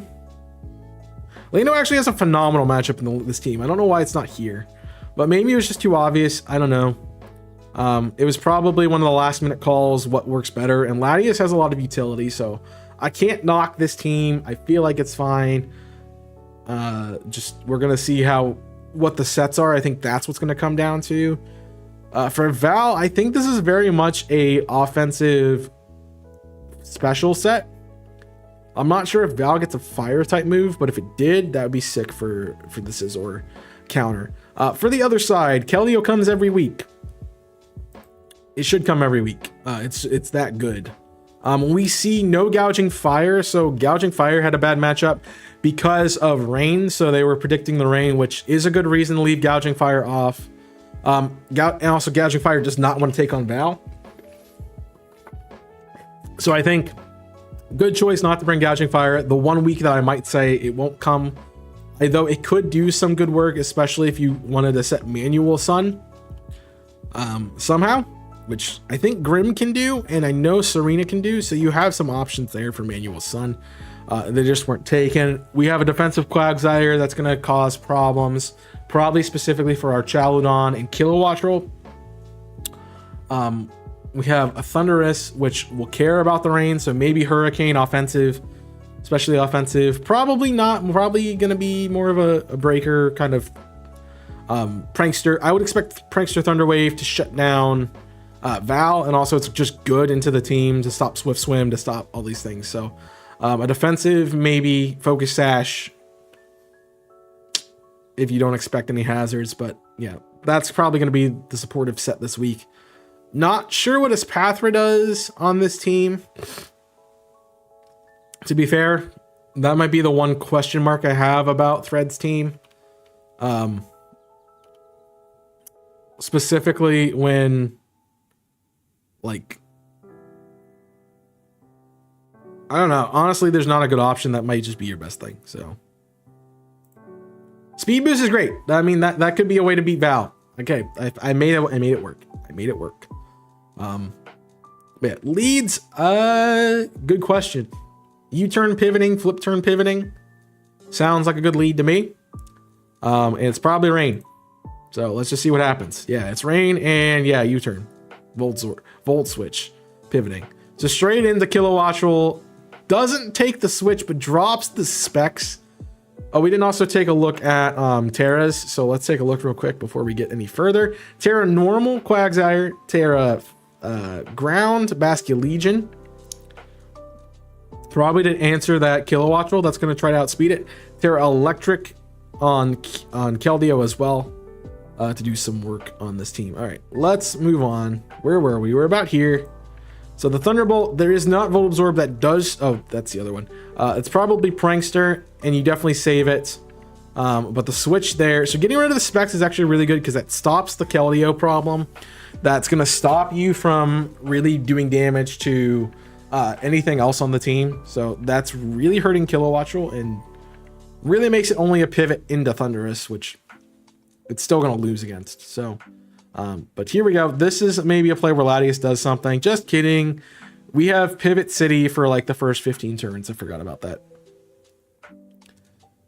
Lando actually has a phenomenal matchup in this team. I don't know why it's not here, but maybe it was just too obvious. I don't know. It was probably one of the last minute calls, what works better, and Latias has a lot of utility, so I can't knock this team. I feel like it's fine. We're gonna see what the sets are. I think that's what's gonna come down to. For Val, I think this is very much a offensive special set. I'm not sure if Val gets a fire type move, but if it did, that would be sick for the Scizor counter. For the other side, Keldeo comes every week. It should come every week. It's that good. We see no Gouging Fire, so Gouging Fire had a bad matchup because of rain, so they were predicting the rain, which is a good reason to leave Gouging Fire off. And also Gouging Fire does not want to take on Val. So I think good choice not to bring Gouging Fire. The one week that I might say it won't come, though it could do some good work, especially if you wanted to set Manual Sun somehow, which I think Grim can do, and I know Serena can do, so you have some options there for Manual Sun. They just weren't taken. We have a defensive Quagsire that's going to cause problems, probably specifically for our Chaludon and Kilowattrel. We have a Thundurus, which will care about the rain, so maybe Hurricane offensive, especially offensive. Probably not. Probably going to be more of a breaker kind of Prankster. I would expect Prankster Thunderwave to shut down Val, and also it's just good into the team to stop Swift Swim, to stop all these things. So a defensive, maybe Focus Sash if you don't expect any hazards, but yeah, that's probably going to be the supportive set this week. Not sure what his Pathra does on this team. To be fair, that might be the one question mark I have about Thread's team. Specifically when, like, I don't know. Honestly, there's not a good option. That might just be your best thing. So speed boost is great. I mean, that could be a way to beat Val. Okay, I made it. I made it work. I made it work. Yeah, leads. Good question. U-turn pivoting, flip turn pivoting. Sounds like a good lead to me. And it's probably rain. So let's just see what happens. Yeah, it's rain and yeah, U-turn. Volt switch pivoting. So straight into Kilowattrel. Doesn't take the switch, but drops the specs. Oh, we didn't also take a look at Terra's. So let's take a look real quick before we get any further. Terra normal, Quagsire, Terra ground, Basculegion. Probably to answer that Kilowattrel. That's going to try to outspeed it. Terra electric on Keldeo as well. To do some work on this team. All right, let's move on. Where were we? We're about here. So the Thunderbolt, there is not Volt Absorb that does. Oh, that's the other one. It's probably Prankster, and you definitely save it. But the switch there. So getting rid of the specs is actually really good because that stops the Keldeo problem. That's going to stop you from really doing damage to anything else on the team. So that's really hurting Kilowattrel and really makes it only a pivot into Thundurus, which it's still going to lose against. So, but here we go. This is maybe a play where Latias does something. Just kidding. We have Pivot City for like the first 15 turns. I forgot about that.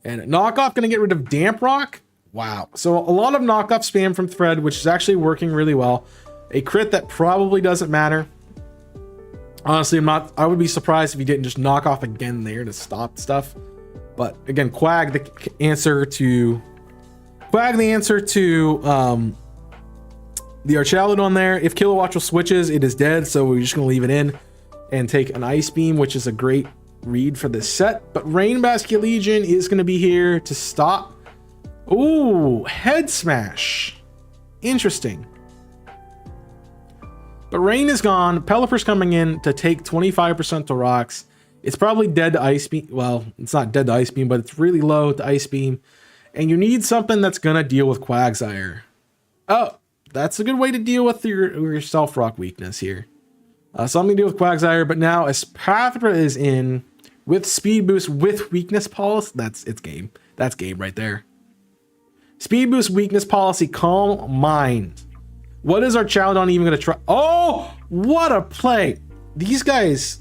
And knockoff going to get rid of Damp Rock. Wow. So a lot of knockoff spam from Thread, which is actually working really well. A crit that probably doesn't matter. Honestly, I would be surprised if he didn't just knock off again there to stop stuff. But again, Quag the answer to the Archaludon there. If Kilowattrel switches, it is dead, so we're just going to leave it in and take an Ice Beam, which is a great read for this set. But Rain Basculegion is going to be here to stop. Ooh, Head Smash. Interesting. But Rain is gone. Pelipper's coming in to take 25% to rocks. It's probably dead to Ice Beam. Well, it's not dead to Ice Beam, but it's really low to Ice Beam. And you need something that's going to deal with Quagsire. Oh, that's a good way to deal with your Self-Rock weakness here. Something to deal with Quagsire, but now Espathra is in with Speed Boost with Weakness Policy. It's game. That's game right there. Speed Boost, Weakness Policy, Calm Mind. What is our Archaludon even going to try? Oh, what a play. These guys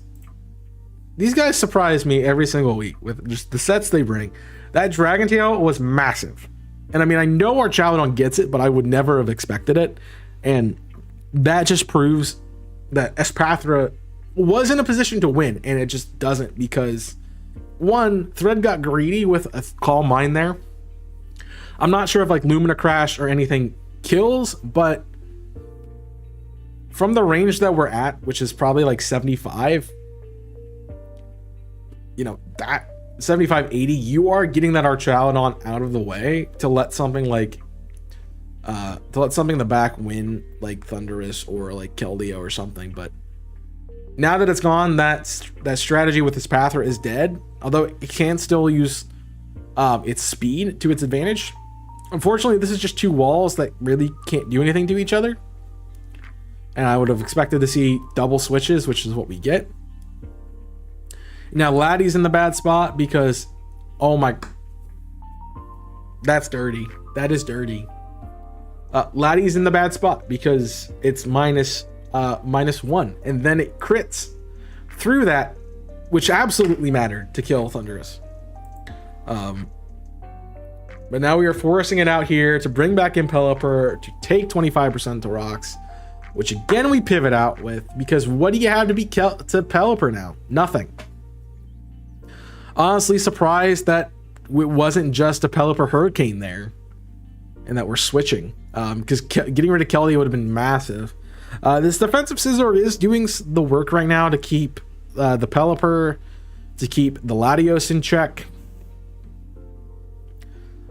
surprise me every single week with just the sets they bring. That Dragon Tail was massive. And I mean, I know our Archaludon gets it, but I would never have expected it. And that just proves that Espathra was in a position to win, and it just doesn't because, one, Thread got greedy with a Calm Mind there. I'm not sure if like Lumina Crash or anything kills, but from the range that we're at, which is probably like 75, you know, that 75, 80, you are getting that Archaludon out of the way to let something like in the back win, like Thundurus or like Keldeo or something. But now that it's gone, that strategy with this Espathra is dead, although it can still use its speed to its advantage. Unfortunately, this is just two walls that really can't do anything to each other. And I would have expected to see double switches, which is what we get. Now, Laddie's in the bad spot because, oh my, that's dirty. That is dirty. Laddie's in the bad spot because it's -1, and then it crits through that, which absolutely mattered to kill Thundurus. But now we are forcing it out here to bring back in Pelipper to take 25% to rocks, which again we pivot out with because what do you have to be to Pelipper now? Nothing. Honestly, surprised that it wasn't just a Pelipper Hurricane there and that we're switching, because getting rid of Keldeo would have been massive. This defensive Scizor is doing the work right now to keep the Pelipper, to keep the Latios in check.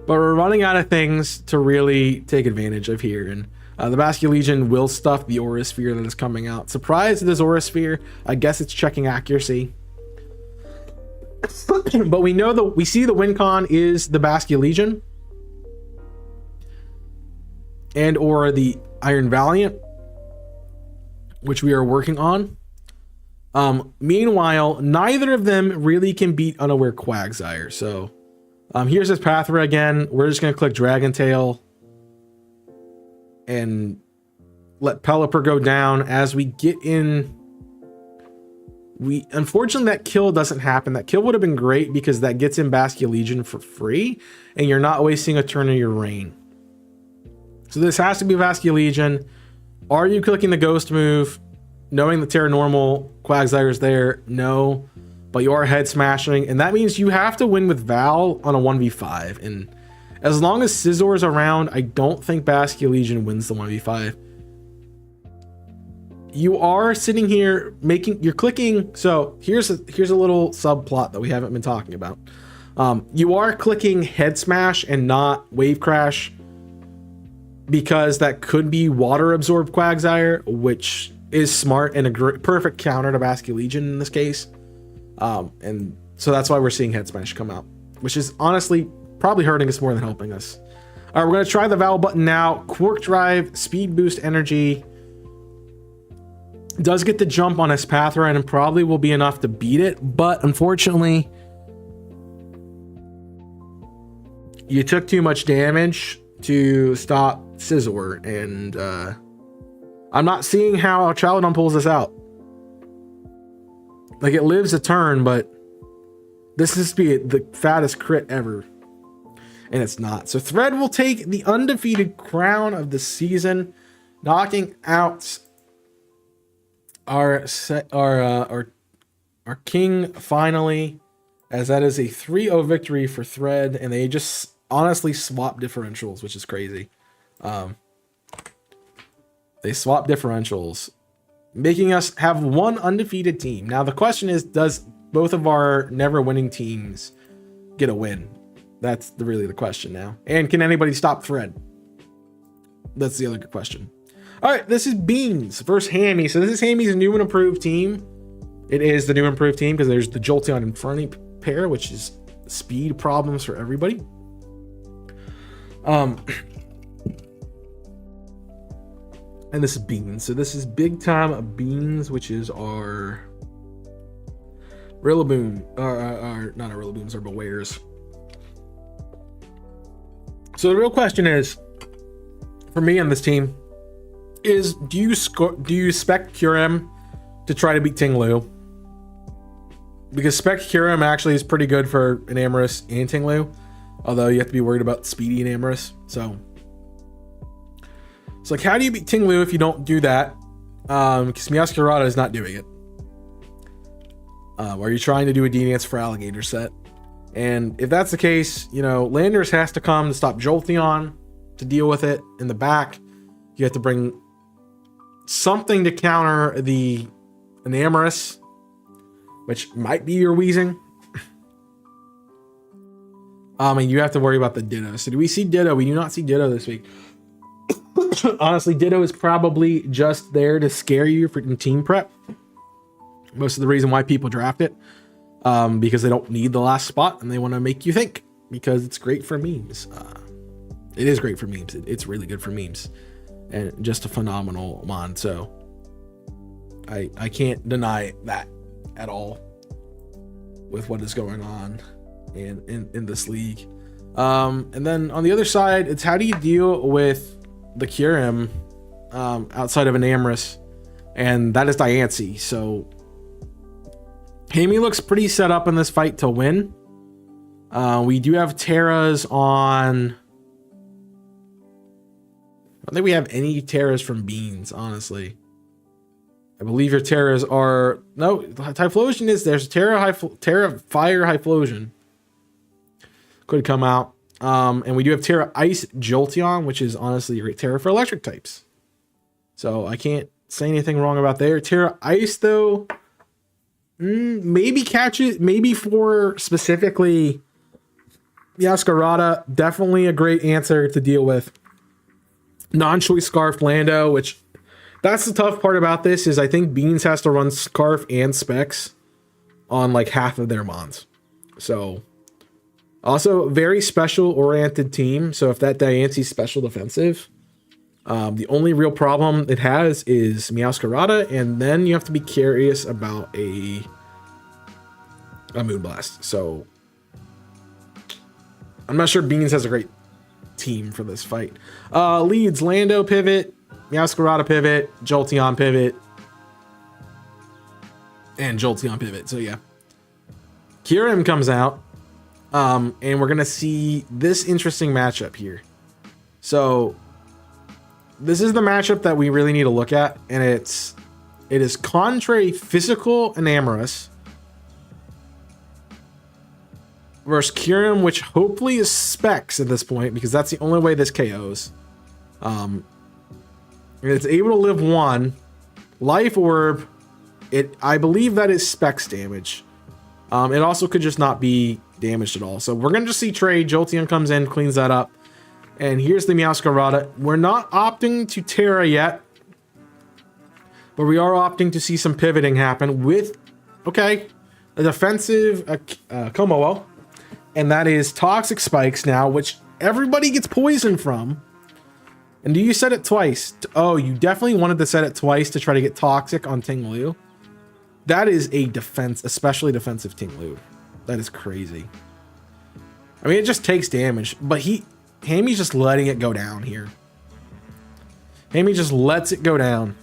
But we're running out of things to really take advantage of here. And the Basculegion will stuff the Aura Sphere that is coming out. Surprised at this Aura Sphere. I guess it's checking accuracy. But we know we see the win con is the Basculegion. and or the Iron Valiant, which we are working on. Meanwhile, neither of them really can beat Unaware Quagsire. So here's his Pathra again. We're just going to click Dragon Tail and let Pelipper go down as we get in. Unfortunately, that kill doesn't happen. That kill would have been great because that gets in Basculegion for free and you're not wasting a turn of your reign. So this has to be Basculegion. Are you clicking the ghost move knowing the Terra Normal Quagsire is there? No, but you are head smashing, and that means you have to win with Val on a 1v5. And as long as Scizor is around, I don't think Basculegion wins the 1v5. You are sitting here you're clicking. So here's a little subplot that we haven't been talking about. You are clicking head smash and not wave crash because that could be water absorbed Quagsire, which is smart and a perfect counter to Basculegion in this case. And so that's why we're seeing head smash come out, which is honestly probably hurting us more than helping us. All right, we're going to try the Val button now. Quark Drive, speed boost energy. Does get the jump on his Pathra and probably will be enough to beat it, but unfortunately you took too much damage to stop Scizor, and I'm not seeing how Chaladon pulls this out. Like, it lives a turn, but this is be the fattest crit ever, and it's not. So Thread will take the undefeated crown of the season, knocking out our king finally, as that is a 3-0 victory for Thread, and they just honestly swap differentials, which is crazy. They swap differentials, making us have one undefeated team. Now the question is, does both of our never winning teams get a win? That's really the question now. And can anybody stop Thread? That's the other good question. All right, this is Beans versus Hammy. So this is Hammy's new and improved team. It is the new improved team because there's the Jolteon and Fernie pair, which is speed problems for everybody. And this is Beans. So this is big time Beans, which is our Rillaboom, or not our Rillabooms, our Bewares. So the real question is, for me on this team, is do you spec Kyurem to try to beat Tinglu? Because spec Kyurem actually is pretty good for Enamorus and Tinglu, although you have to be worried about speedy Enamorus. So it's like, how do you beat Tinglu if you don't do that? Because Meowscarada is not doing it. Are you trying to do a D-Dance for Alligator set? And if that's the case, you know, Landers has to come to stop Jolteon to deal with it in the back. You have to bring something to counter the Enamorus, which might be your Weezing. And you have to worry about the Ditto. So do we see Ditto? We do not see Ditto this week. Honestly, Ditto is probably just there to scare you for team prep. Most of the reason why people draft it, because they don't need the last spot and they want to make you think, because it's great for memes. It is great for memes. It's really good for memes, and just a phenomenal mon. So I can't deny that at all with what is going on in this league. And then on the other side, it's how do you deal with the Kyurem outside of Enamorus, and that is Diancie. So Hammy looks pretty set up in this fight to win. We do have Terras on. I don't think we have any Terras from Beans, honestly. I believe your Terras are... No, Typhlosion is... There's Terra Fire Hyphlosion. Could come out. And we do have Terra Ice Jolteon, which is honestly a great Terra for electric types. So I can't say anything wrong about there. Terra Ice, though... maybe catch it, maybe for specifically Meowscarada, definitely a great answer to deal with. Non-choice Scarf Lando, which that's the tough part about this, is I think Beans has to run Scarf and Specs on like half of their mons. So also very special oriented team. So if that Diancie's special defensive, The only real problem it has is Meowscarada, and then you have to be curious about a Moonblast. So I'm not sure Beans has a great team for this fight. Leads Lando pivot, Meowscarada pivot, Jolteon pivot, and Jolteon pivot. So yeah, Kyurem comes out, and we're gonna see this interesting matchup here. So this is the matchup that we really need to look at, and it is Contrary Physical Enamorous versus Kyurem, which hopefully is Specs at this point, because that's the only way this KOs. It's able to live 1 Life Orb. I believe that is Specs damage. It also could just not be damaged at all. So we're gonna just see trade. Jolteon comes in, cleans that up, and here's the Meowscarada. We're not opting to Terra yet, but we are opting to see some pivoting happen with a defensive Komodo. And that is Toxic Spikes now, which everybody gets poisoned from. And do you set it twice? Oh, you definitely wanted to set it twice to try to get Toxic on Ting-Lu. That is a defense, especially defensive Ting-Lu. That is crazy. I mean, it just takes damage, but Hamy's just letting it go down here. Hamy just lets it go down.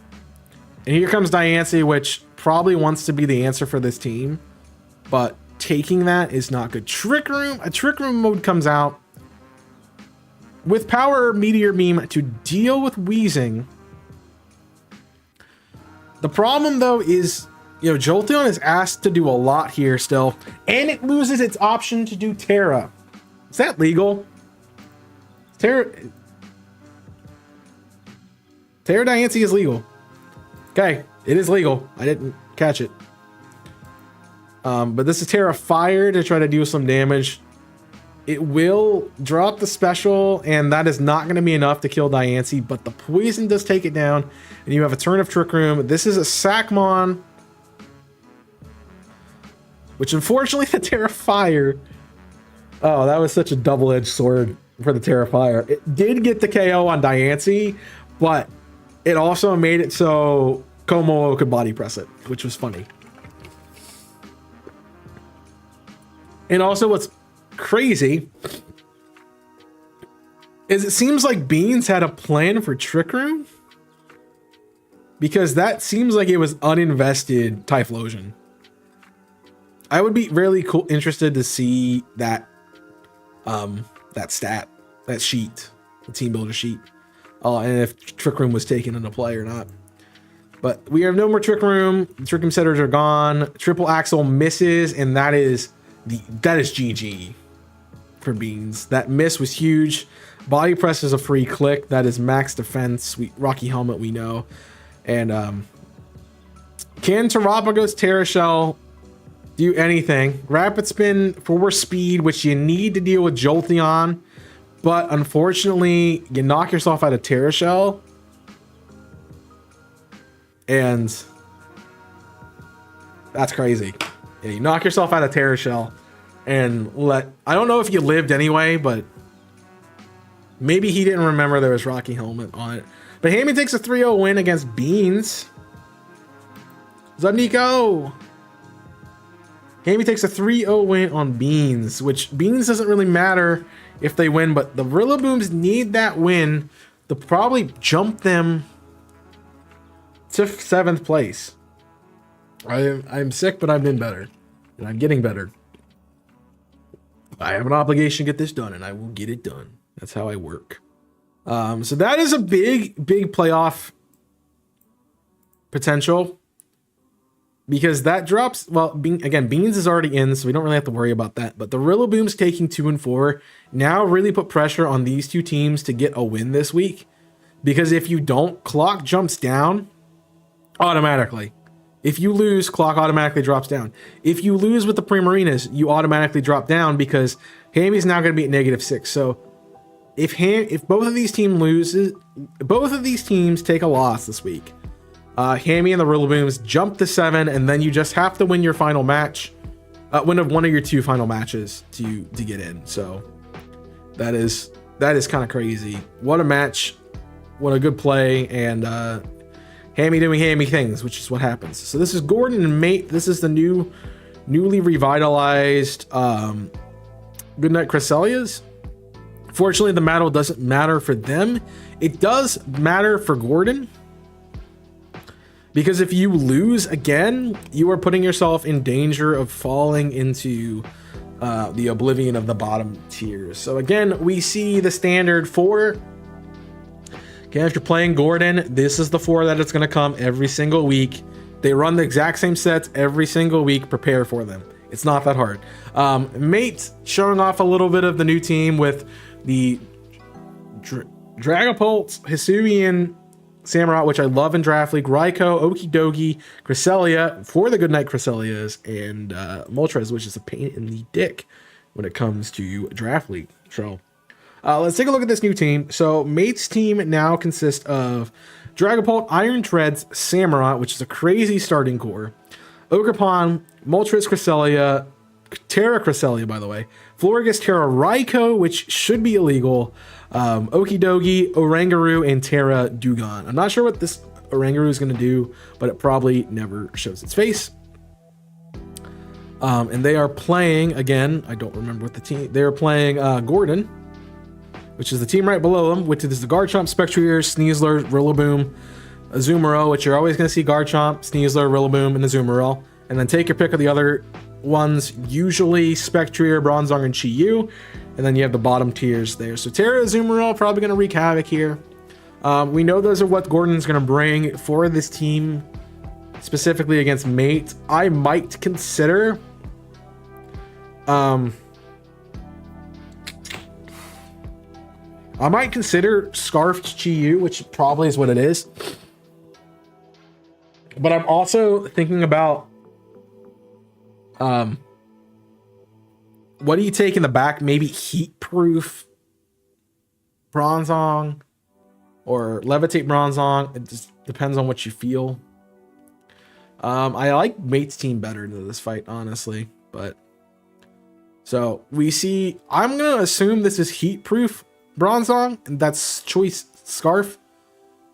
And here comes Diancie, which probably wants to be the answer for this team, but taking that is not good. Trick Room, a Trick Room mode comes out with Power Meteor Beam to deal with Wheezing. The problem though is, Jolteon is asked to do a lot here still, and it loses its option to do Terra. Is that legal? Terra Diancie is legal. Okay, it is legal. I didn't catch it. But this is Terra Fire to try to do some damage. It will drop the special, and that is not going to be enough to kill Diancie, but the poison does take it down, and you have a turn of Trick Room. This is a Sackmon, which unfortunately the Terra Fire... Oh, that was such a double-edged sword for the Terra Fire. It did get the KO on Diancie, but it also made it so Komodo could body press it, which was funny. And also what's crazy is it seems like Beans had a plan for Trick Room, because that seems like it was uninvested Typhlosion. I would be really interested to see that that sheet, the team builder sheet, and if Trick Room was taken into play or not. But we have no more Trick Room. Trick Room setters are gone. Triple Axle misses, and that is GG for Beans. That miss was huge. Body press is a free click. That is max defense. Rocky Helmet, we know. And can Terapagos Terra Shell do anything? Rapid Spin for speed, which you need to deal with Jolteon, but unfortunately you knock yourself out of Terra Shell, and that's crazy. Yeah, you knock yourself out of Terra Shell and I don't know if you lived anyway, but maybe he didn't remember there was Rocky Helmet on it. But Hamy takes a 3-0 win against Beans. Zunico. Hamy takes a 3-0 win on Beans, which Beans doesn't really matter if they win, but the Rillabooms need that win to probably jump them to 7th place. I'm sick, but I've been better, and I'm getting better. I have an obligation to get this done, and I will get it done. That's how I work. So that is a big playoff potential, because that drops, well, Beans is already in, so we don't really have to worry about that. But the Rillaboom's taking 2 and 4 now really put pressure on these two teams to get a win this week, because if you don't, clock jumps down automatically. If you lose, clock automatically drops down. If you lose with the Primarinas, you automatically drop down, because Hamy's now going to be at -6. So if both of these teams take a loss this week, Hamy and the Rillabooms jump to 7, and then you just have to win your final match, win one of your 2 final matches to get in. So that is kind of crazy. What a match! what a good play, and hammy doing hammy things, which is what happens. So this is Gordon and Mate. This is the newly revitalized Goodnight Cresselias. Fortunately, the battle doesn't matter for them. It does matter for Gordon, because if you lose again, you are putting yourself in danger of falling into the oblivion of the bottom tiers. So again, we see the standard 4. Okay, if you're playing Gordon, this is the 4 that it's going to come every single week. They run the exact same sets every single week. Prepare for them. It's not that hard. Mate showing off a little bit of the new team with the Dragapult, Hisuian, Samurott, which I love in Draft League, Raikou, Okidogi, Cresselia for the Goodnight Cresselias, and Moltres, which is a pain in the dick when it comes to Draft League. So let's take a look at this new team. So Mate's team now consists of Dragapult, Iron Treads, Samurott, which is a crazy starting core, Ogerpon, Moltres Cresselia, Terra Cresselia, by the way, Florigus, Terra Raikou, which should be illegal, Okidogi, Oranguru, and Terra Dugong. I'm not sure what this Oranguru is going to do, but it probably never shows its face. And they are playing, again, I don't remember what the team, they're playing Gordon, which is the team right below them, which is the Garchomp, Spectrier, Sneasler, Rillaboom, Azumarill, which you're always going to see Garchomp, Sneasler, Rillaboom, and Azumarill. And then take your pick of the other ones, usually Spectrier, Bronzong, and Chi-Yu. And then you have the bottom tiers there. So Terra, Azumarill, probably going to wreak havoc here. We know those are what Gordon's going to bring for this team, specifically against Mate. I might consider Scarfed Chi-Yu, which probably is what it is. But I'm also thinking about what do you take in the back? Maybe Heat-Proof Bronzong or Levitate Bronzong. It just depends on what you feel. I like Mate's team better in this fight, honestly. But so we see, I'm going to assume this is Heat-Proof Bronzong, and that's choice Scarf.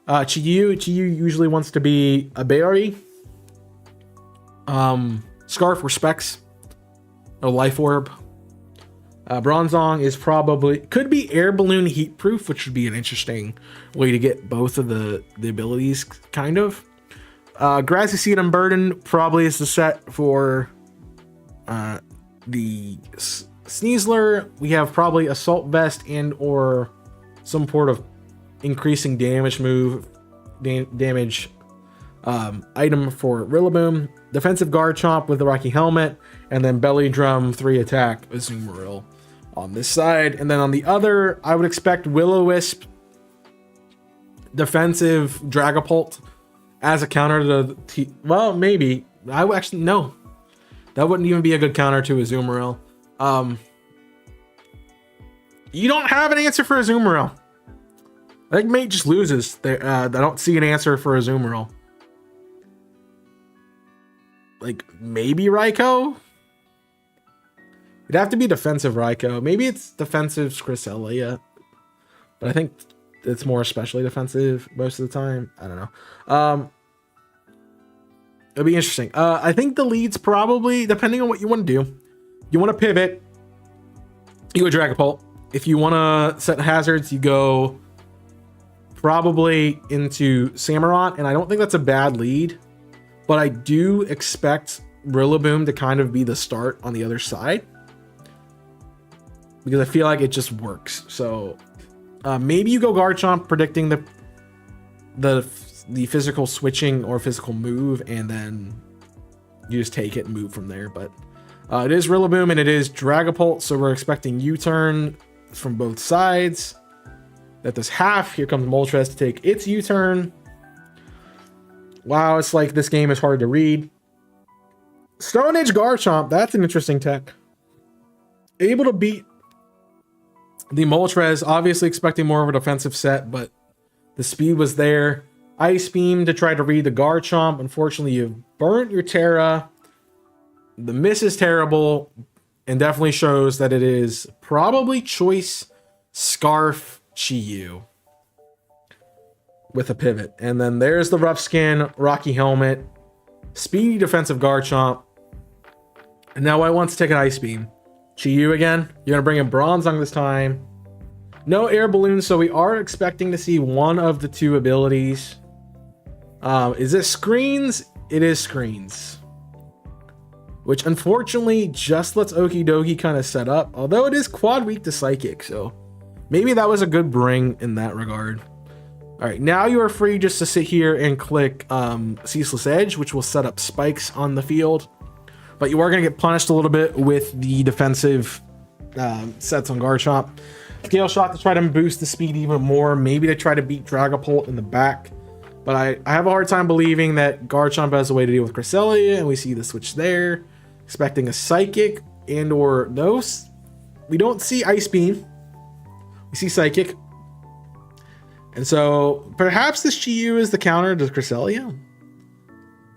Chi-Yu usually wants to be a berry. Scarf respects a life orb. Bronzong is probably, could be air balloon heat proof, which would be an interesting way to get both of the abilities, kind of. Grassy Seed and Burden probably is the set for the Sneasler. We have probably Assault Vest and or some sort of increasing damage move, damage item for Rillaboom. Defensive Garchomp with the Rocky Helmet, and then Belly Drum 3 attack Azumarill on this side. And then on the other, I would expect Will-O-Wisp, defensive Dragapult as a counter to the well, maybe. I would actually, no. That wouldn't even be a good counter to Azumarill. You don't have an answer for Azumarill. I think Mate just loses. I don't see an answer for Azumarill. Like, maybe Raikou? It'd have to be defensive Raikou. Maybe it's defensive Cresselia. But I think it's more especially defensive most of the time. I don't know. It'll be interesting. I think the leads probably, depending on what you want to do. You want to pivot, you go Dragapult. If you want to set hazards, you go probably into Samurott. And I don't think that's a bad lead. But I do expect Rillaboom to kind of be the start on the other side, because I feel like it just works. So maybe you go Garchomp, predicting the physical switching or physical move, and then you just take it and move from there. But it is Rillaboom and it is Dragapult, so we're expecting U-turn from both sides. At this half, here comes Moltres to take its U-turn. Wow, it's like this game is hard to read. Stone Age Garchomp, that's an interesting tech. Able to beat the Moltres, obviously expecting more of a defensive set, but the speed was there. Ice Beam to try to read the Garchomp. Unfortunately, you've burnt your Terra. The miss is terrible and definitely shows that it is probably choice Scarf Chi-Yu. with a pivot. And then there's the rough skin, rocky helmet, speedy defensive Garchomp. And now I want to take an Ice Beam. Chi-Yu again. You're going to bring in Bronzong this time. No air balloon, so we are expecting to see one of the two abilities. Is this screens? It is screens. Which unfortunately just lets Okidogi kind of set up. Although it is quad weak to Psychic, so maybe that was a good bring in that regard. Alright, now you are free just to sit here and click Ceaseless Edge, which will set up spikes on the field. But you are going to get punished a little bit with the defensive sets on Garchomp. Scale Shot to try to boost the speed even more. Maybe to try to beat Dragapult in the back. But I have a hard time believing that Garchomp has a way to deal with Cresselia. And we see the switch there. Expecting a Psychic and or no. We don't see Ice Beam. We see Psychic. And so perhaps this Chi-Yu is the counter to Cresselia.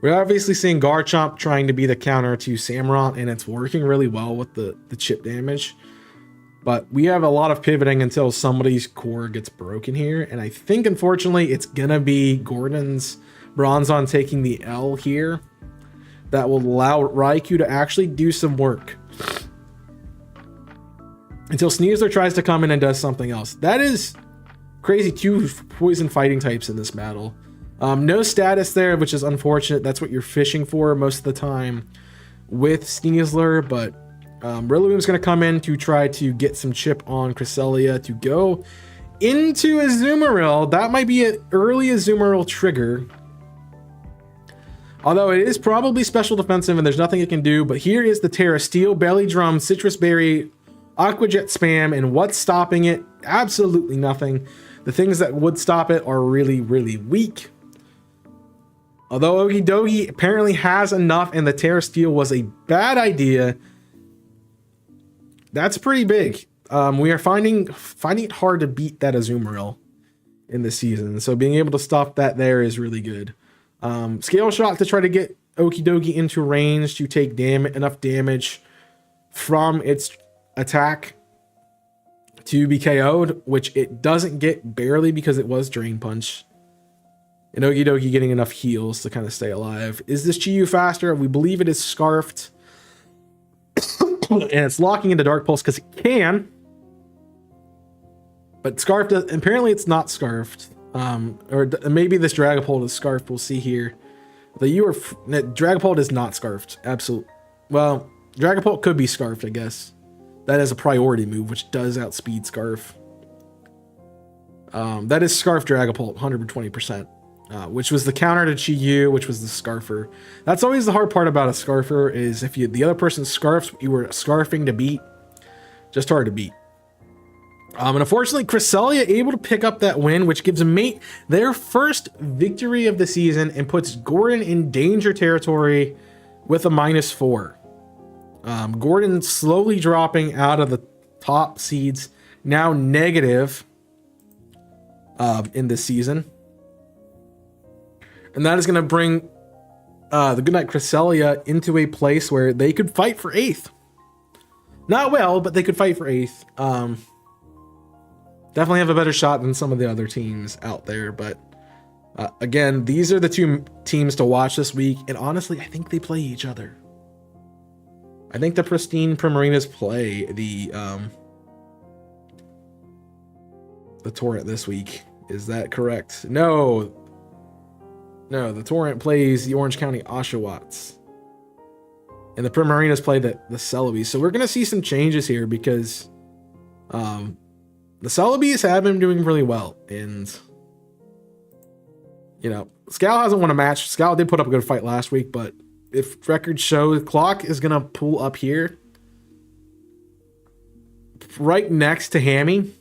We're obviously seeing Garchomp trying to be the counter to Samurott. And it's working really well with the chip damage. But we have a lot of pivoting until somebody's core gets broken here. And I think, unfortunately, it's going to be Gordon's Bronzong taking the L here. That will allow Raikou to actually do some work. Until Sneasler tries to come in and does something else. That is crazy. 2 poison fighting types in this battle. No status there, which is unfortunate. That's what you're fishing for most of the time with Sneasler. But Rillaboom's going to come in to try to get some chip on Cresselia to go into Azumarill. That might be an early Azumarill trigger. Although it is probably special defensive and there's nothing it can do. But here is the Terra Steel, Belly Drum, Citrus Berry, Aqua Jet spam. And what's stopping it? Absolutely nothing. The things that would stop it are really, really weak. Although Okidogi apparently has enough and the Terra Steel was a bad idea. That's pretty big. We are finding it hard to beat that Azumarill in this season. So being able to stop that there is really good. Scale Shot to try to get Okidogi into range to take enough damage from its attack to be KO'd, which it doesn't get barely because it was Drain Punch. And Okidogi getting enough heals to kind of stay alive. Is this Chi-Yu faster? We believe it is Scarfed. And it's locking into Dark Pulse because it can. But Scarfed, apparently it's not Scarfed. Or maybe this Dragapult is Scarfed. We'll see here. Dragapult is not Scarfed. Absolutely. Well, Dragapult could be Scarfed, I guess. That is a priority move, which does outspeed Scarf. That is Scarf Dragapult, 120%. Which was the counter to Chi-Yu, which was the Scarfer. That's always the hard part about a Scarfer, is if the other person scarfs, you were scarfing to beat. Just hard to beat. And unfortunately, Cresselia able to pick up that win, which gives Mate their first victory of the season and puts Gordon in danger territory with a -4. Gordon slowly dropping out of the top seeds, now negative in this season. And that is going to bring the Goodnight Cresselia into a place where they could fight for 8th. Not well, but they could fight for 8th. Definitely have a better shot than some of the other teams out there. But again, these are the 2 teams to watch this week. And honestly, I think they play each other. I think the Pristine Primarinas play the Torrent this week. Is that correct? No, the Torrent plays the Orange County Oshawotts. And the Primarinas play the Celebes. So we're going to see some changes here because the Celebes have been doing really well. And, you know, Scal hasn't won a match. Scal did put up a good fight last week, but if records show, Clock is going to pull up here right next to Hammy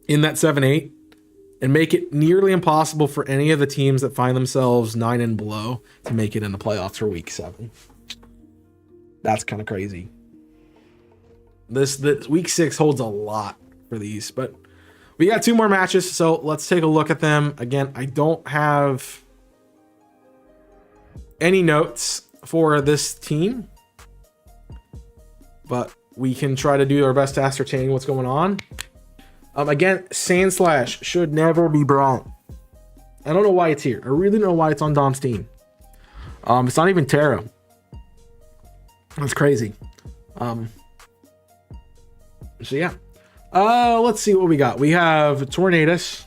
in that 7-8. And make it nearly impossible for any of the teams that find themselves 9 and below to make it in the playoffs for week 7. That's kind of crazy. This week 6 holds a lot for these, but we got 2 more matches, so let's take a look at them. Again, I don't have any notes for this team, but we can try to do our best to ascertain what's going on. Again, Sandslash should never be brought I don't know why it's here. I really don't know why it's on Dom's team. It's not even Terra. That's crazy. So yeah. Let's see what we got. We have Tornadus,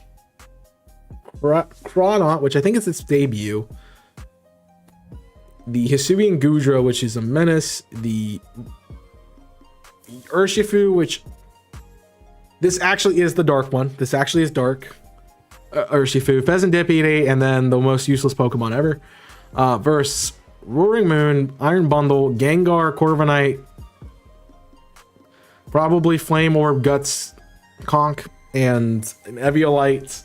Crawdaunt, which I think is its debut. The Hisuian Goodra, which is a menace. The Urshifu, which this actually is the dark one. This actually is dark. Urshifu, Pheasantipede, and then the most useless Pokemon ever. Versus Roaring Moon, Iron Bundle, Gengar, Corviknight, probably Flame Orb, Guts, Conk, and an Eviolite.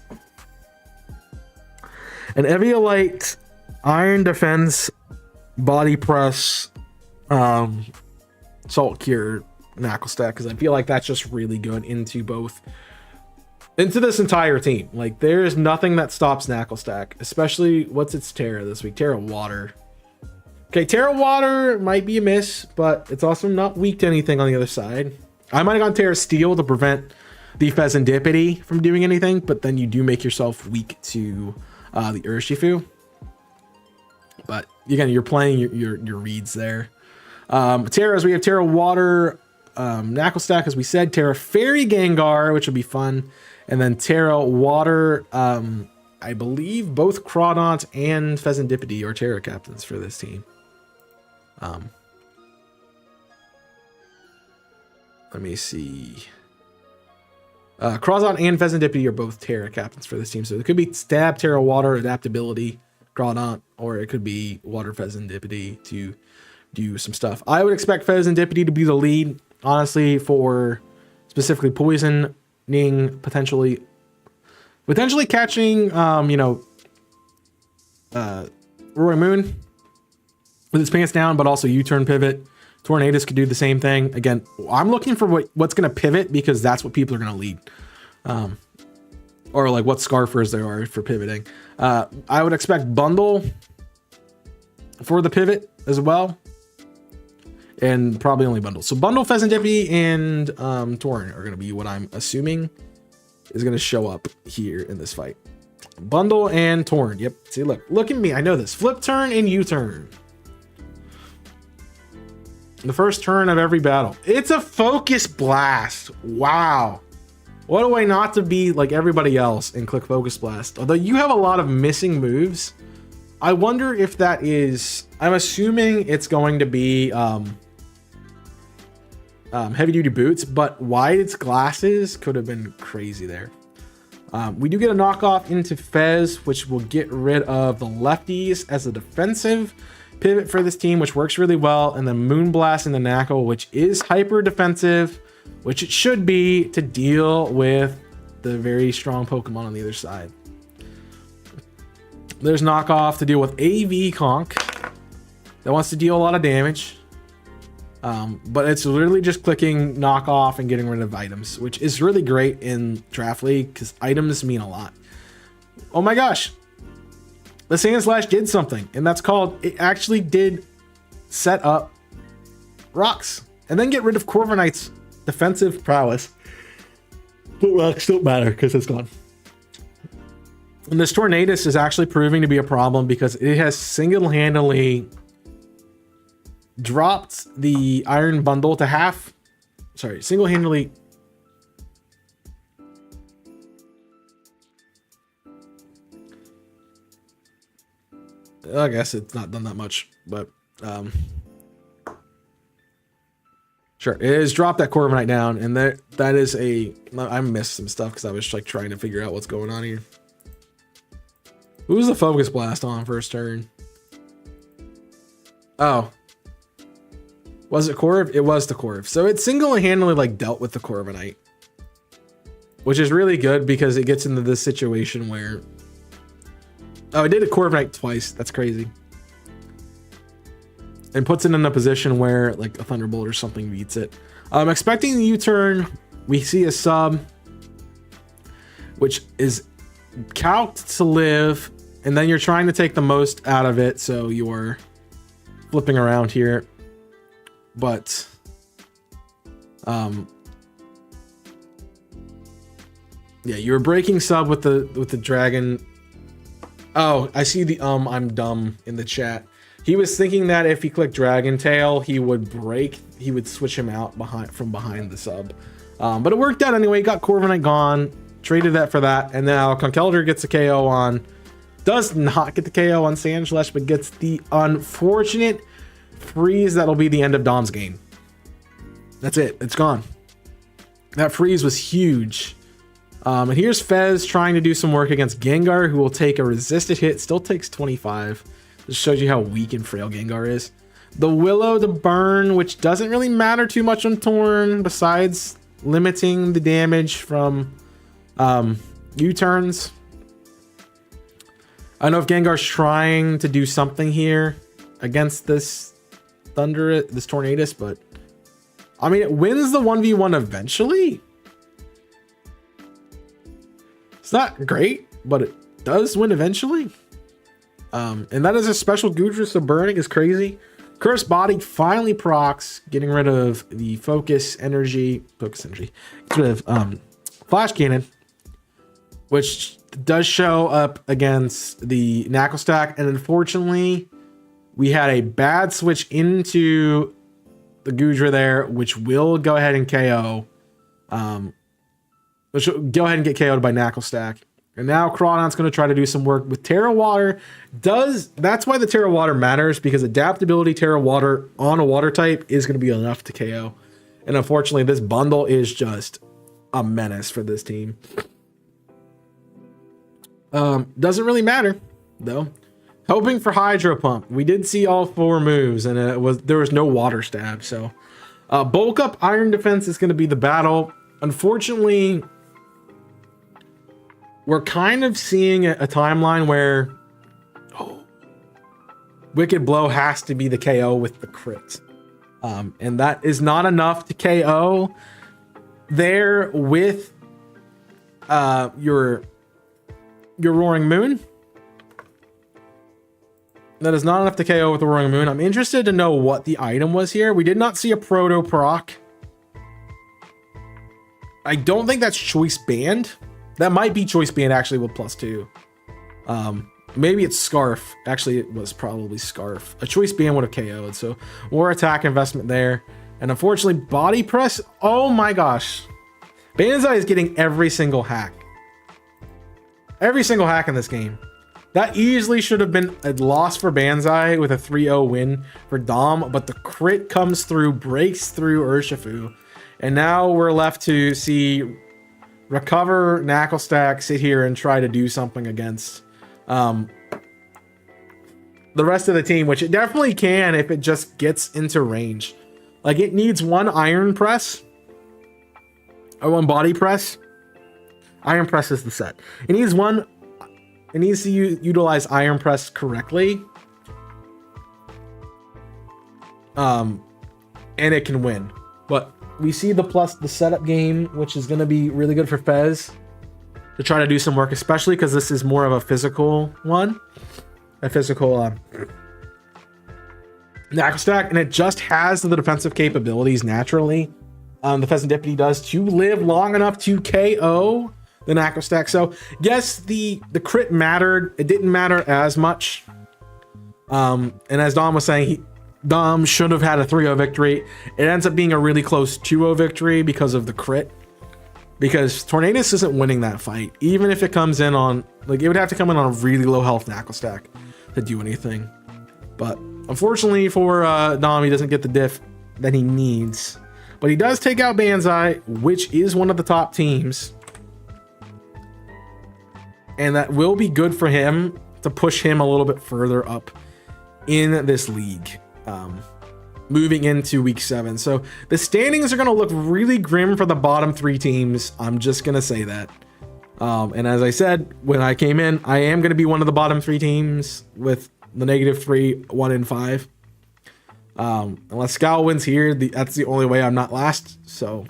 An Eviolite, Iron Defense, Body Press, Salt Cure, Knuckle Stack, because I feel like that's just really good into this entire team. Like, there is nothing that stops Knuckle Stack, especially what's its Terra this week? Terra Water. Okay, Terra Water might be a miss, but it's also not weak to anything on the other side. I might have gone Terra Steel to prevent the Pheasantipede from doing anything, but then you do make yourself weak to the Urshifu. But again, you're playing your reads there. Terras, we have Terra Water, Knuckle Stack, as we said, Terra Fairy Gengar, which would be fun, and then Terra Water. I believe both Crawdaunt and Pheasantipede are Terra captains for this team. Let me see. Crawdaunt and Pheasantipede are both Terra captains for this team, so it could be Stab, Terra Water, Adaptability, Crawdaunt, or it could be Water Pheasantipede to do some stuff. I would expect Pheasantipede to be the lead, honestly, for specifically poisoning, potentially catching, Roaring Moon with its pants down, but also U-turn pivot. Tornadus could do the same thing. Again, I'm looking for what's going to pivot, because that's what people are going to lead. Or like what Scarfers there are for pivoting. I would expect Bundle for the pivot as well. And probably only Bundle. So Bundle, Pheasantipede, and Torn are going to be what I'm assuming is going to show up here in this fight. Bundle and Torn. Yep. See, look at me. I know this. Flip turn and U-turn. The first turn of every battle. It's a Focus Blast. Wow. What a way not to be like everybody else and click Focus Blast. Although you have a lot of missing moves. I wonder if that is... I'm assuming it's going to be heavy duty boots, but Wide's glasses could have been crazy there. We do get a knockoff into Fez, which will get rid of the lefties as a defensive pivot for this team, which works really well. And then Moonblast in the Knuckle, which is hyper defensive, which it should be to deal with the very strong Pokemon on the other side. There's knockoff to deal with AV Conk that wants to deal a lot of damage. But it's literally just clicking knockoff and getting rid of items, which is really great in Draft League because items mean a lot. Oh my gosh. The Sand Slash did something, and that's called, it actually did set up rocks and then get rid of Corviknight's defensive prowess. But rocks don't matter because it's gone. And this Tornadus is actually proving to be a problem because it has single-handedly dropped the Iron Bundle to half. Sorry, single-handedly. I guess it's not done that much, but sure, it has dropped that Corviknight down, and that is a... I missed some stuff because I was like trying to figure out what's going on here. Who's the Focus Blast on first turn? Oh. Was it Corv? It was the Corv. So it single-handedly like dealt with the Corviknight, which is really good because it gets into this situation where... Oh, it did a Corviknight twice. That's crazy. And puts it in a position where like a Thunderbolt or something beats it. I'm expecting the U-turn. We see a sub, which is calced to live, and then you're trying to take the most out of it, so you're flipping around here. But yeah, you're breaking sub with the dragon Oh, I see the I'm dumb in the chat. He was thinking that if he clicked Dragon Tail, he would switch him out from behind the sub. But it worked out anyway. Got Corviknight gone, traded that for that, and now Conkeldurr gets a KO on, does not get the KO on Sandslash, but gets the unfortunate freeze that'll be the end of Dom's game. That's it. It's gone. That freeze was huge. And here's Fez trying to do some work against Gengar, who will take a resisted hit. Still takes 25. This shows you how weak and frail Gengar is. The Willow to burn, which doesn't really matter too much on Torn, besides limiting the damage from U-turns. I don't know if Gengar's trying to do something here against this Tornadus, but I mean, it wins the 1v1 eventually. It's not great, but it does win eventually. And that is a special Goodra, so burning is crazy. Curse Body finally procs, getting rid of the Focus Energy. Gets rid of Flash Cannon, which does show up against the Knuckle Stack. And unfortunately, we had a bad switch into the Goodra there, which will go ahead and KO. Which will go ahead and get KO'd by Knuckle Stack. And now Crawdon's going to try to do some work with Terra Water. That's why the Terra Water matters, because adaptability Terra Water on a water type is going to be enough to KO. And unfortunately, this bundle is just a menace for this team. Doesn't really matter, though. Hoping for Hydro Pump. We did see all 4 moves, and there was no Water Stab. So Bulk Up Iron Defense is going to be the battle. Unfortunately, we're kind of seeing a timeline where Wicked Blow has to be the KO with the crit. And that is not enough to KO there with your Roaring Moon. That is not enough to KO with the Roaring Moon. I'm interested to know what the item was here. We did not see a Proto Proc. I don't think that's Choice Band. That might be Choice Band actually with +2. Maybe it's Scarf. Actually, it was probably Scarf. A Choice Band would have KO'd, so more attack investment there. And unfortunately, Body Press. Oh my gosh. Banzai is getting every single hack. Every single hack in this game. That easily should have been a loss for Banzai with a 3-0 win for Dom, but the crit comes through, breaks through Urshifu. And now we're left to see Recover, Knuckle Stack, sit here and try to do something against the rest of the team, which it definitely can if it just gets into range. Like, it needs 1 Iron Press or 1 Body Press. Iron Press is the set. It needs to utilize Iron Press correctly. And it can win. But we see the setup game, which is going to be really good for Fez to try to do some work, especially because this is more of a physical one. A physical Knuckle Stack, and it just has the defensive capabilities naturally. The Pheasantipity does to live long enough to KO the Knuckle Stack. So yes, the crit mattered. It didn't matter as much. And as Dom was saying, Dom should have had a 3-0 victory. It ends up being a really close 2-0 victory because of the crit. Because Tornadus isn't winning that fight. Even if it comes in on, like, it would have to come in on a really low health Knuckle Stack to do anything. But unfortunately for Dom, he doesn't get the diff that he needs. But he does take out Banzai, which is one of the top teams. And that will be good for him to push him a little bit further up in this league. Moving into week 7. So the standings are going to look really grim for the bottom 3 teams. I'm just going to say that. And as I said, when I came in, I am going to be one of the bottom 3 teams with the -3, 1 and 5. Unless Scowl wins here, that's the only way I'm not last. So,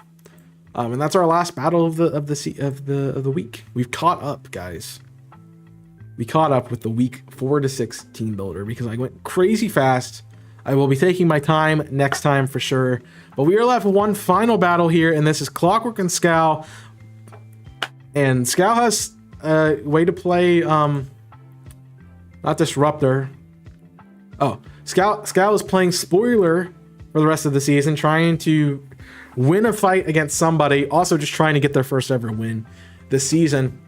and that's our last battle of the week. We've caught up, guys. We caught up with the week 4 to 6 team builder because I went crazy fast. I will be taking my time next time for sure. But we are left with one final battle here, and this is Clockwork and Scowl. And Scowl has a way to play Not Disruptor. Oh, Scowl is playing Spoiler for the rest of the season, trying to win a fight against somebody, also just trying to get their first ever win this season.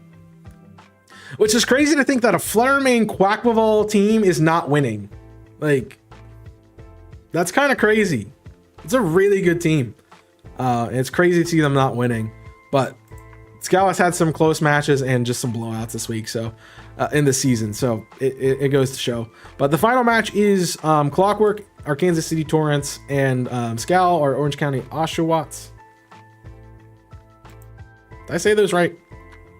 Which is crazy to think that a Fluttermane Quaquaval team is not winning. Like, that's kind of crazy. It's a really good team. It's crazy to see them not winning. But Scowl has had some close matches and just some blowouts this week, so in the season. So it goes to show. But the final match is Clockwork, our Kansas City Torrents, and Scowl, our Orange County Oshawotts. Did I say those right?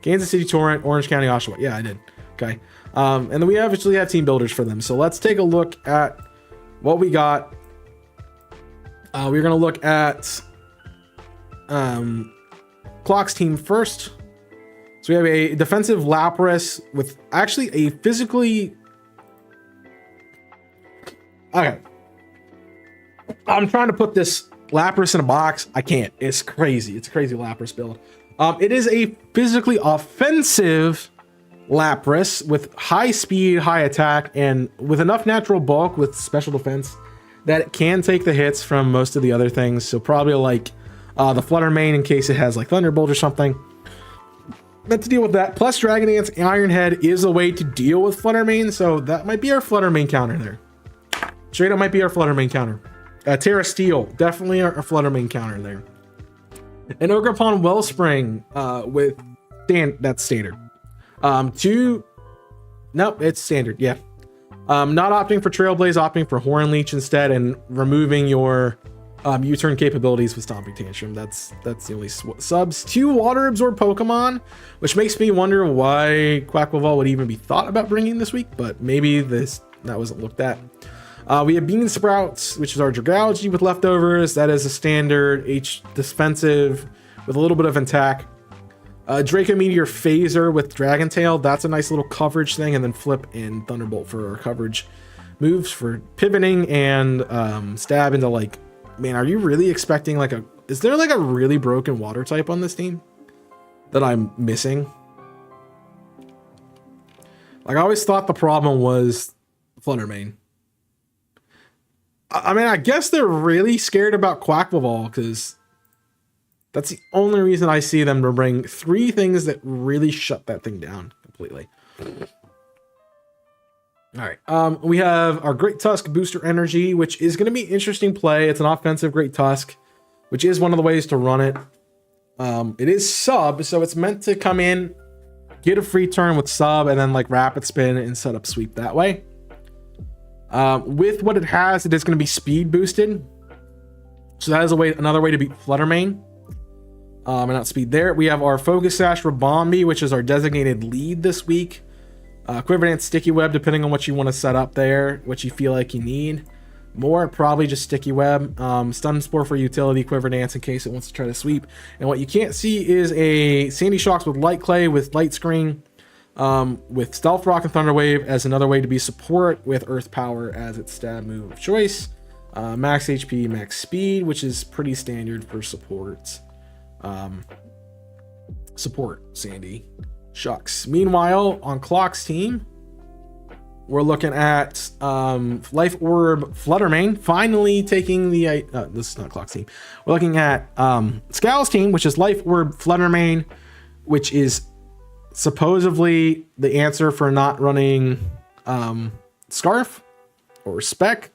Kansas City Torrent, Orange County Oshawott. Yeah, I did. Okay. And then we obviously have team builders for them. So let's take a look at what we got. We're going to look at Clock's team first. So we have a defensive Lapras with actually a physically... Okay. I'm trying to put this Lapras in a box. I can't. It's crazy. It's a crazy Lapras build. It is a physically offensive Lapras with high speed, high attack, and with enough natural bulk with special defense that it can take the hits from most of the other things. So probably like the Fluttermane in case it has like Thunderbolt or something. But to deal with that, plus Dragon Dance and Iron Head is a way to deal with Fluttermane, so that might be our Fluttermane counter there. Straight up might be our Fluttermane counter. Terra Steel, definitely our Fluttermane counter there. An Ogerpon Wellspring with that's standard. Nope, it's standard, yeah. Not opting for Trailblaze, opting for Horn Leech instead, and removing your U-turn capabilities with Stomping Tantrum. That's the only subs. 2 Water Absorb Pokemon, which makes me wonder why Quaquaval would even be thought about bringing this week, but maybe that wasn't looked at. We have Bean Sprouts, which is our Dragalge with leftovers. That is a standard H defensive with a little bit of attack. Draco Meteor Phaser with Dragon Tail. That's a nice little coverage thing. And then Flip and Thunderbolt for our coverage moves for pivoting and stab into like... Man, are you really expecting like a... Is there like a really broken water type on this team that I'm missing? Like I always thought the problem was Fluttermane. I mean, I guess they're really scared about Quaquaval because that's the only reason I see them to bring 3 things that really shut that thing down completely. All right. We have our Great Tusk Booster Energy, which is going to be interesting play. It's an offensive Great Tusk, which is one of the ways to run it. It is sub, so it's meant to come in, get a free turn with sub, and then like rapid spin and set up sweep that way. With what it has, it is going to be speed boosted. So that is another way to beat Fluttermane. And not speed there. We have our Focus Sash Rabombi, which is our designated lead this week. Quiver Dance, Sticky Web, depending on what you want to set up there, what you feel like you need. More, probably just Sticky Web. Stun Spore for utility, Quiver Dance in case it wants to try to sweep. And what you can't see is a Sandy Shocks with Light Clay with Light Screen. With Stealth Rock and Thunder Wave as another way to be support with Earth Power as its stab move of choice. Max HP, max speed, which is pretty standard for supports. Support Sandy Shocks. Meanwhile, on Clock's team, we're looking at Life Orb Fluttermane finally taking the... this is not Clock's team. We're looking at Scowl's team, which is Life Orb Fluttermane, which is supposedly the answer for not running Scarf or Spec.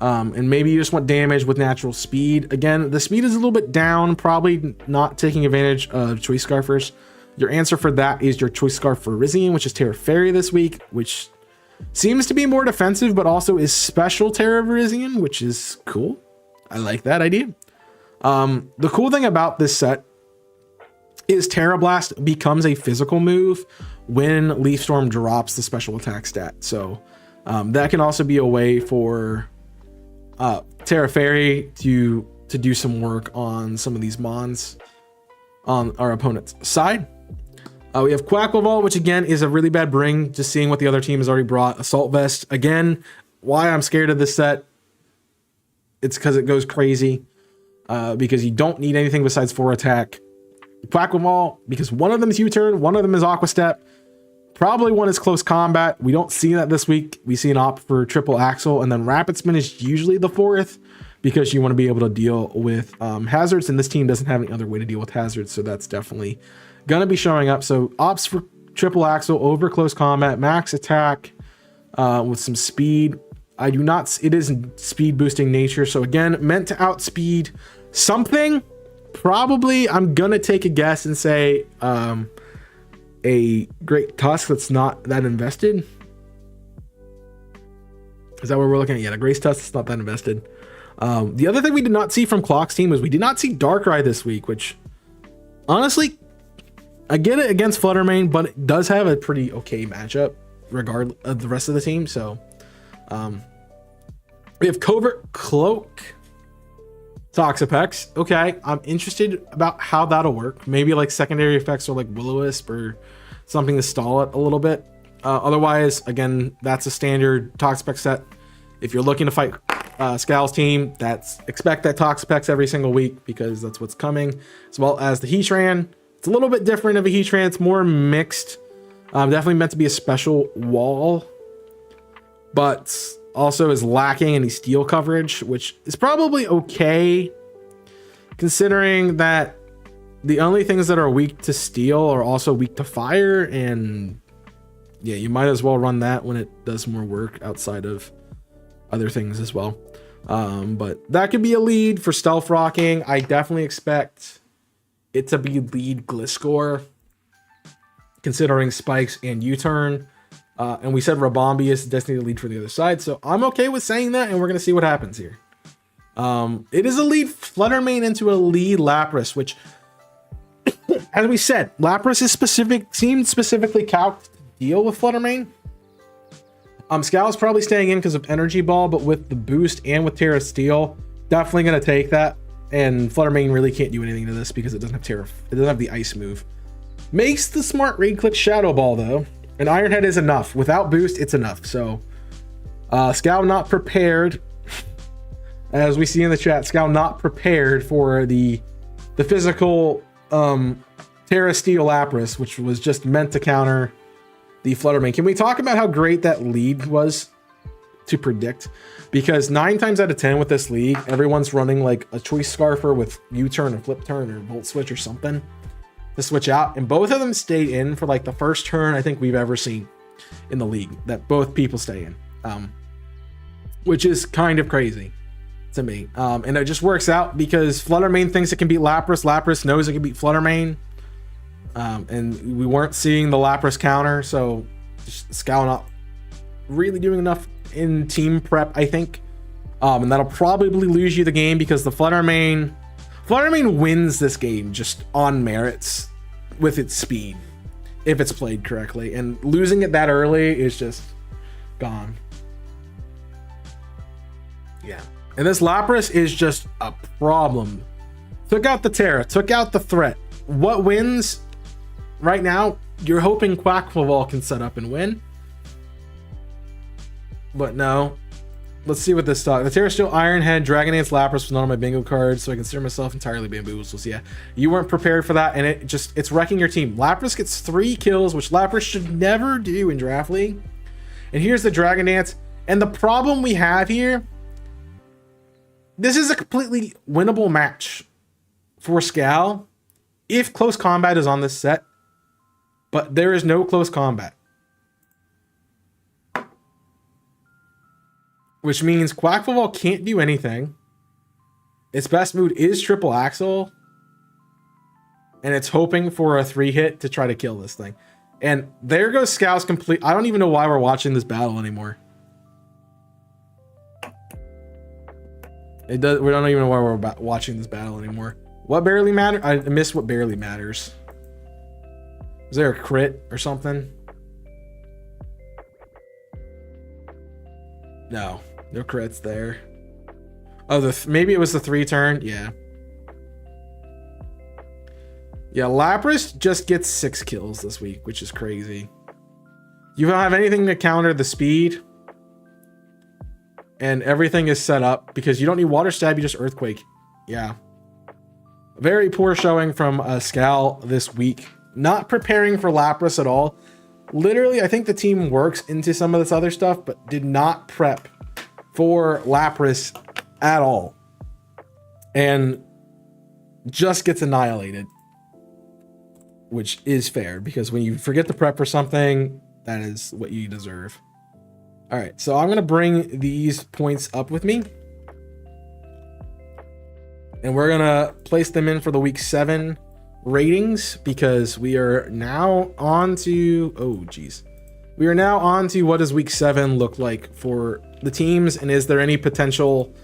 And maybe you just want damage with natural speed. Again, the speed is a little bit down, probably not taking advantage of Choice Scarfers. Your answer for that is your Choice Scarf for Rizian, which is Terra Fairy this week, which seems to be more defensive, but also is special Terra Rizian, which is cool. I like that idea. The cool thing about this set is Terra Blast becomes a physical move when Leaf Storm drops the special attack stat. So that can also be a way for Terra Fairy to do some work on some of these mons on our opponent's side. We have Quaquaval, which again is a really bad bring, just seeing what the other team has already brought. Assault Vest, again, why I'm scared of this set, it's because it goes crazy, because you don't need anything besides 4 attack. Quaquaval, because one of them is U-turn, one of them is Aqua Step, Probably one is close combat. We don't see that this week. We see an opt for triple axle, and then rapid spin is usually the fourth because you want to be able to deal with hazards, and this team doesn't have any other way to deal with hazards, so that's definitely gonna be showing up. So opts for triple axle over close combat, max attack with some speed. I do not, it is speed boosting nature, so again, meant to outspeed something. Probably, I'm gonna take a guess and say a Great Tusk that's not that invested. Is that what we're looking at? Yeah, the Great Tusk that's not that invested. The other thing we did not see from Clock's team was we did not see Darkrai this week, which honestly, I get it against Fluttermane, but it does have a pretty okay matchup regardless of the rest of the team. So we have Covert Cloak, Toxapex. Okay, I'm interested about how that'll work. Maybe like secondary effects or like Will-O-Wisp or something to stall it a little bit. Otherwise, again, that's a standard Toxapex set. If you're looking to fight Scal's team, expect that Toxapex every single week because that's what's coming. As well as the Heatran. It's a little bit different of a Heatran. It's more mixed. Definitely meant to be a special wall, but also is lacking any steel coverage, which is probably okay considering that the only things that are weak to steel are also weak to fire, and yeah, you might as well run that when it does more work outside of other things as well. But that could be a lead for stealth rocking. I definitely expect it to be lead Gliscor considering spikes and U-turn. And we said Rabombi is the designated lead for the other side, so I'm okay with saying that, and we're gonna see what happens here. It is a lead Fluttermane into a lead Lapras, which, as we said, Lapras is seemed specifically calced to deal with Fluttermane. Scal's probably staying in because of Energy Ball, but with the boost and with Terra Steel, definitely gonna take that. And Fluttermane really can't do anything to this because it doesn't have Terra. It doesn't have the Ice move. Makes the smart raid click Shadow Ball though. And Iron Head is enough. Without boost, it's enough. So, Scout not prepared. As we see in the chat, Scout not prepared for the physical Terra Steel Lapras, which was just meant to counter the Fluttermane. Can we talk about how great that lead was to predict? Because 9 times out of 10 with this league, everyone's running like a Choice Scarfer with U-turn or Flip Turn or Volt Switch or something to switch out, and both of them stayed in for like the first turn I think we've ever seen in the league, that both people stay in, which is kind of crazy to me. And it just works out because Fluttermane thinks it can beat Lapras. Lapras knows it can beat Fluttermane, and we weren't seeing the Lapras counter, so just Scout not really doing enough in team prep, I think, and that'll probably lose you the game because the Fluttermane wins this game just on merits with its speed if it's played correctly, and losing it that early is just gone. Yeah, and this Lapras is just a problem. Took out the Terra, took out the threat. What wins right now? You're hoping Quackleval can set up and win, but no. Let's see what this talk. The Terra Steel, Iron Head, Dragon Dance, Lapras was not on my bingo card, so I consider myself entirely bamboozled. So yeah, you weren't prepared for that, and it's wrecking your team. Lapras gets 3 kills, which Lapras should never do in Draft League. And here's the Dragon Dance. And the problem we have here, this is a completely winnable match for Scal if close combat is on this set, but there is no close combat. Which means Quackleval can't do anything. Its best move is triple axle, and it's hoping for a 3-hit to try to kill this thing. And there goes Scal's complete. I don't even know why we're watching this battle anymore. We don't even know why we're watching this battle anymore. What barely matters? I missed what barely matters. Is there a crit or something? No crits there. Oh, maybe it was the 3 turn. Yeah, Lapras just gets 6 kills this week, which is crazy. You don't have anything to counter the speed, and everything is set up because you don't need Water Stab, you just Earthquake. Yeah, very poor showing from Scal this week. Not preparing for Lapras at all. literally, I think the team works into some of this other stuff, but did not prep for Lapras at all. And just gets annihilated. Which is fair, because when you forget to prep for something, that is what you deserve. All right, so I'm going to bring these points up with me. And we're going to place them in for the week 7 ratings, because we are now on to, oh geez. We are now on to what does week 7 look like for the teams, and is there any potential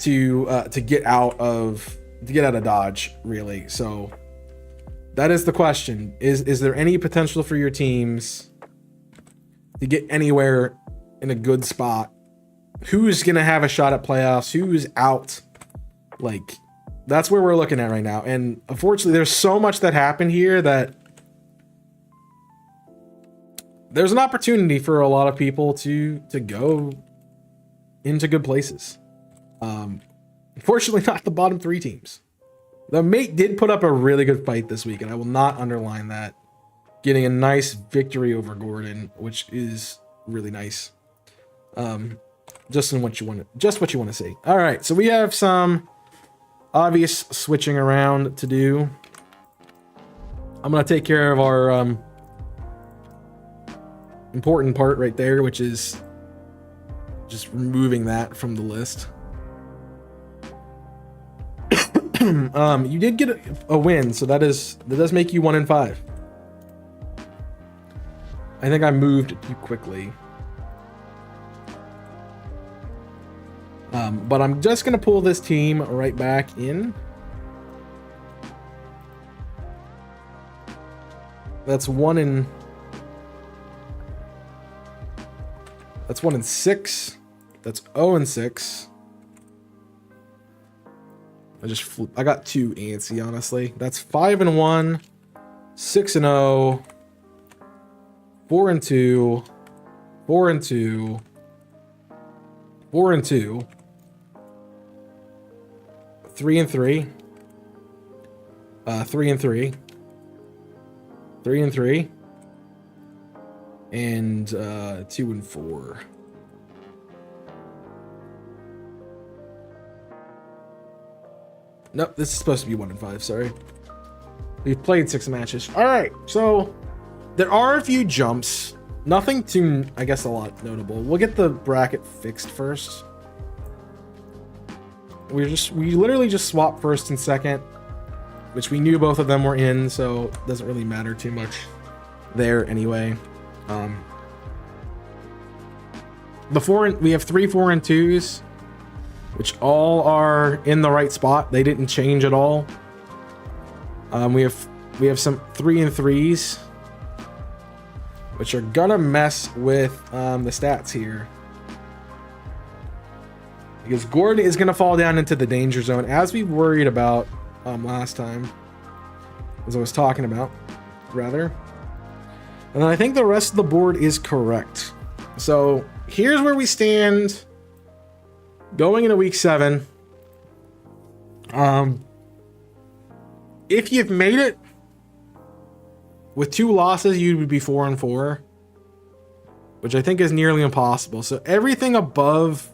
to get out of Dodge, really? So that is the question. Is there any potential for your teams to get anywhere in a good spot? Who's going to have a shot at playoffs? Who's out? Like, that's where we're looking at right now. And unfortunately, there's so much that happened here that there's an opportunity for a lot of people to go into good places. Unfortunately, not the bottom 3 teams. The mate did put up a really good fight this week, and I will not underline that. Getting a nice victory over Gordon, which is really nice. Just what you want to see. All right, so we have some obvious switching around to do. I'm gonna take care of our important part right there, which is just removing that from the list. You did get a win, so that does make you 1-5. I think I moved too quickly. But I'm just gonna pull this team right back in. That's 1 in 6. That's 0 and 6. I got too antsy, honestly. That's 5 and 1, 6 and 0, 4 and 2, 4 and 2, 4 and 2, 3 and 3, 3 and 3, 3 and 3, and 2 and 4. Nope, this is supposed to be 1 and 5, sorry. We've played 6 matches. Alright, so there are a few jumps. Nothing too, I guess, a lot notable. We'll get the bracket fixed first. We literally just swapped first and second, which we knew both of them were in, so it doesn't really matter too much there anyway. We have 3 4 and 2s, which all are in the right spot. They didn't change at all. We have some 3 and 3s, which are gonna mess with the stats here, because Gordon is gonna fall down into the danger zone, as we worried about last time, as I was talking about, rather. And then I think the rest of the board is correct. So here's where we stand going into week 7. If you've made it with 2 losses, you would be 4 and 4, which I think is nearly impossible. So everything above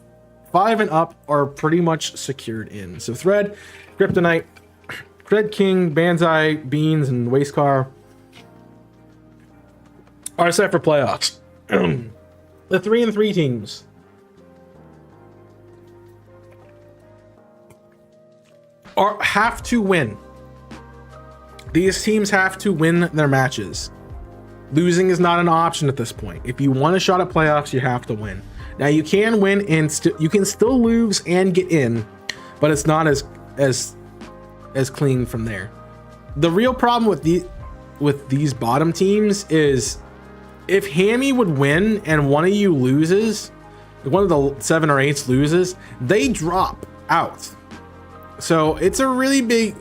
5 and up are pretty much secured in. So Thread, Kryptonite, Thread King, Banzai, Beans, and Wastecar are set for playoffs. The 3 and 3 teams have to win. These teams have to win their matches. Losing is not an option at this point. If you want a shot at playoffs, you have to win. Now you can win and you can still lose and get in, but it's not as clean from there. The real problem with these bottom teams is if Hammy would win and one of you loses, one of the 7 or 8s loses, they drop out. So it's a really big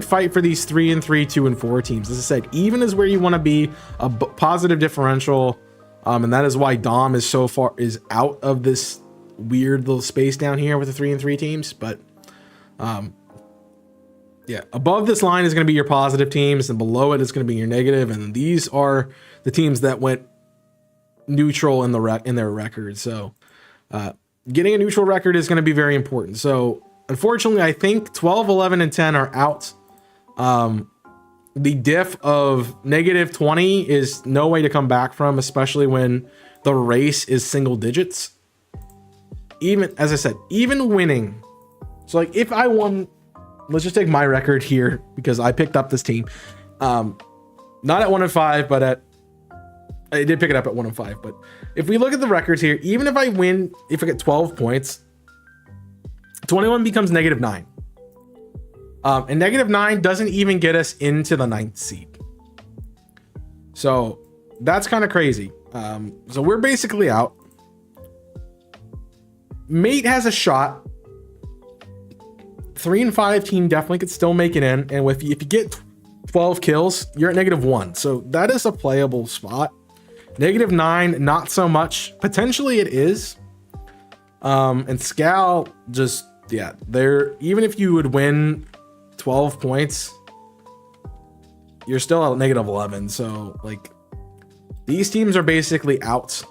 fight for these 3 and 3, 2 and 4 teams. As I said, even is where you want to be, a positive differential, and that is why Dom is out of this weird little space down here with the 3 and 3 teams. But Yeah, above this line is going to be your positive teams, and below it is going to be your negative, and these are the teams that went neutral in their record. So getting a neutral record is going to be very important. So unfortunately, I think 12, 11, and 10 are out. The diff of negative 20 is no way to come back from, especially when the race is single digits. Even, as I said, even winning. So like if I won, let's just take my record here because I picked up this team. Not at 1-5, but I did pick it up at 1-5. But if we look at the records here, even if I win, if I get 12 points, 21 becomes -9. And -9 doesn't even get us into the 9th seed. So that's kind of crazy. So we're basically out. Mate has a shot. 3 and 5 team definitely could still make it in. And if you get 12 kills, you're at -1. So that is a playable spot. -9, not so much. Potentially it is. And Scal just, yeah, they're, even if you would win 12 points, you're still at -11. So like these teams are basically out.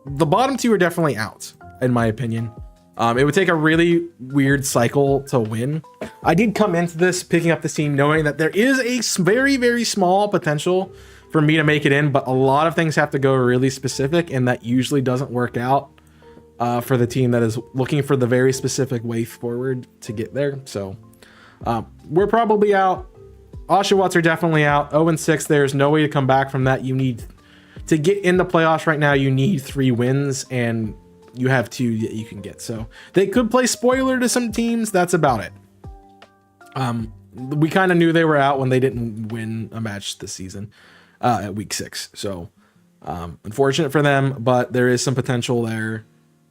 The bottom two are definitely out, in my opinion. It would take a really weird cycle to win. I did come into this picking up this team knowing that there is a very, very small potential for me to make it in, but a lot of things have to go really specific, and that usually doesn't work out for the team that is looking for the very specific way forward to get there. So we're probably out. Oshawotts are definitely out. 0-6, there's no way to come back from that. You need to get in the playoffs right now. You need 3 wins, and you have 2 that you can get. So they could play spoiler to some teams. That's about it. We kind of knew they were out when they didn't win a match this season at week 6. So unfortunate for them, but there is some potential there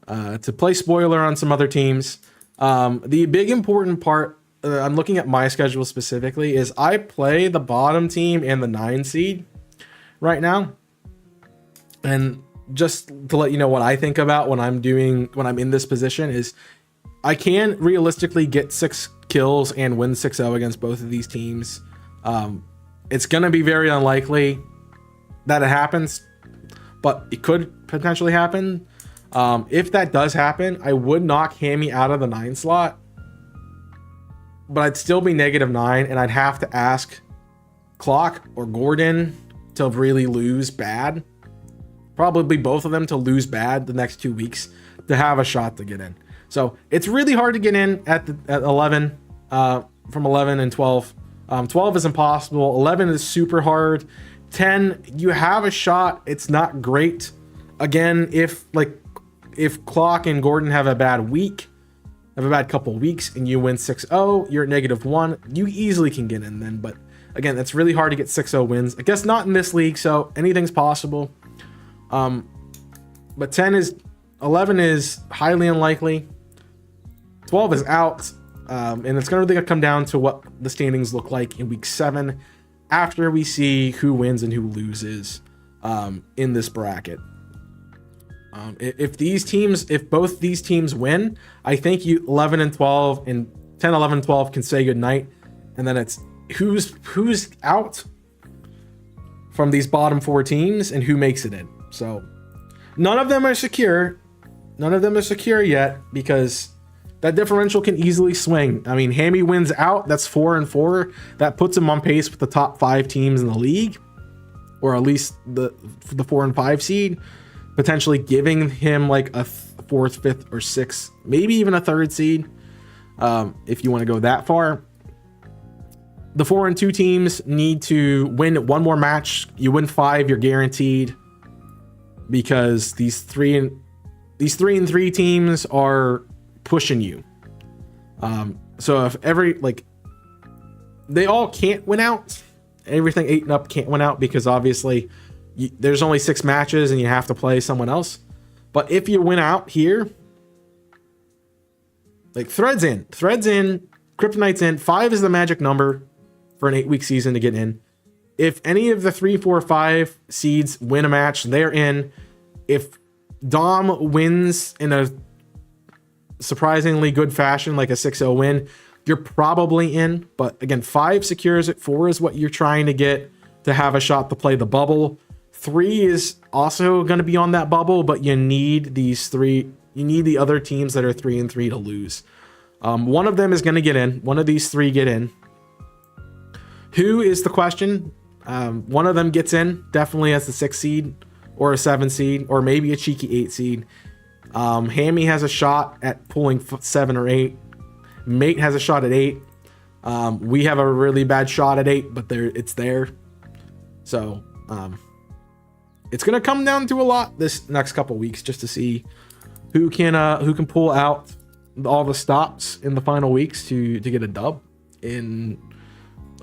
to play spoiler on some other teams. The big important part, I'm looking at my schedule specifically, is I play the bottom team and the 9 seed right now. And just to let you know what I think about when I'm in this position is I can realistically get 6 kills and win 6-0 against both of these teams. It's going to be very unlikely that it happens, but it could potentially happen. If that does happen, I would knock Hammy out of the 9 slot, but I'd still be -9, and I'd have to ask Clock or Gordon to really lose bad. Probably both of them to lose bad the next 2 weeks to have a shot to get in. So it's really hard to get in at 11, from 11 and 12. 12 is impossible. 11 is super hard. 10, you have a shot. It's not great. Again, if Clock and Gordon have a bad week, have a bad couple weeks, and you win 6-0, you're at -1. You easily can get in then. But again, that's really hard to get 6-0 wins. I guess not in this league, so anything's possible. But 11 is highly unlikely. 12 is out. And it's going to really come down to what the standings look like in week 7 after we see who wins and who loses in this bracket. If both these teams win, I think 11 and 12 and 10, 11, 12 can say goodnight. And then it's who's out from these bottom 4 teams and who makes it in. So none of them are secure. None of them are secure yet because that differential can easily swing. I mean, Hammy wins out. That's 4 and 4. That puts him on pace with the top 5 teams in the league, or at least the 4 and 5 seed, potentially giving him like a 4th, 5th, or 6th, maybe even a 3rd seed, if you want to go that far. The 4 and 2 teams need to win 1 more match. You win 5, you're guaranteed, because these 3 and 3 teams are pushing you. So if they all can't win out, everything 8 and up can't win out, because obviously there's only 6 matches and you have to play someone else. But if you win out here, like Threads in, Kryptonite's in. 5 is the magic number for an 8-week season to get in. If any of the 3, 4, 5 seeds win a match, they're in. If Dom wins in a surprisingly good fashion, like a 6-0 win, you're probably in. But again, 5 secures it. 4 is what you're trying to get to have a shot to play the bubble. 3 is also going to be on that bubble, but you need these 3. You need the other teams that are 3-3 to lose. One of them is going to get in. One of these 3 get in. Who is the question? One of them gets in, definitely as the 6 seed or a 7 seed, or maybe a cheeky 8 seed. Hammy has a shot at pulling 7 or 8. Mate has a shot at 8. We have a really bad shot at 8, but it's there. So it's gonna come down to a lot this next couple weeks just to see who can pull out all the stops in the final weeks to get a dub in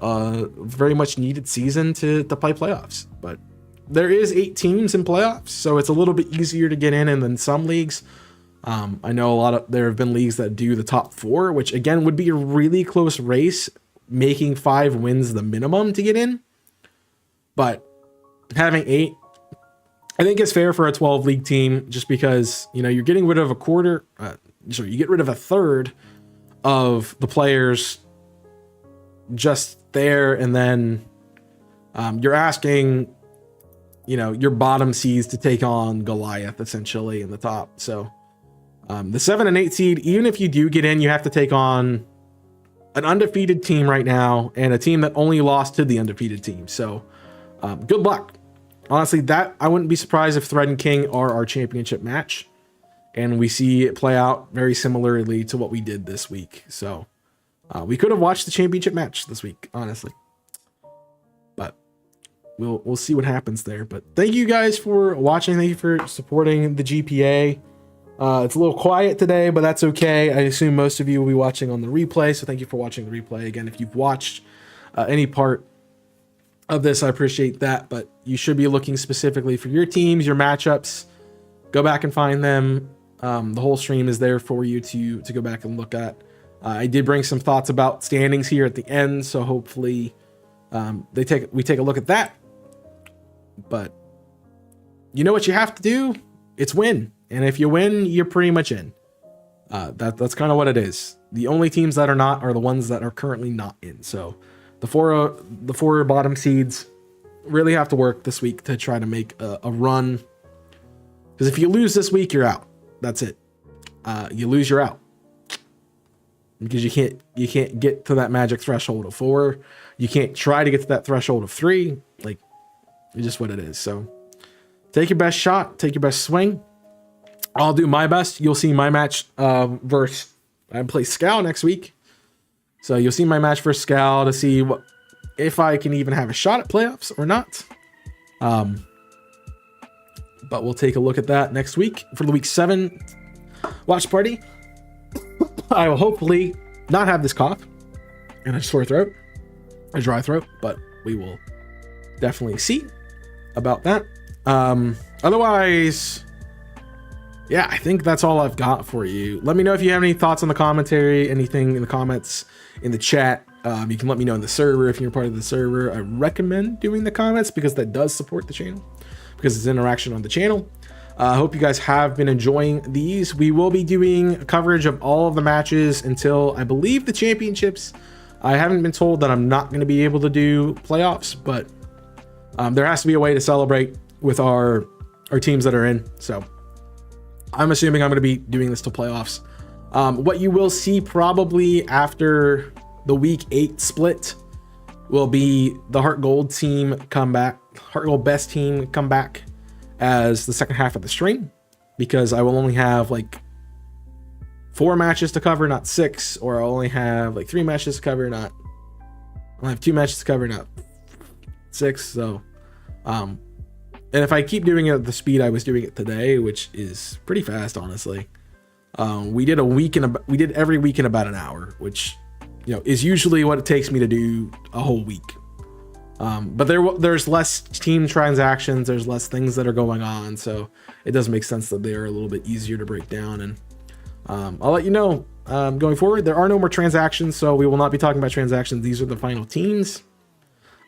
very much needed season to play playoffs. But there is 8 teams in playoffs, so it's a little bit easier to get in than some leagues. I know there have been leagues that do the top 4, which again would be a really close race, making 5 wins the minimum to get in. But having 8, I think is fair for a 12 league team, just because, you know, you're getting rid of you get rid of a third of the players just there, and then you're asking, you know, your bottom seeds to take on Goliath essentially in the top. So the 7 and 8 seed, even if you do get in, you have to take on an undefeated team right now and a team that only lost to the undefeated team. So good luck. Honestly, that I wouldn't be surprised if Thread and King are our championship match, and we see it play out very similarly to what we did this week. So we could have watched the championship match this week, honestly, but we'll see what happens there. But thank you guys for watching. Thank you for supporting the GPA. It's a little quiet today, but that's okay. I assume most of you will be watching on the replay, so thank you for watching the replay. Again, if you've watched any part of this, I appreciate that, but you should be looking specifically for your teams, your matchups. Go back and find them. The whole stream is there for you to go back and look at. I did bring some thoughts about standings here at the end, so hopefully we take a look at that. But you know what you have to do? It's win. And if you win, you're pretty much in. That's kind of what it is. The only teams that are not are the ones that are currently not in. So the four bottom seeds really have to work this week to try to make a run. Because if you lose this week, you're out. That's it. You lose, you're out. Because you can't get to that magic threshold of 4. You can't try to get to that threshold of 3. Like, it's just what it is. So take your best shot. Take your best swing. I'll do my best. You'll see my match versus I play Scowl next week. So you'll see my match versus Scowl to see if I can even have a shot at playoffs or not. But we'll take a look at that next week for the week 7 watch party. I will hopefully not have this cough and a sore throat, a dry throat, but we will definitely see about that. Otherwise, yeah, I think that's all I've got for you. Let me know if you have any thoughts on the commentary, anything in the comments, in the chat. You can let me know in the server if you're part of the server. I recommend doing the comments because that does support the channel, because it's interaction on the channel. I hope you guys have been enjoying these. We will be doing coverage of all of the matches until I believe the championships. I haven't been told that I'm not going to be able to do playoffs, but there has to be a way to celebrate with our teams that are in. So I'm assuming I'm going to be doing this till playoffs. What you will see probably after the week 8 split will be the Heart Gold team come back, Heart Gold best team come back as the second half of the stream, because I will only have like 4 matches to cover, not 6, or I'll only have like 3 matches to cover, I'll have 2 matches to cover, not 6. So, and if I keep doing it at the speed I was doing it today, which is pretty fast, honestly, we did every week in about an hour, which, you know, is usually what it takes me to do a whole week. But there's less team transactions, there's less things that are going on, so it does make sense that they're a little bit easier to break down. And I'll let you know going forward. There are no more transactions, so we will not be talking about transactions. These are the final teams.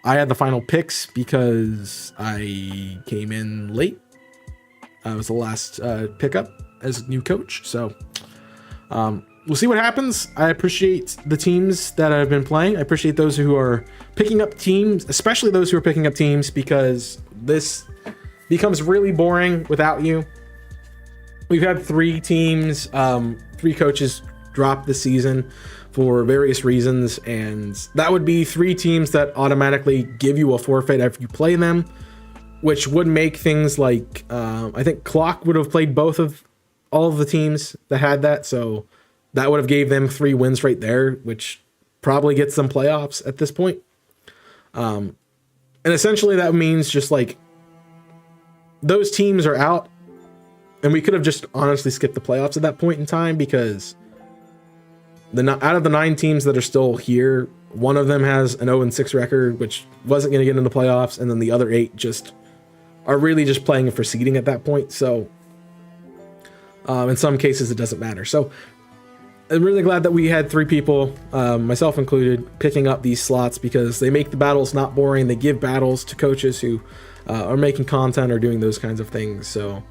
I had the final picks because I came in late. I was the last pickup as new coach, so we'll see what happens. I appreciate the teams that I've been playing. I appreciate those who are picking up teams, especially those who are picking up teams, because this becomes really boring without you. We've had 3 teams, 3 coaches drop this season for various reasons, and that would be 3 teams that automatically give you a forfeit if you play them, which would make things like, I think Clock would have played all of the teams that had that, so that would have gave them 3 wins right there, which probably gets them playoffs at this point. And essentially that means just like those teams are out, and we could have just honestly skipped the playoffs at that point in time, because out of the 9 teams that are still here, one of them has an 0-6 record, which wasn't going to get into the playoffs, and then the other 8 just are really just playing for seeding at that point. So in some cases it doesn't matter. So I'm really glad that we had 3 people, myself included, picking up these slots, because they make the battles not boring. They give battles to coaches who are making content or doing those kinds of things. So,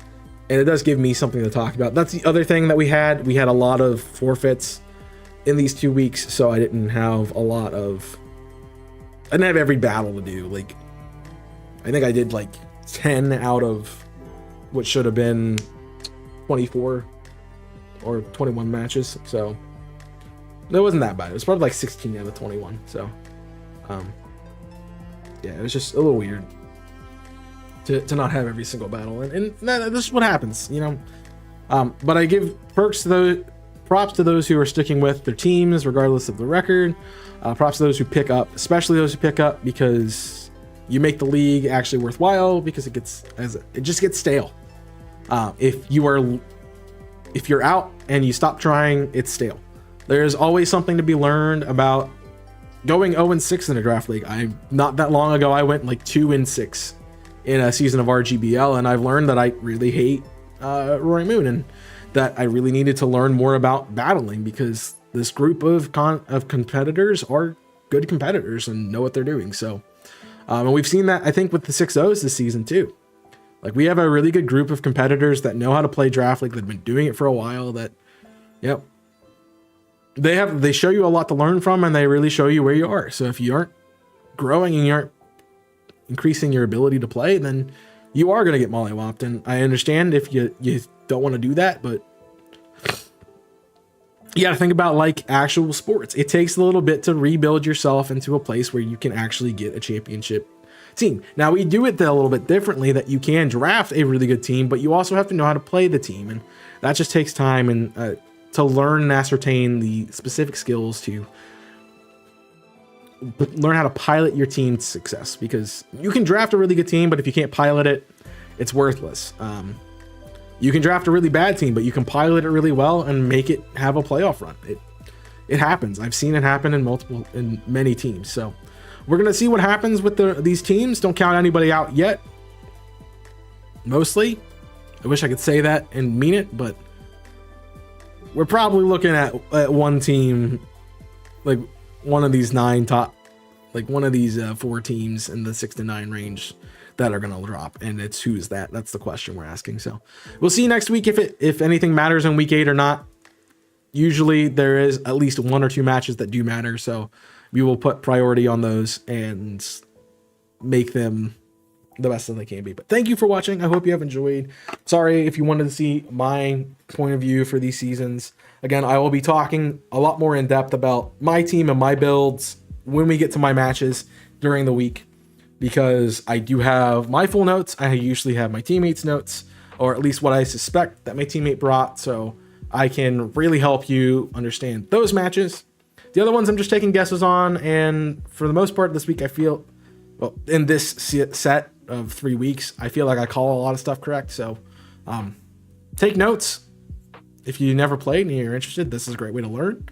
and it does give me something to talk about. That's the other thing that we had. We had a lot of forfeits in these 2 weeks, so I didn't have I didn't have every battle to do. Like, I think I did like 10 out of what should have been 24 or 21 matches, so it wasn't that bad. It was probably like 16 out of 21. So yeah, it was just a little weird to not have every single battle, and this is what happens, you know. But I give props to those who are sticking with their teams regardless of the record. Props to those who pick up, especially those who pick up, because you make the league actually worthwhile, because it just gets stale. If you're out and you stop trying, it's stale. There's always something to be learned about going 0-6 in a draft league. Not that long ago, I went like 2-6 in a season of RGBL, and I've learned that I really hate Roy Moon, and that I really needed to learn more about battling, because this group of competitors are good competitors and know what they're doing. So, and we've seen that, I think, with the 6-0s this season too. Like, we have a really good group of competitors that know how to play draft league, that have been doing it for a while, that, yep, they show you a lot to learn from, and they really show you where you are. So if you aren't growing and you aren't increasing your ability to play, then you are going to get mollywopped. And I understand if you don't want to do that, but you got to think about like actual sports. It takes a little bit to rebuild yourself into a place where you can actually get a championship team. Now, we do it a little bit differently, that you can draft a really good team, but you also have to know how to play the team, and that just takes time and to learn and ascertain the specific skills to learn how to pilot your team to success, because you can draft a really good team, but if you can't pilot it, it's worthless. You can draft a really bad team, but you can pilot it really well and make it have a playoff run. It happens. I've seen it happen in many teams. So we're going to see what happens with these teams. Don't count anybody out yet. Mostly. I wish I could say that and mean it, but we're probably looking at one team, like one of these 9 top, like one of these 4 teams in the 6 to 9 range that are going to drop, and it's who's that? That's the question we're asking. So we'll see next week if anything matters in week 8 or not. Usually there is at least 1 or 2 matches that do matter, so we will put priority on those and make them the best that they can be. But thank you for watching. I hope you have enjoyed. Sorry if you wanted to see my point of view for these seasons. Again, I will be talking a lot more in depth about my team and my builds when we get to my matches during the week, because I do have my full notes. I usually have my teammates' notes, or at least what I suspect that my teammate brought, so I can really help you understand those matches. The other ones I'm just taking guesses on, and for the most part this week I feel, well, in this set of 3 weeks, I feel like I call a lot of stuff correct. So take notes. If you never played and you're interested, this is a great way to learn.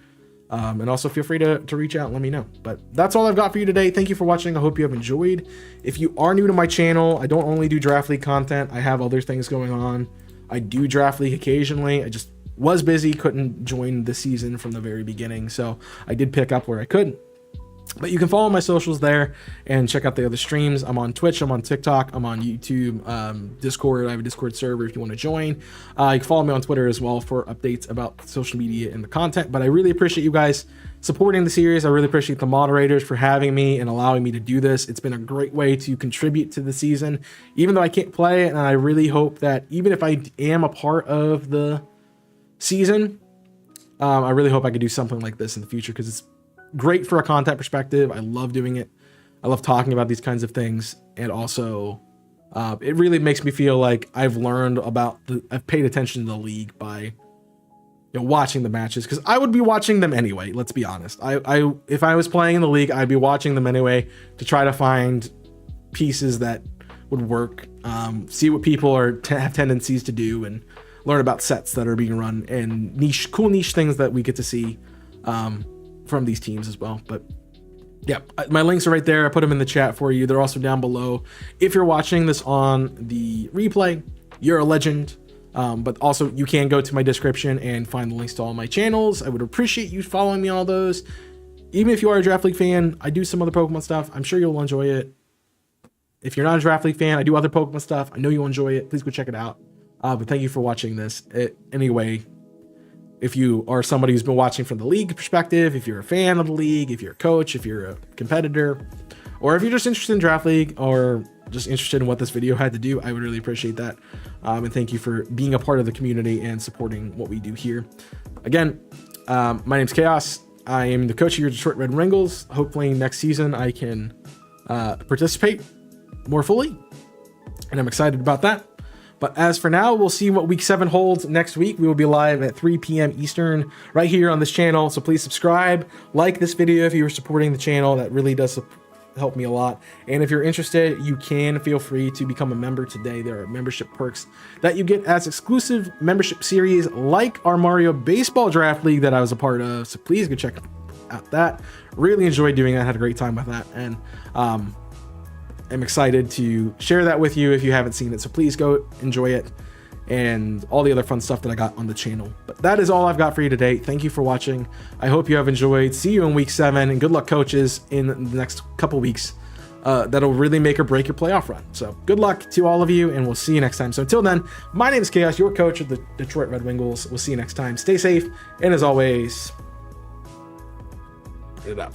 And also feel free to reach out and let me know. But that's all I've got for you today. Thank you for watching. I hope you have enjoyed. If you are new to my channel, I don't only do Draft League content. I have other things going on. I do Draft League occasionally. I just was busy, couldn't join the season from the very beginning. So I did pick up where I could. But you can follow my socials there and check out the other streams. I'm on Twitch, I'm on TikTok, I'm on YouTube, Discord. I have a Discord server if you want to join. You can follow me on Twitter as well for updates about social media and the content. But I really appreciate you guys supporting the series. I really appreciate the moderators for having me and allowing me to do this. It's been a great way to contribute to the season, even though I can't play it. And I really hope that even if I am a part of the season, I really hope I could do something like this in the future, because it's great for a content perspective. I love doing it. I love talking about these kinds of things. And also, it really makes me feel like I've learned about I've paid attention to the league by watching the matches, because I would be watching them anyway. Let's be honest. If I was playing in the league, I'd be watching them anyway to try to find pieces that would work, see what people have tendencies to do, and learn about sets that are being run and cool niche things that we get to see from these teams as well. But yeah, my links are right there. I put them in the chat for you. They're also down below. If you're watching this on the replay, you're a legend. But also you can go to my description and find the links to all my channels. I would appreciate you following me on all those. Even if you are a Draft League fan, I do some other Pokemon stuff. I'm sure you'll enjoy it. If you're not a Draft League fan, I do other Pokemon stuff. I know you'll enjoy it. Please go check it out. But thank you for watching this. Anyway, if you are somebody who's been watching from the league perspective, if you're a fan of the league, if you're a coach, if you're a competitor, or if you're just interested in Draft League or just interested in what this video had to do, I would really appreciate that. And thank you for being a part of the community and supporting what we do here. Again, my name's Chaos. I am the coach of your Detroit Red Wrangles. Hopefully next season I can participate more fully, and I'm excited about that. But as for now, we'll see what week 7 holds next week. We will be live at 3 p.m. Eastern right here on this channel. So please subscribe, like this video if you're supporting the channel. That really does help me a lot. And if you're interested, you can feel free to become a member today. There are membership perks that you get as exclusive membership series, like our Mario Baseball Draft League that I was a part of. So please go check out that. Really enjoyed doing that. Had a great time with that. And I'm excited to share that with you if you haven't seen it. So please go enjoy it and all the other fun stuff that I got on the channel. But that is all I've got for you today. Thank you for watching. I hope you have enjoyed. See you in week 7, and good luck, coaches, in the next couple weeks. That'll really make or break your playoff run. So good luck to all of you, and we'll see you next time. So until then, my name is Chaos, your coach of the Detroit Red Wrangles. We'll see you next time. Stay safe, and as always, get it up.